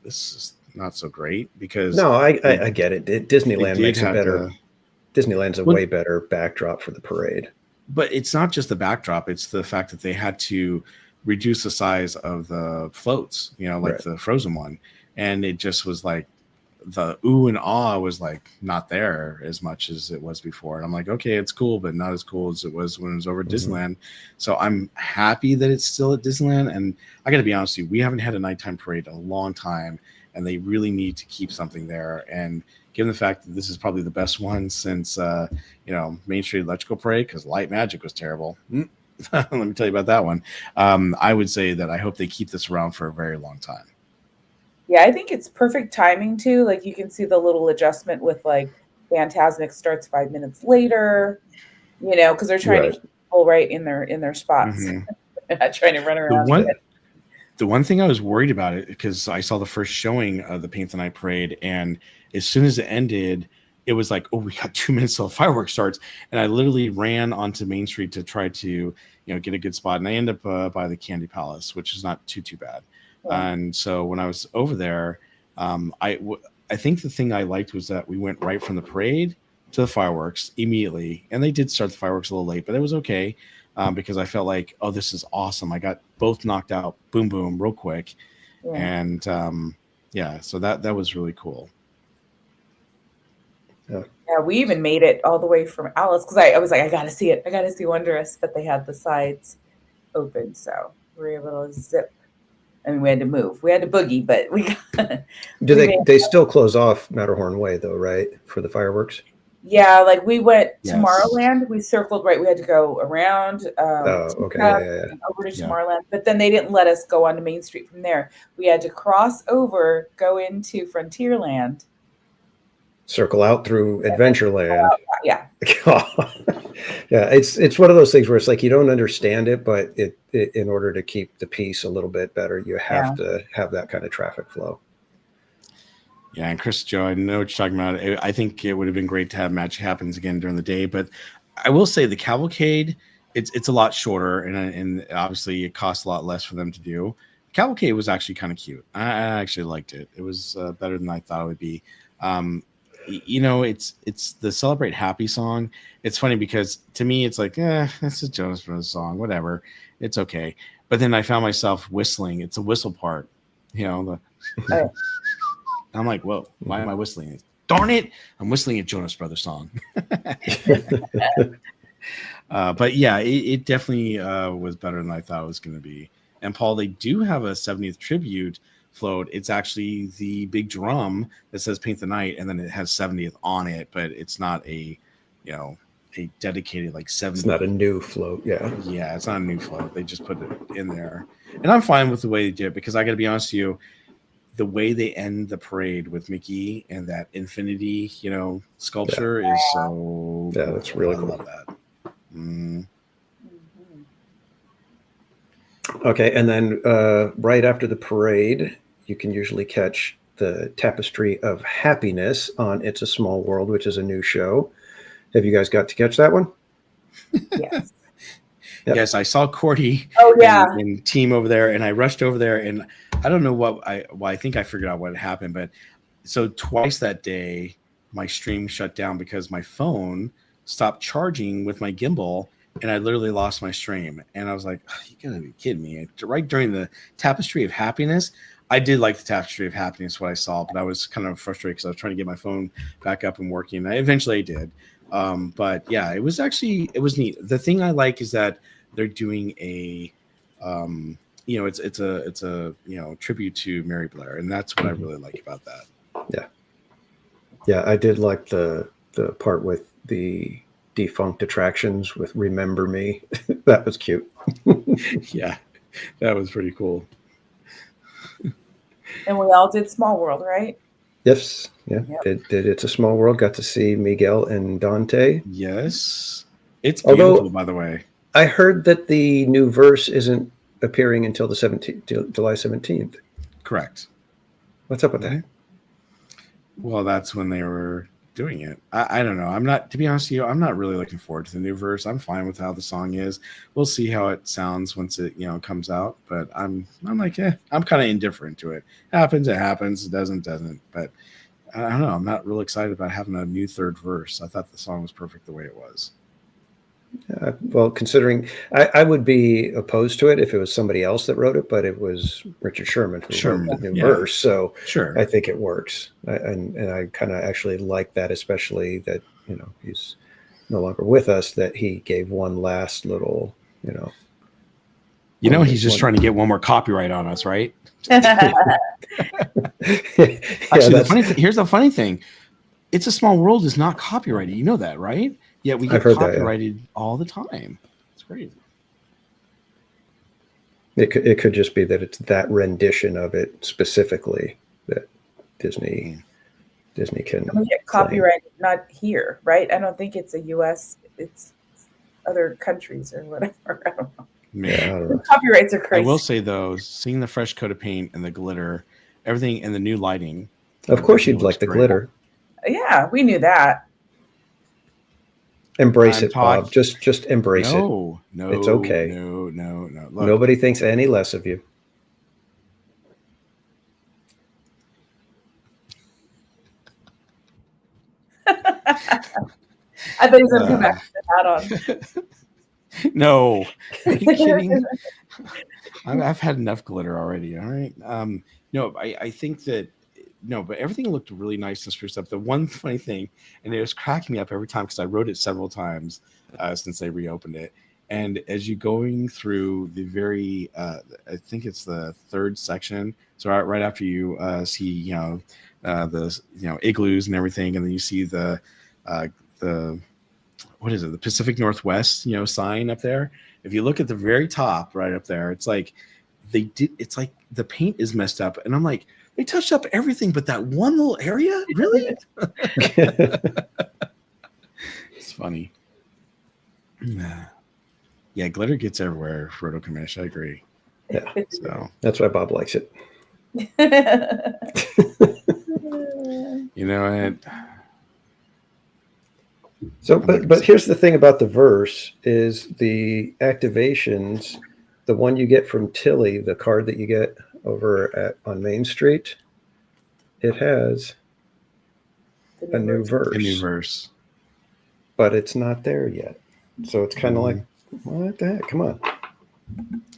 this is not so great, because no, I get it. Disneyland makes it better. Disneyland's a way better backdrop for the parade. But it's not just the backdrop; it's the fact that they had to reduce the size of the floats. Like the Frozen one, and it just was like, the ooh and ah was like not there as much as it was before. And I'm like, okay, it's cool, but not as cool as it was when it was over at Disneyland. So I'm happy that it's still at Disneyland. And I got to be honest with you, we haven't had a nighttime parade in a long time, and they really need to keep something there. And given the fact that this is probably the best one since Main Street Electrical Parade, because Light Magic was terrible. Let me tell you about that one. I would say that I hope they keep this around for a very long time. Yeah, I think it's perfect timing too. Like, you can see the little adjustment with like Fantasmic starts 5 minutes later, because they're trying to keep people right in their spots. Not trying to run around. The one thing I was worried about it, because I saw the first showing of the Paint the Night Parade, and as soon as it ended, it was like, oh, we got 2 minutes till fireworks starts, and I literally ran onto Main Street to try to get a good spot, and I ended up by the Candy Palace, which is not too bad. And so when I was over there, I think the thing I liked was that we went right from the parade to the fireworks immediately. And they did start the fireworks a little late, but it was okay, because I felt like, oh, this is awesome. I got both knocked out, boom, boom, real quick. Yeah. And so that was really cool. Yeah, we even made it all the way from Alice, because I was like, I got to see it. I got to see Wondrous, but they had the sides open. So we were able to zip. I mean, we had to move. We had to boogie, but we got. They still close off Matterhorn Way though, right, for the fireworks? Yeah, like we went Tomorrowland. We circled right. We had to go around. Over to Tomorrowland, but then they didn't let us go onto Main Street from there. We had to cross over, go into Frontierland, circle out through Adventureland. Yeah. Yeah, it's one of those things where it's like you don't understand it, but it in order to keep the peace a little bit better, you have to have that kind of traffic flow. Yeah, and Chris, Joe, I know what you're talking about. I think it would have been great to have Magic Happens again during the day, but I will say the cavalcade, it's a lot shorter, and obviously it costs a lot less for them to do. Cavalcade was actually kind of cute. I actually liked it. It was better than I thought it would be. It's the Celebrate Happy song. It's funny because to me it's like, that's a Jonas Brothers song, whatever. It's okay. But then I found myself whistling. It's a whistle part, I'm like, whoa, why am I whistling? Darn it, I'm whistling a Jonas Brothers song. But yeah, it definitely was better than I thought it was going to be. And Paul, they do have a 70th tribute float. It's actually the big drum that says Paint the Night, and then it has 70th on it, but it's not a dedicated like 70th. It's not a new float. Yeah, it's not a new float. They just put it in there, and I'm fine with the way they did it because I got to be honest with you, the way they end the parade with Mickey and that infinity, sculpture is so. Yeah, that's really cool. I love that. Mm. Okay, and then right after the parade, you can usually catch the Tapestry of Happiness on It's a Small World, which is a new show. Have you guys got to catch that one? Yes. Yep. Yes, I saw Cordy and team over there, and I rushed over there, and I don't know why I think I figured out what had happened, but so twice that day, my stream shut down because my phone stopped charging with my gimbal, and I literally lost my stream. And I was like, you gotta be kidding me. Right during the Tapestry of Happiness, I did like the Tapestry of Happiness, what I saw, but I was kind of frustrated because I was trying to get my phone back up and working. I eventually did. But yeah, it was neat. The thing I like is that they're doing a, it's a tribute to Mary Blair. And that's what I really like about that. Yeah. Yeah. I did like the part with the defunct attractions with Remember Me. That was cute. Yeah, that was pretty cool. And we all did Small World, right? Yes. Yeah. Yep. Did It's a Small World. Got to see Miguel and Dante. Yes. It's beautiful, by the way. I heard that the new verse isn't appearing until the 17th, July 17th. Correct. What's up with that? Well, that's when they were doing it. I don't know. To be honest with you, I'm not really looking forward to the new verse. I'm fine with how the song is. We'll see how it sounds once it, comes out. But I'm like, I'm kind of indifferent to it. It happens. It doesn't. But I don't know. I'm not real excited about having a new third verse. I thought the song was perfect the way it was. Well, considering I would be opposed to it if it was somebody else that wrote it, but it was Richard Sherman who wrote the new verse, so sure, I think it works, and I kind of actually like that, especially that he's no longer with us. That he gave one last little, he's just trying to get one more copyright on us, right? Actually, here's the funny thing: It's a Small World is not copyrighted. You know that, right? Yeah, we get copyrighted all the time. It's crazy. It could just be that it's that rendition of it specifically that Disney can. We get copyrighted, not here, right? I don't think it's a U.S. It's other countries or whatever. I don't know. Yeah, I don't know. Copyrights are crazy. I will say though, seeing the fresh coat of paint and the glitter, everything, and the new lighting. Of course, you'd like the glitter. Yeah, we knew that. Embrace it, Bob. Just embrace it. No, it's okay. No. Look. Nobody thinks any less of you. I thought he was going to come back with that on. No, are you kidding? I've had enough glitter already. All right. No, I think that. No, but everything looked really nice and spruced up. The one funny thing, and it was cracking me up every time because I wrote it several times since they reopened it. And as you're going through the very, I think it's the third section. So right after you see, the igloos and everything, and then you see the what is it? The Pacific Northwest, sign up there. If you look at the very top, right up there, it's like it's like the paint is messed up, and I'm like. They touched up everything but that one little area? Really? It's funny. Yeah, glitter gets everywhere, Frodo Kamish. I agree. Yeah. So that's why Bob likes it. So but here's the thing about the verse is the activations, the one you get from Tilly, the card that you get over on Main Street, it has a new verse. A new verse. But it's not there yet. So it's kind of like, what the heck? Come on.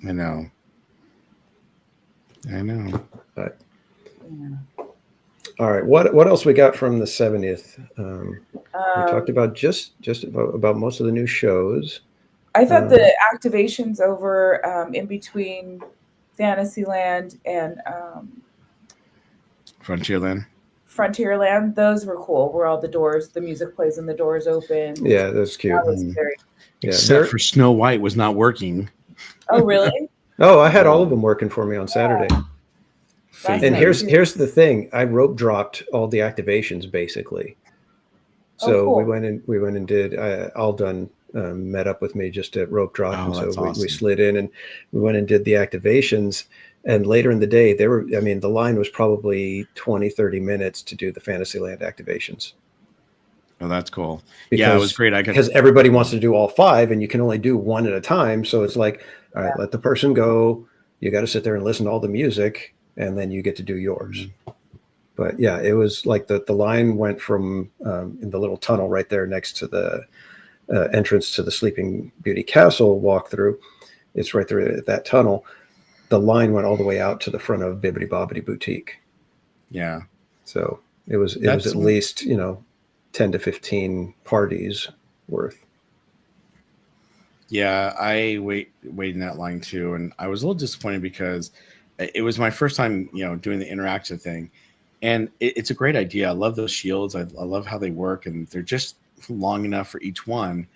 I know. But, all right. What else we got from the 70th? We talked about just about most of the new shows. I thought the activations over in between Fantasyland and Frontierland, those were cool. Where all the music plays and the doors open. Yeah, that's cute. That was very. Except for Snow White was not working. Oh, really? Oh, I had all of them working for me on Saturday. That's And nice. here's the thing: I rope dropped all the activations basically. So cool. we went and did. Alden met up with me just to rope drop, and so that's we awesome. slid in and we went and did the activations. And later in the day, the line was probably 20, 30 minutes to do the Fantasyland activations. Oh, that's cool. Because, it was great. Because everybody wants to do all 5 and you can only do one at a time. So it's like, all right, let the person go. You got to sit there and listen to all the music and then you get to do yours. But yeah, it was like the line went from in the little tunnel right there next to the entrance to the Sleeping Beauty Castle walkthrough. It's right there at that tunnel. The line went all the way out to the front of Bibbidi Bobbidi Boutique. Yeah. So it was at least, 10 to 15 parties worth. Yeah, I wait in that line too, and I was a little disappointed because it was my first time, doing the interactive thing, and it's a great idea. I love those shields. I love how they work, and they're just long enough for each one.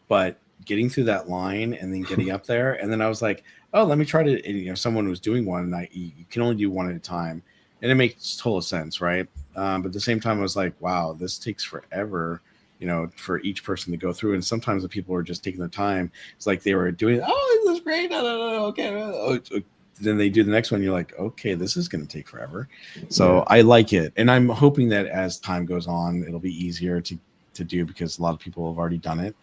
But getting through that line and then getting up there, and then I was like, oh, let me try to. Someone was doing one, and you can only do one at a time, and it makes total sense, right? But at the same time, I was like, wow, this takes forever. For each person to go through. And sometimes the people are just taking the time. It's like they were doing, oh, this is great. Okay. Then they do the next one. You're like, okay, this is going to take forever. So I like it. And I'm hoping that as time goes on, it'll be easier to do because a lot of people have already done it.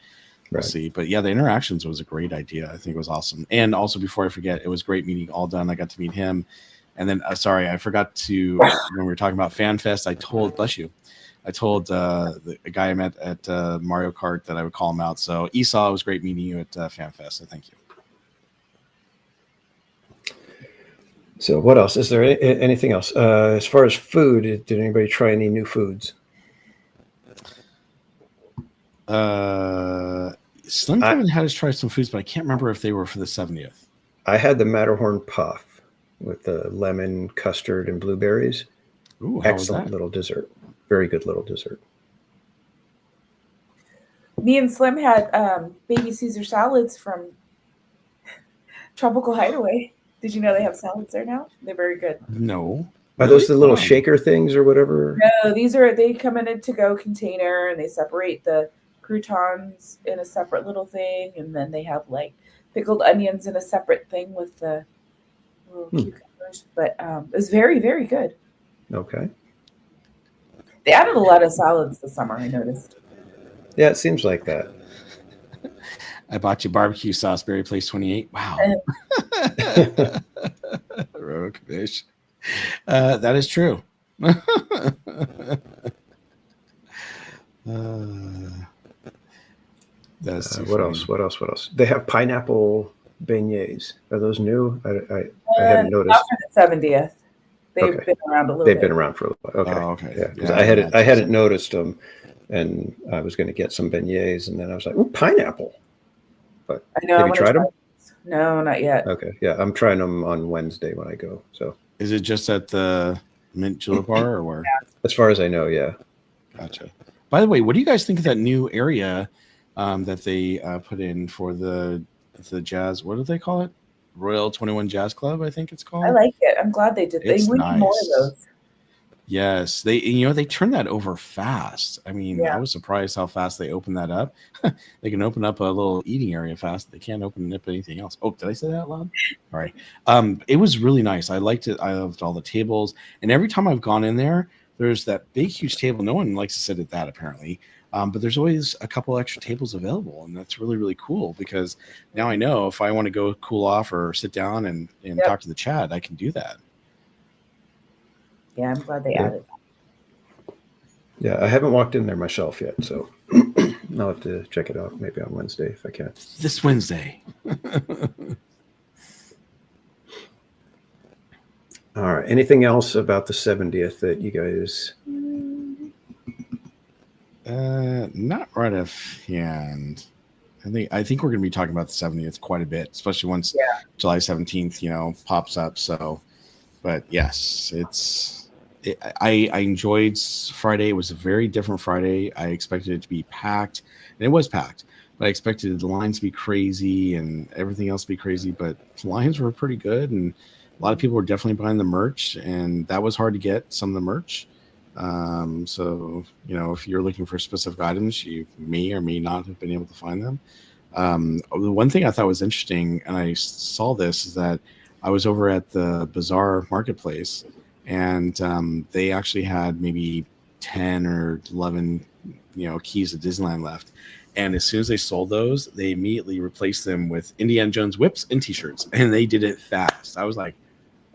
We'll see. But yeah, the interactions was a great idea. I think it was awesome. And also, before I forget, it was great meeting Alden. I got to meet him. And then, sorry, I forgot to, when we were talking about FanFest, I told the guy I met at Mario Kart that I would call him out. So Esau, it was great meeting you at FanFest. So thank you. So what else? Is there anything else? As far as food, did anybody try any new foods? Slim Kevin had us try some foods, but I can't remember if they were for the 70th. I had the Matterhorn Puff with the lemon, custard, and blueberries. Ooh, how was excellent that? Little dessert. Very good little dessert. Me and Slim had baby Caesar salads from Tropical Hideaway. Did you know they have salads there now? They're very good. No. Are those the little shaker things or whatever? No, they come in a to-go container and they separate the croutons in a separate little thing, and then they have like pickled onions in a separate thing with the little cucumbers. But it was very, very good. Okay. They added a lot of salads this summer, I noticed. Yeah, it seems like that. I bought you barbecue sauce, Berry Place 28. Wow. Rogue fish. That is true. That's what else? They have pineapple beignets. Are those new? I haven't noticed. Not for the 70th. They've been around a little bit. They've been around for a little while. Okay. Oh, okay. Yeah, because I hadn't noticed them, and I was going to get some beignets, and then I was like, "Oh, pineapple!" But I know. have you tried them? No, not yet. Okay. Yeah, I'm trying them on Wednesday when I go. So is it just at the Mint Julep Bar or where? As far as I know, yeah. Gotcha. By the way, what do you guys think of that new area that they put in for the jazz? What do they call it? Royal 21 Jazz Club, I think it's called. I like it. I'm glad they did. We need more of those. Yes, they turned that over fast. I mean, I was surprised how fast they opened that up. They can open up a little eating area fast. They can't open up anything else. Oh, did I say that out loud? All right. It was really nice. I liked it. I loved all the tables. And every time I've gone in there, there's that big, huge table. No one likes to sit at that apparently. But there's always a couple extra tables available, and that's really, really cool because now I know if I want to go cool off or sit down and talk to the chat, I can do that. Yeah, I'm glad they added that. Yeah, I haven't walked in there myself yet, so I'll have to check it out maybe on Wednesday if I can. This Wednesday. All right. Anything else about the 70th that you guys? Not right offhand. I think we're going to be talking about the 70th quite a bit, especially once July 17th, pops up. So, but yes, I enjoyed Friday. It was a very different Friday. I expected it to be packed, and it was packed. But I expected the lines to be crazy and everything else to be crazy. But the lines were pretty good, and a lot of people were definitely buying the merch, and that was hard to get some of the merch. So, if you're looking for specific items, you may or may not have been able to find them. The one thing I thought was interesting, and I saw this, is that I was over at the Bazaar Marketplace, and they actually had maybe 10 or 11, keys to Disneyland left. And as soon as they sold those, they immediately replaced them with Indiana Jones whips and T-shirts, and they did it fast. I was like,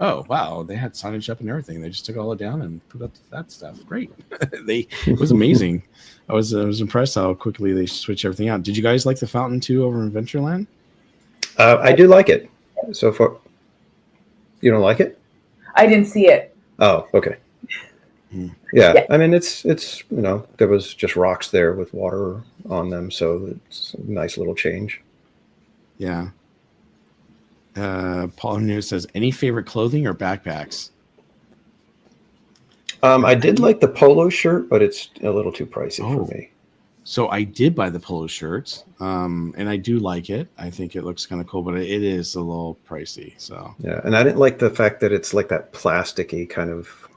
oh wow, they had signage up and everything. They just took all it down and put up that stuff. Great. It was amazing. I was impressed how quickly they switched everything out. Did you guys like the fountain too over in Adventureland? I do like it so far. You don't like it? I didn't see it. Oh, okay. Yeah. I mean, it's there was just rocks there with water on them, so it's a nice little change. Yeah. Paul News says, any favorite clothing or backpacks? I did like the polo shirt, but it's a little too pricey for me. So I did buy the polo shirts, and I do like it. I think it looks kind of cool, but it is a little pricey. So yeah, and I didn't like the fact that it's like that plasticky kind of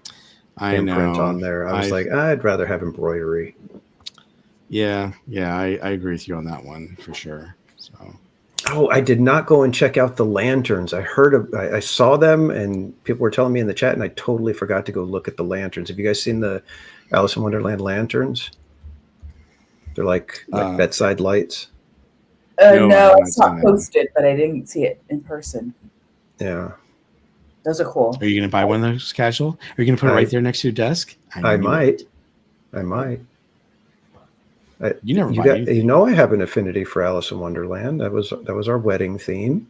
imprint on there. I was like, I'd rather have embroidery. Yeah, I agree with you on that one for sure. So. Oh, I did not go and check out the lanterns. I saw them, and people were telling me in the chat, and I totally forgot to go look at the lanterns. Have you guys seen the Alice in Wonderland lanterns? They're like bedside lights. No, I saw it posted, but I didn't see it in person. Yeah. Those are cool. Are you going to buy one of those, Casual? Are you going to put it right there next to your desk? I might. You never buy anything. I have an affinity for Alice in Wonderland. That was our wedding theme.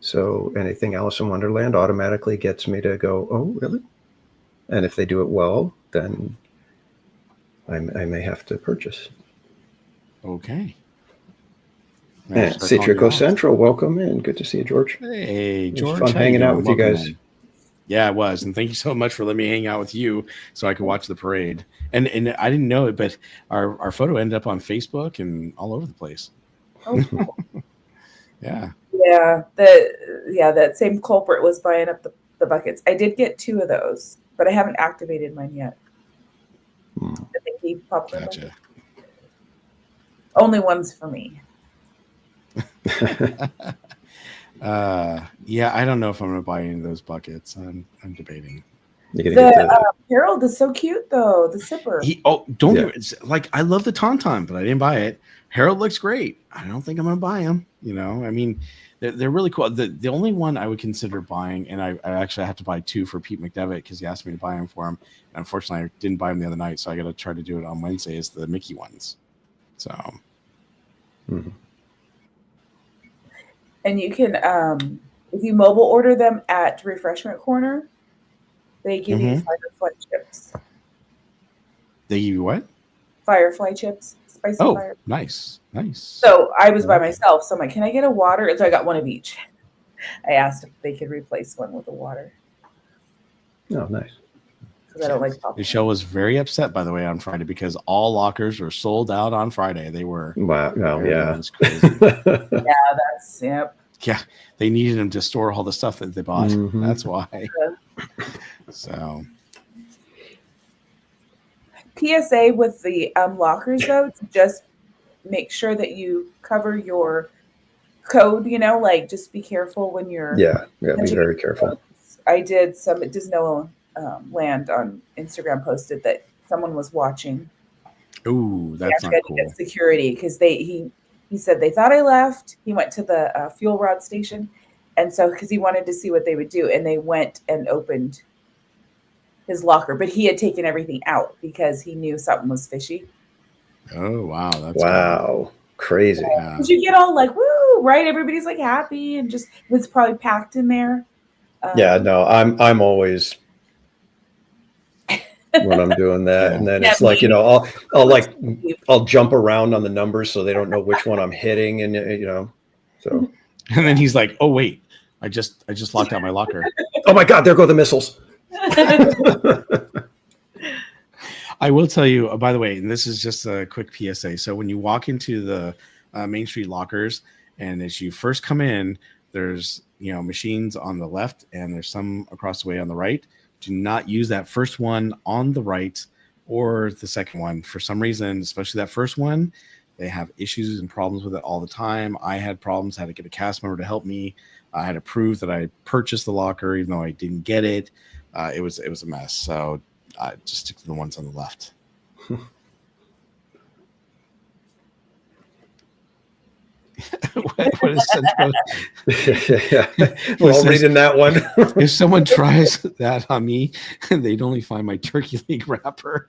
So anything Alice in Wonderland automatically gets me to go, oh, really? And if they do it well, then I may have to purchase. Okay. And Citrico Central, welcome in. Good to see you, George. Hey, George. It was fun hanging out with you guys. Yeah, it was. And thank you so much for letting me hang out with you so I could watch the parade. And I didn't know it, but our photo ended up on Facebook and all over the place. Oh, cool. Yeah. Yeah. That same culprit was buying up the buckets. I did get 2 of those, but I haven't activated mine yet. I think he popped them. Gotcha. Only one's for me. Yeah, I don't know if I'm going to buy any of those buckets. I'm debating. Harold is so cute though. The sipper. I love the Tauntaun, but I didn't buy it. Harold looks great. I don't think I'm going to buy him. I mean, they're really cool. The only one I would consider buying, and I actually have to buy 2 for Pete McDevitt because he asked me to buy them for him. And unfortunately, I didn't buy them the other night, so I got to try to do it on Wednesday. Is the Mickey ones. So. Mm-hmm. And you can, if you mobile order them at Refreshment Corner, they give you Firefly chips. They give you what? Firefly chips. Spicy fire. Nice. So I was by myself, so I'm like, can I get a water? And so I got one of each. I asked if they could replace one with a water. Oh, nice. Because I don't like popcorn. Michelle was very upset, by the way, on Friday because all lockers were sold out on Friday. They were. Wow. Oh, yeah. Was crazy. Yep. Yeah, they needed them to store all the stuff that they bought. Mm-hmm. That's why. So. PSA with the lockers, though, to just make sure that you cover your code, just be careful when you're. Yeah, be very careful. I did some at Disneyland Land on Instagram posted that someone was watching. Ooh, He that's actually not had to cool. get security because he said they thought I left. He went to the fuel rod station, and so because he wanted to see what they would do, and they went and opened his locker, but he had taken everything out because he knew something was fishy. Oh, wow. That's Wow, crazy. cool. Yeah. Because you get all like, woo, right? Everybody's like happy and just it's probably packed in there. Yeah, no, I'm always when I'm doing that, Yeah. and then Yeah, it's like, me. I'll jump around on the numbers so they don't know which one I'm hitting, and so. And then he's like, "Oh wait, I just locked out my locker." Oh my God, there go the missiles. I will tell you, by the way, and this is just a quick PSA. So when you walk into the Main Street lockers, and as you first come in, there's machines on the left, and there's some across the way on the right. Do not use that first one on the right or the second one. For some reason, especially that first one, they have issues and problems with it all the time. I had problems, had to get a cast member to help me. I had to prove that I purchased the locker, even though I didn't get it. It was a mess. So just stick to the ones on the left. what is Central? Yeah, we're all reading that one. If someone tries that on me, they'd only find my turkey leg wrapper.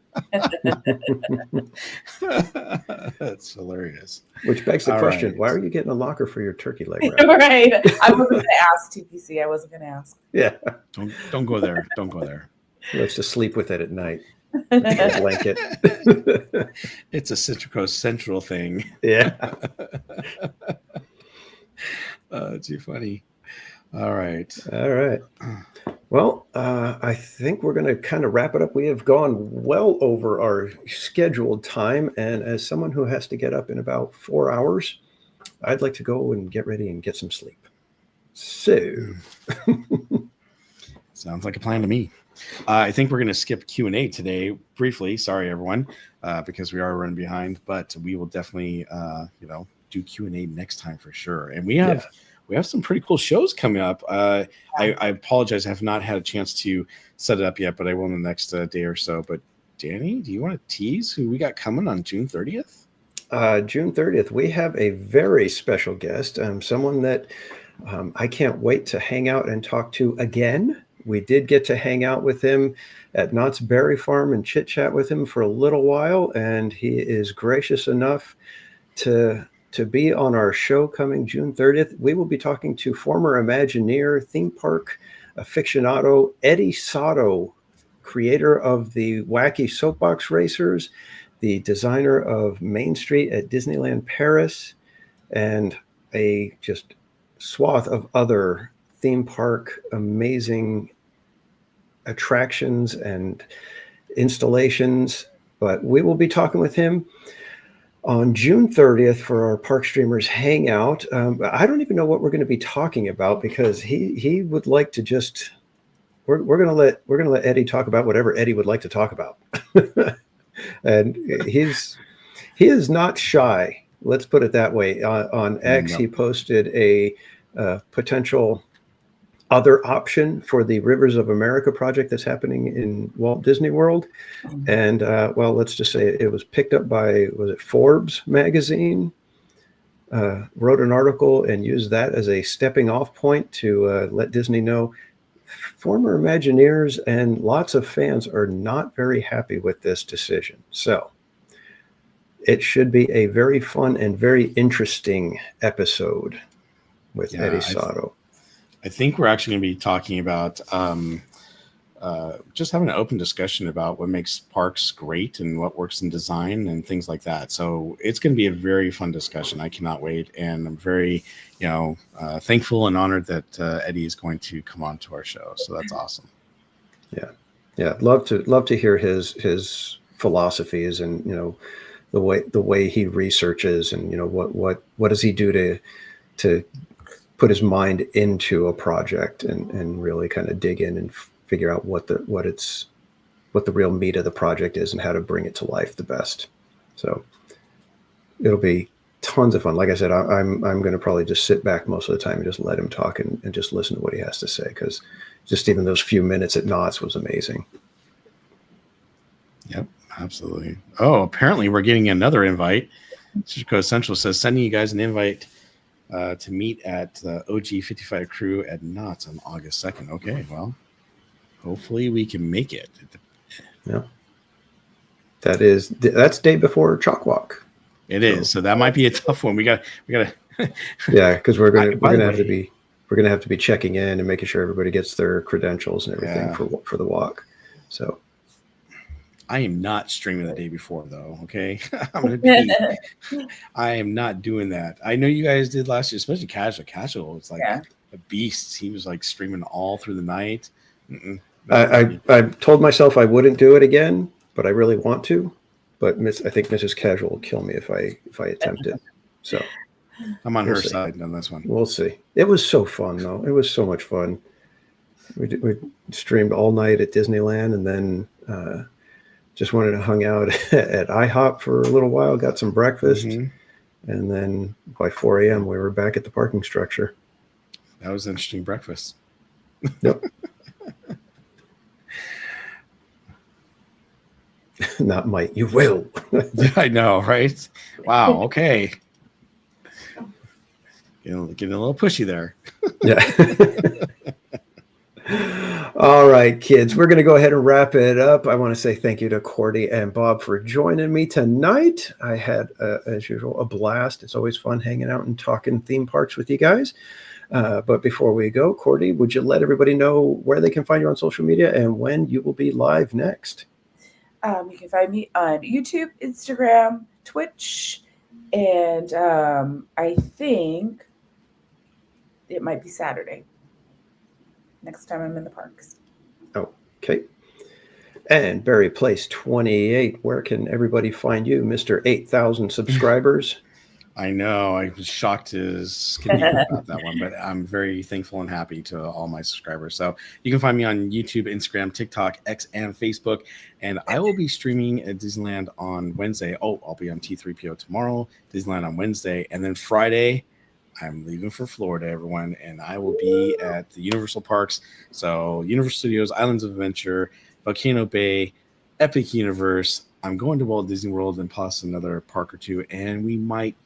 That's hilarious. Which begs the All question: right. why are you getting a locker for your turkey leg wrap? Right. I wasn't going to ask TPC. I wasn't going to ask. Yeah, Don't go there. Don't go there. let's just sleep with it at night. A blanket. It's a Citrico Central thing. Yeah. Too funny. All right. All right. Well, I think we're going to kind of wrap it up. We have gone well over our scheduled time. And as someone who has to get up in about 4 hours, I'd like to go and get ready and get some sleep. So. Sounds like a plan to me. I think we're going to skip Q&A today briefly. Sorry, everyone, because we are running behind. But we will definitely, do Q&A next time for sure. And we have some pretty cool shows coming up. I apologize. I have not had a chance to set it up yet, but I will in the next day or so. But Danny, do you want to tease who we got coming on June 30th? June 30th, we have a very special guest, someone that I can't wait to hang out and talk to again. We did get to hang out with him at Knott's Berry Farm and chit chat with him for a little while, and he is gracious enough to be on our show coming June 30th. We will be talking to former Imagineer, theme park aficionado Eddie Sato, creator of the Wacky Soapbox Racers, the designer of Main Street at Disneyland Paris, and a just swath of other theme park amazing attractions and installations. But we will be talking with him on June 30th for our Park Streamers Hangout. I don't even know what we're going to be talking about because he would like to just we're going to let Eddie talk about whatever Eddie would like to talk about. And he is not shy. Let's put it that way. On X, he posted a potential other option for the Rivers of America project that's happening in Walt Disney World. And well, let's just say it was picked up by, was it Forbes magazine? Wrote an article and used that as a stepping off point to let Disney know former Imagineers and lots of fans are not very happy with this decision. So it should be a very fun and very interesting episode with Eddie Sato. I think we're actually going to be talking about just having an open discussion about what makes parks great and what works in design and things like that. So it's going to be a very fun discussion. I cannot wait. And I'm very, thankful and honored that Eddie is going to come on to our show. So that's awesome. Yeah. Love to hear his philosophies and, the way he researches and, what does he do to put his mind into a project and really kind of dig in and figure out what the real meat of the project is and how to bring it to life the best. So it'll be tons of fun. Like I said, I'm going to probably just sit back most of the time and just let him talk and just listen to what he has to say, because just even those few minutes at Knott's was amazing. Yep, absolutely. Oh, apparently we're getting another invite. Chicago Central says sending you guys an invite to meet at the OG 55 crew at Knott's on August 2nd. Okay, well, hopefully we can make it. Yeah, that's day before CHOC Walk. It is. So that might be a tough one. We got. Yeah, because we're gonna have to be checking in and making sure everybody gets their credentials and everything for the walk. So I am not streaming the day before, though. Okay, I am not doing that. I know you guys did last year, especially Casual. Casual, it's like a beast. He was like streaming all through the night. I told myself I wouldn't do it again, but I really want to. But I think Mrs. Casual will kill me if I attempt it. So I'm on her side on this one. We'll see. It was so fun, though. It was so much fun. We streamed all night at Disneyland, and then just wanted to hang out at IHOP for a little while, got some breakfast, and then by 4 a.m. we were back at the parking structure. That was an interesting breakfast. Yep. Not might, you will. I know, right? Wow. Okay. Getting a little pushy there. Yeah. All right, kids, we're going to go ahead and wrap it up. I want to say thank you to Cordy and Bob for joining me tonight. I had, as usual, a blast. It's always fun hanging out and talking theme parks with you guys. But before we go, Cordy, would you let everybody know where they can find you on social media and when you will be live next? You can find me on YouTube, Instagram, Twitch, and I think it might be Saturday. Next time I'm in the parks. Okay. And Barry Place 28, where can everybody find you, Mr. 8,000 subscribers? I know. I was shocked as can be about that one, but I'm very thankful and happy to all my subscribers. So you can find me on YouTube, Instagram, TikTok, X, and Facebook. And I will be streaming at Disneyland on Wednesday. Oh, I'll be on T3PO tomorrow, Disneyland on Wednesday. And then Friday, I'm leaving for Florida, everyone. And I will be at the Universal Parks. So Universal Studios, Islands of Adventure, Volcano Bay, Epic Universe. I'm going to Walt Disney World and plus another park or two. And we might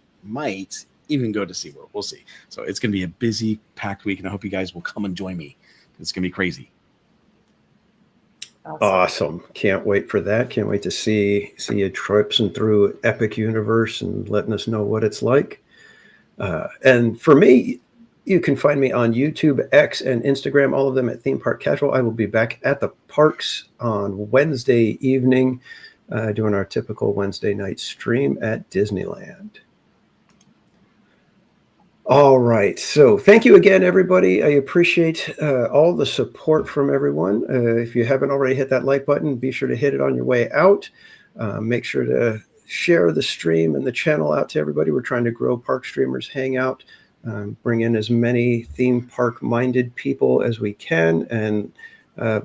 even go to SeaWorld. We'll see. So it's going to be a busy, packed week, and I hope you guys will come and join me. It's going to be crazy. Awesome. Can't wait for that. Can't wait to see you tripsing through Epic Universe and letting us know what it's like. And for me, you can find me on YouTube, X, and Instagram, all of them at Theme Park Casual. I will be back at the parks on Wednesday evening, doing our typical Wednesday night stream at Disneyland. All right. So thank you again, everybody. I appreciate all the support from everyone. If you haven't already hit that like button, be sure to hit it on your way out. Make sure to share the stream and the channel out to everybody. We're trying to grow Park Streamers Hangout, bring in as many theme park minded people as we can, and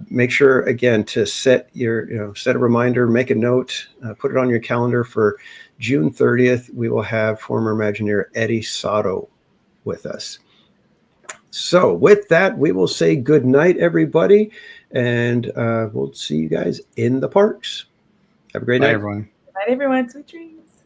make sure again to set a reminder, make a note, put it on your calendar for June 30th. We will have former Imagineer Eddie Sato with us. So with that, we will say good night, everybody, and we'll see you guys in the parks. Have a great night, everyone. Good night, everyone. Sweet dreams.